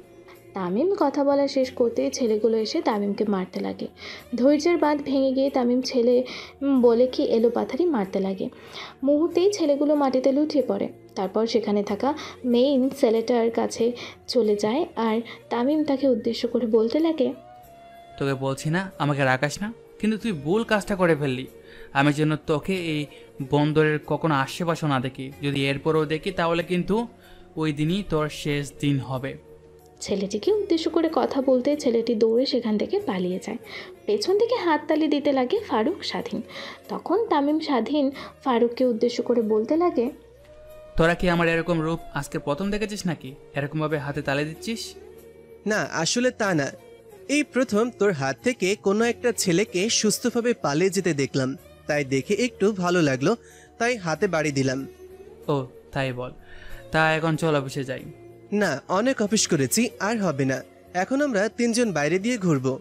তামিম কথা বলা শেষ করতেই ছেলেগুলো এসে তামিমকে মারতে লাগে। ধৈর্যের বাঁধ ভেঙে গিয়ে তামিম ছেলে বলে কি এলো পাথারি মারতে লাগে। মুহূর্তেই ছেলেগুলো মাটিতে লুটিয়ে পড়ে। তারপর সেখানে থাকা মেইন ছেলেটার কাছে চলে যায় আর তামিম তাকে উদ্দেশ্য করে বলতে লাগে, তোকে বলছি না আমাকে রাখাস না, কিন্তু তুই ভুল কাজটা করে ফেললি। আমি যেন তোকে এই বন্দরের কখনো আশেপাশে না দেখি, যদি এরপরও দেখি তাহলে কিন্তু ওই দিনই তোর শেষ দিন হবে। ছেলেটিকে উদ্দেশ্য করে কথা বলতে ছেলেটি দৌড়ে সেখান থেকে পালিয়ে যায়। পেছন থেকে হাততালি দিতে লাগে ফারুক, স্বাধীন। তখন তামিম স্বাধীন ফারুককে উদ্দেশ্য করে বলতে লাগে, তোরা কি আমার এরকম রূপ আজকে প্রথম দেখেছিস নাকি এরকমভাবে হাতে তালি দিচ্ছিস? না, আসলে তা না, এই প্রথম তোর হাত থেকে কোনো একটা ছেলেকে সুস্থভাবে পালিয়ে যেতে দেখলাম, তাই দেখে একটু ভালো লাগলো, তাই হাতে বাড়ি দিলাম। ও তাই বল, তা এখন চল অফিসে যাই। না, অনেক অফিস করেছি, আর হবে না, এখন আমরা তিনজন বাইরে দিয়ে ঘুরবো।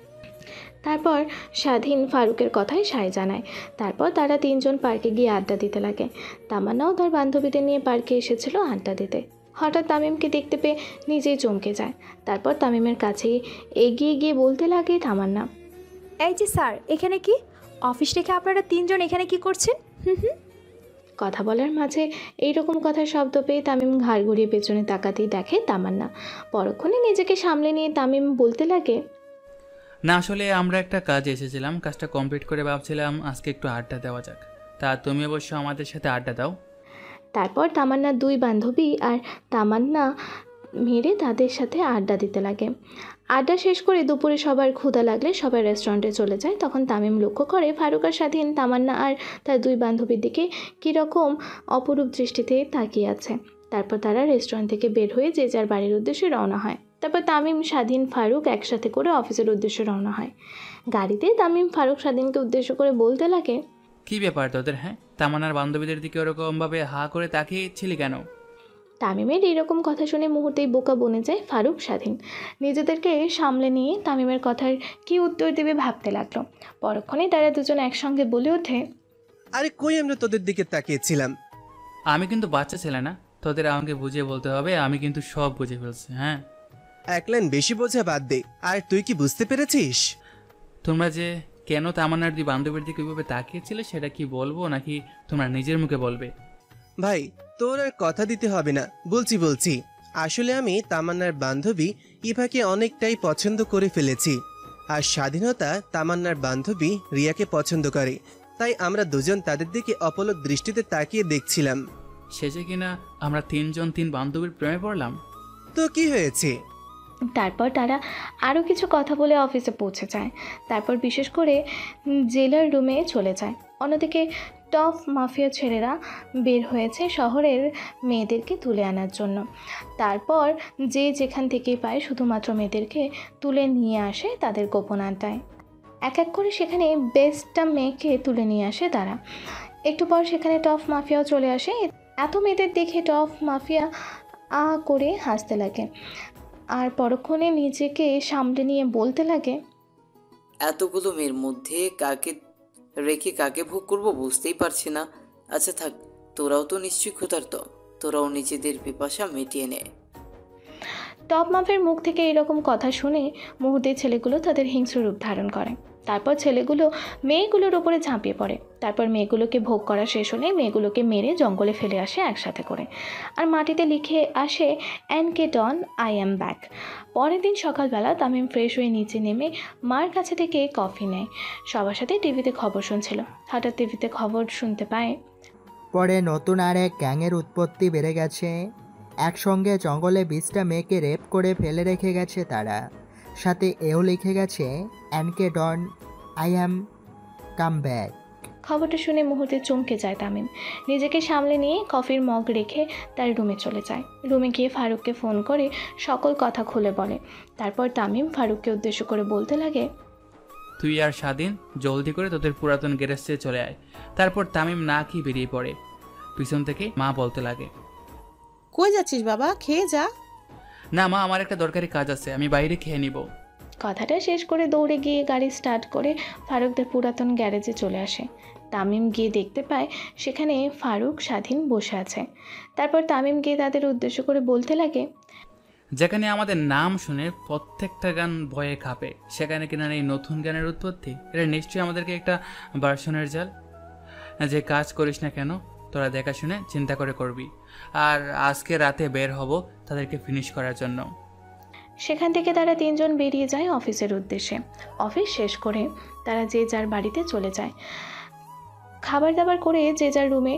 তারপর স্বাধীন ফারুকের কথায় সায় জানায়। তারপর তারা তিনজন পার্কে গিয়ে আড্ডা দিতে লাগে। তামান্নাও তার বান্ধবীদের নিয়ে পার্কে এসেছিল আড্ডা দিতে। হঠাৎ তামিমকে দেখতে পেয়ে নিজেই চমকে যায়। তারপর তামিমের কাছেই এগিয়ে গিয়ে বলতে লাগে তামান্না, এই যে স্যার, এখানে কি অফিস রেখে আপনারা তিনজন এখানে কি করছেন? কথা বলার মাঝে এইরকম কথার শব্দ পেয়ে তামিম ঘাড় ঘুরিয়ে পেছনে তাকাতেই দেখে তামান্না। পরক্ষণে নিজেকে সামলে নিয়ে তামিম বলতে লাগে, না, আসলে আমরা একটা কাজে এসেছিলাম, কাজটা কমপ্লিট করে ভাবছিলাম আজকে একটু আড্ডা দেওয়া যাক, তা তুমি অবশ্য আমাদের সাথে আড্ডা দাও। তারপর তামান্নার দুই বান্ধবী আর তামান্না মেরে তাদের সাথে আড্ডা দিতে লাগে। আড্ডা শেষ করে দুপুরে সবার ক্ষুধা লাগলে সবাই রেস্টুরেন্টে চলে যায়। তখন তামিম লক্ষ্য করে ফারুক আর স্বাধীন তামান্না আর তার দুই বান্ধবীর দিকে কীরকম অপরূপ দৃষ্টিতে তাকিয়ে আছে। তারপর তারা রেস্টুরেন্ট থেকে বের হয়ে যে যার বাড়ির উদ্দেশ্যে রওনা হয়। তারপর তামিম, স্বাধীন, ফারুক একসাথে করে অফিসের উদ্দেশ্যে রওনা হয়। গাড়িতে তামিম ফারুক স্বাধীনকে উদ্দেশ্য করে বলতে লাগে, কি ব্যাপার তোদের? হ্যাঁ, তামান্নার বান্ধবীদের দিকে ওরকমভাবে হা করে তাকিয়েছিলি কেন? তামিমের এরকম কথা শুনে মুহূর্তেই বোকা বনে যায় ফারুক, স্বাধীন। নিজেদেরকে সামলে নিয়ে তামিমের কথার কি উত্তর দেবে ভাবতে লাগলো। পরক্ষণে তারা দুজন একসঙ্গে বলে ওঠে, আরে কই আমরা তোদের দিকে তাকিয়েছিলাম। আমি কিন্তু বাচ্চা ছেলে না, তোদের আমাকে বুঝিয়ে বলতে হবে। আমি কিন্তু সব বুঝে ফেলছি। হ্যাঁ, এক লাইন বেশি বোঝা বাদ দে। আর তুই কি বুঝতে পেরেছিস? তোমরা যে কেন তামান্নার দুই বান্ধবীর দিকে ওইভাবে তাকিয়েছিলে সেটা কি বলবো নাকি তোমরা নিজের মুখে বলবে? ভাই তোর আর কথা দিতে হবে না, বলছি। আসলে আমি তামান্নার বান্ধবী ইভাকে অনেকটাই পছন্দ করে ফেলেছি। আর স্বাধীনতা তামান্নার বান্ধবী রিয়াকে পছন্দ করে, তাই আমরা দুজন তাদের দিকে অপলক দৃষ্টিতে তাকিয়ে দেখছিলাম। শেষে কিনা আমরা তিন বান্ধবীর প্রেমে পড়লাম। তো কি হয়েছে? তারপর তারা আরও কিছু কথা বলে অফিসে পৌঁছে যায়। তারপর বিশেষ করে জেলার রুমে চলে যায়। অন্যদিকে টপ মাফিয়া ছেলেরা বের হয়েছে শহরের মেয়েদেরকে তুলে আনার জন্য। তারপর যে যেখান থেকেই পায় শুধুমাত্র মেয়েদেরকে তুলে নিয়ে আসে তাদের গোপন আড্ডায়। এক এক করে সেখানে বেস্টটা মেয়েকে তুলে নিয়ে আসে তারা। একটু পর সেখানে টপ মাফিয়াও চলে আসে। এত মেয়েদের দেখে টপ মাফিয়া আ করে হাসতে লাগে আর পরক্ষণে নিজেকে সামলে নিয়ে বলতে লাগে, এতগুলো মেয়ের মধ্যে কাকে রেখে কাকে ভোগ করবো বুঝতেই পারছি না। আচ্ছা থাক, তোরাও তো নিশ্চয়ই ক্ষুধার্ত, তোরাও নিজেদের পিপাসা মিটিয়ে নে। টপ মাফের মুখ থেকে এরকম কথা শুনে মুহূর্তে ছেলেগুলো তাদের হিংস্র রূপ ধারণ করে। তারপর ছেলেগুলো মেয়েগুলোর ওপরে ঝাঁপিয়ে পড়ে। তারপর মেয়েগুলোকে ভোগ করা শেষ হলে মেয়েগুলোকে মেরে জঙ্গলে ফেলে আসে একসাথে করে। আর মাটিতে লিখে আসে NK Don I am back. পরের দিন সকালবেলা তামিম ফ্রেশ হয়ে নিচে নেমে মার কাছে থেকে কফি নেয়। সবার সাথে টিভিতে খবর শুনছিল। হঠাৎ টিভিতে খবর শুনতে পায় পরে নতুন আর এক গ্যাংয়ের উৎপত্তি বেড়ে গেছে। একসঙ্গে জঙ্গলে 20টা মেয়েকে রেপ করে ফেলে রেখে গেছে তারা। সাথে এও লিখে গেছে NK Don I am come back. খবরটা শুনে মুহূর্তে চমকে যায় তামিম। নিজেকে সামলে নিয়ে কফির মগ রেখে তার রুমে চলে যায়। রুমে গিয়ে ফারুককে ফোন করে সকল কথা খুলে বলে। তারপর তামিম ফারুককে উদ্দেশ্য করে বলতে লাগে, তুই আর স্বাধীন জলদি করে তোদের পুরাতন গ্যারেজে চলে আয়। তারপর তামিম না কি বেরিয়ে পড়ে। পিছন থেকে মা বলতে লাগে, কই যাচ্ছিস বাবা? খেয়ে যা। না মা, আমার একটা দরকারি কাজ আছে, আমি বাইরে খেয়ে নিব। কথাটা শেষ করে দৌড়ে গিয়ে গাড়ি স্টার্ট করে ফারুকদের পুরাতন গ্যারেজে চলে আসে। তামিম গিয়ে দেখতে পায় সেখানে ফারুক, স্বাধীন বসে আছে। তারপর তামিম গিয়ে তাদের উদ্দেশ্য করে বলতে লাগে, যেখানে আমাদের নাম শুনে প্রত্যেকটা গান ভয়ে কাঁপে, সেখানে কিনা এই নতুন গানের উৎপত্তি। এটা নিশ্চয়ই আমাদেরকে একটা ভার্সনের জাল। যে কাজ করিস না কেন তোরা দেখা শুনে চিন্তা করে করবি। আর আজকে রাতে বের হব তাদেরকে ফিনিশ করার জন্য। সেখান থেকে তারা তিনজন বেরিয়ে যায় অফিসের উদ্দেশ্যে। অফিস শেষ করে তারা যে যার বাড়িতে চলে যায়। খাবার দাবার করে যে যার রুমে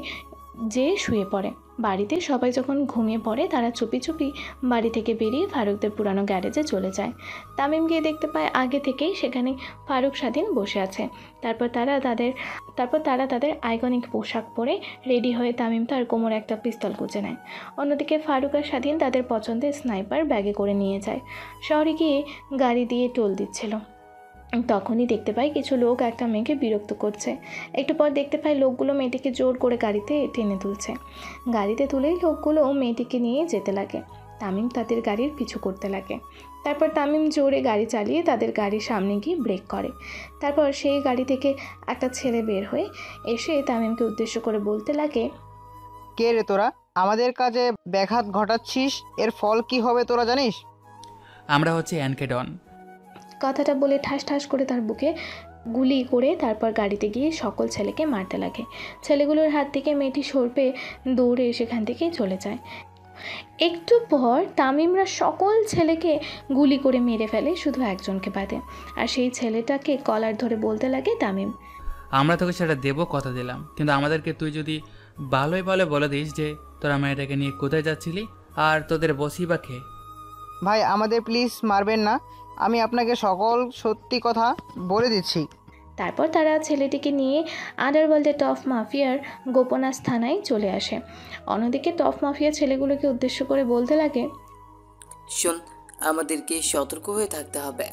যেয়ে শুয়ে পড়ে। বাড়িতে সবাই যখন ঘুমিয়ে পড়ে তারা চুপি চুপি বাড়ি থেকে বেরিয়ে ফারুকদের পুরানো গ্যারেজে চলে যায়। তামিম গিয়ে দেখতে পায় আগে থেকেই সেখানে ফারুক, স্বাধীন বসে আছে। তারপর তারা তাদের আইকনিক পোশাক পরে রেডি হয়ে তামিম তার কোমরে একটা পিস্তল গুঁজে নেয়। অন্যদিকে ফারুক আর স্বাধীন তাদের পছন্দের স্নাইপার ব্যাগে করে নিয়ে যায়। শহরে গিয়ে গাড়ি দিয়ে টোল দিচ্ছিল। তখনই দেখতে পাই কিছু লোক একটা মেয়েকে বিরক্ত করছে। একটু পর দেখতে পাই লোকগুলো মেয়েটিকে জোর করে গাড়িতে টেনে তুলছে। গাড়িতে তুলেই লোকগুলো মেয়েটিকে নিয়ে যেতে লাগে। তামিম তাদের গাড়ির পিছু করতে লাগে। তারপর তামিম জোরে গাড়ি চালিয়ে তাদের গাড়ির সামনে গিয়ে ব্রেক করে। তারপর সেই গাড়ি থেকে একটা ছেলে বের হয়ে এসে তামিমকে উদ্দেশ্য করে বলতে লাগে, কে রে তোরা? আমাদের কাজে ব্যাঘাত ঘটাচ্ছিস, এর ফল কি হবে তোরা জানিস? আমরা হচ্ছে এনকে ডন। কথাটা বলে ঠাস ঠাস করে তার বুকে গুলি করে তারপর গাড়িতে গিয়ে সকল ছেলেকে মারতে লাগে। ছেলেগুলোর হাত থেকে মেয়েটি সরপে দৌড়ে সেখান থেকেই চলে যায়। একটু পর তামিমরা সকল ছেলেকে গুলি করে মেরে ফেলে, শুধু একজনকে বাদে। আর সেই ছেলেটাকে কলার ধরে বলতে লাগে তামিম, আমরা তোকে সেটা দেবো, কথা দিলাম, কিন্তু আমাদেরকে তুই যদি ভালোই ভালো বলে দিস যে তোরা মেয়েটাকে নিয়ে কোথায় যাচ্ছিলি আর তোদের বসি বা খেয়ে। ভাই আমাদের প্লিজ মারবেন না, আমি আপনাকে সকল সত্যি কথা বলে দিচ্ছি। তারপর তারা ছেলেটিকে নিয়ে আন্ডারওয়ার্ল্ডে টপ মাফিয়ার গোপনাস থানায় চলে আসে। অন্যদিকে টপ মাফিয়া ছেলেগুলোকে উদ্দেশ্য করে বলতে লাগে, শোন, আমাদেরকে সতর্ক হয়ে থাকতে হবে।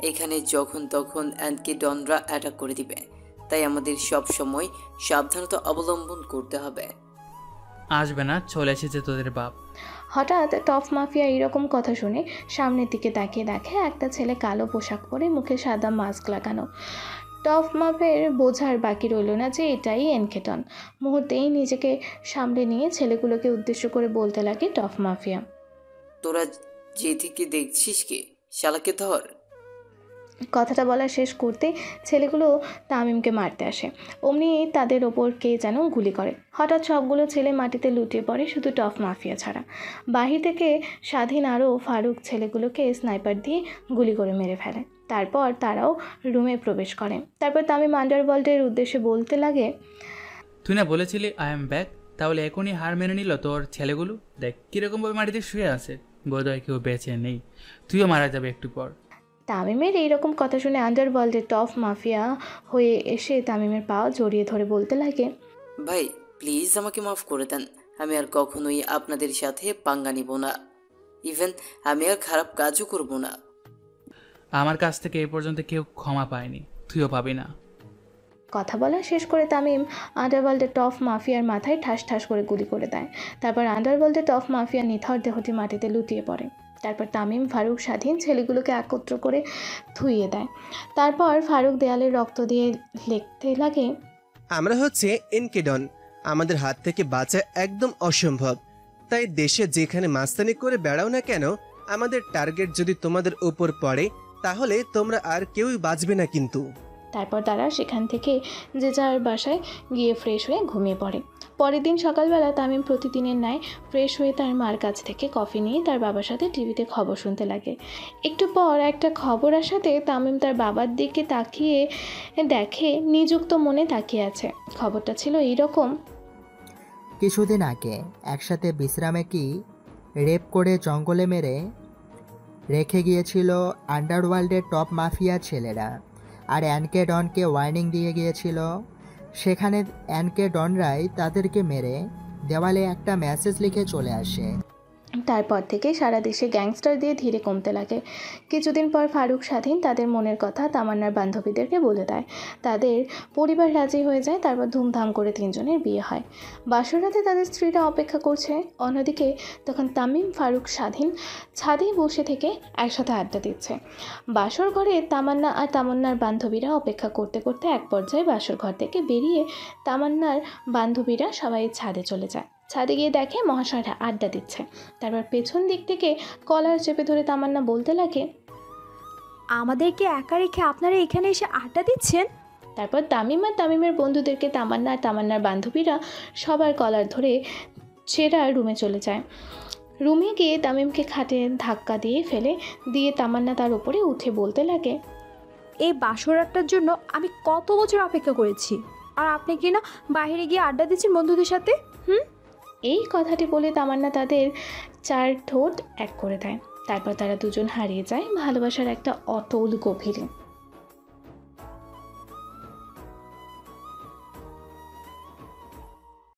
এখানে যখন তখন অ্যান্ডকে ডনরা অ্যাটাক করে দিবে, তাই আমাদের সব সময় সাবধানতা অবলম্বন করতে হবে। আসবে না, চলে এসেছে তোদের বাপ। হঠাৎ টপ মাফিয়া এরকম কথা শুনে সামনের দিকে তাকিয়ে দেখে একটা ছেলে কালো পোশাক পরে মুখে সাদা মাস্ক লাগানো। টপ মাফের বোঝার বাকি রইল না যে এটাই এনকেটন। মুহূর্তেই নিজেকে সামলে নিয়ে ছেলেগুলোকে উদ্দেশ্য করে বলতে লাগে টপ মাফিয়া, তোরা যেদিকে দেখছিস কি, শালাকে ধর। কথাটা বলা শেষ করতে ছেলেগুলো তামিমকে মারতে আসে। অমনি তাদের ওপর কে যেন গুলি করে। হঠাৎ সবগুলো ছেলে মাটিতে লুটিয়ে পড়ে, শুধু টপ মাফিয়া ছাড়া। বাহির থেকে স্বাধীন আরও ফারুক ছেলেগুলোকে স্নাইপার দিয়ে গুলি করে মেরে ফেলে। তারপর তারাও রুমে প্রবেশ করে। তারপর তামিম আন্ডারওয়ার্ল্ডের উদ্দেশ্যে বলতে লাগে, তুই না বলেছিলি আই এম ব্যাক, তাহলে এখনই হার মেনে নিল তোর ছেলেগুলো। দেখ কীরকমভাবে মাটিতে শুয়ে আছে, বোধহয় কেউ বেঁচে নেই, তুইও মারা যাবে একটু পর। তামিমের এইরকম কথা শুনে আন্ডারওয়ার্ল্ডের টপ মাফিয়া হয়ে এসে তামিমের পা জড়িয়ে ধরে বলতে লাগে, ভাই প্লিজ আমাকে মাফ করে দেন, আমি আর কখনোই আপনাদের সাথে পাঙ্গা নিব না, ইভেন আমি আর খারাপ কাজও করব না। আমার কাছ থেকে এই পর্যন্ত কেউ ক্ষমা পায়নি, তুইও পাবি না। কথা বলা শেষ করে তামিম আন্ডারওয়ার্ল্ডের টপ মাফিয়ার মাথায় ঠাস ঠাস করে গুলি করে দেয়। তারপর আন্ডারওয়ার্ল্ডের টপ মাফিয়া নিথর দেহটি মাটিতে লুটিয়ে পড়ে। তারপর তামিম ফারুক স্বাধীন ছেলেগুলোকে একত্র করে ধুইয়ে দেয়। তারপর ফারুক দেয়ালে রক্ত দিয়ে লিখতে লাগে, আমরা হচ্ছে এনকেডন, আমাদের হাত থেকে বাঁচা একদম অসম্ভব। তাই দেশে যেখানে মাস্তানি করে বেড়াও না কেন, আমাদের টার্গেট যদি তোমাদের উপর পড়ে তাহলে তোমরা আর কেউই বাঁচবে না কিন্তু। তারপর তারা সেখান থেকে যে যার বাসায় গিয়ে ফ্রেশ হয়ে ঘুমিয়ে পড়ে। পরের দিন সকালবেলা তামিম প্রতিদিনের ন্যায় ফ্রেশ হয়ে তার মার কাছ থেকে কফি নিয়ে তার বাবার সাথে টিভিতে খবর শুনতে লাগে। একটু পর একটা খবর আসাতে তামিম তার বাবার দিকে তাকিয়ে দেখে নিযুক্ত মনে তাকিয়ে আছে। খবরটা ছিল এইরকম, কিছুদিন আগে একসাথে বিশ্রামে কি রেপ করে জঙ্গলে মেরে রেখে গিয়েছিল আন্ডারওয়ার্ল্ডের টপ মাফিয়া ছেলেরা, আর এনকে ডনকে ওয়ার্নিং দিয়ে গিয়েছিল। সেখানে এনকে ডনরাই তাদেরকে মেরে দেওয়ালে একটা মেসেজ লিখে চলে আসে। তারপর থেকে সারা দেশে গ্যাংস্টার দিয়ে ধীরে কমতে লাগে। কিছুদিন পর ফারুক স্বাধীন তাদের মনের কথা তামান্নার বান্ধবীদেরকে বলে দেয়। তাদের পরিবার রাজি হয়ে যায়। তারপর ধুমধাম করে তিনজনের বিয়ে হয়। বাসরাতে তাদের স্ত্রীরা অপেক্ষা করছে। অন্যদিকে তখন তামিম ফারুক স্বাধীন ছাদে বসে থেকে একসাথে আড্ডা দিচ্ছে। বাসর ঘরে তামান্না আর তামান্নার বান্ধবীরা অপেক্ষা করতে করতে এক পর্যায়ে বাসর ঘর থেকে বেরিয়ে তামান্নার বান্ধবীরা সবাই ছাদে চলে যায়। ছাদে গিয়ে দেখে মহাশয়রা আড্ডা দিচ্ছে। তারপর পেছন দিক থেকে কলার চেপে ধরে তামান্না বলতে লাগে, আমাদেরকে একা রেখে আপনারা এখানে এসে আড্ডা দিচ্ছেন? তারপর তামিম আর তামিমের বন্ধুদেরকে তামান্না আর তামান্নার বান্ধবীরা সবার কলার ধরে ছেঁড়া রুমে চলে যায়। রুমে গিয়ে তামিমকে খাটে ধাক্কা দিয়ে তামান্না তার উপরে উঠে বলতে লাগে, এই বাসরাতটার জন্য আমি কত বছর অপেক্ষা করেছি, আর আপনি কি না বাইরে গিয়ে আড্ডা দিচ্ছেন বন্ধুদের সাথে? এই কথাটি বলে তামান্না তাদের চার ঠোঁট এক করে দেয়। তারপর তারা দুজন হারিয়ে যায় ভালোবাসার একটা অটল গভীরে।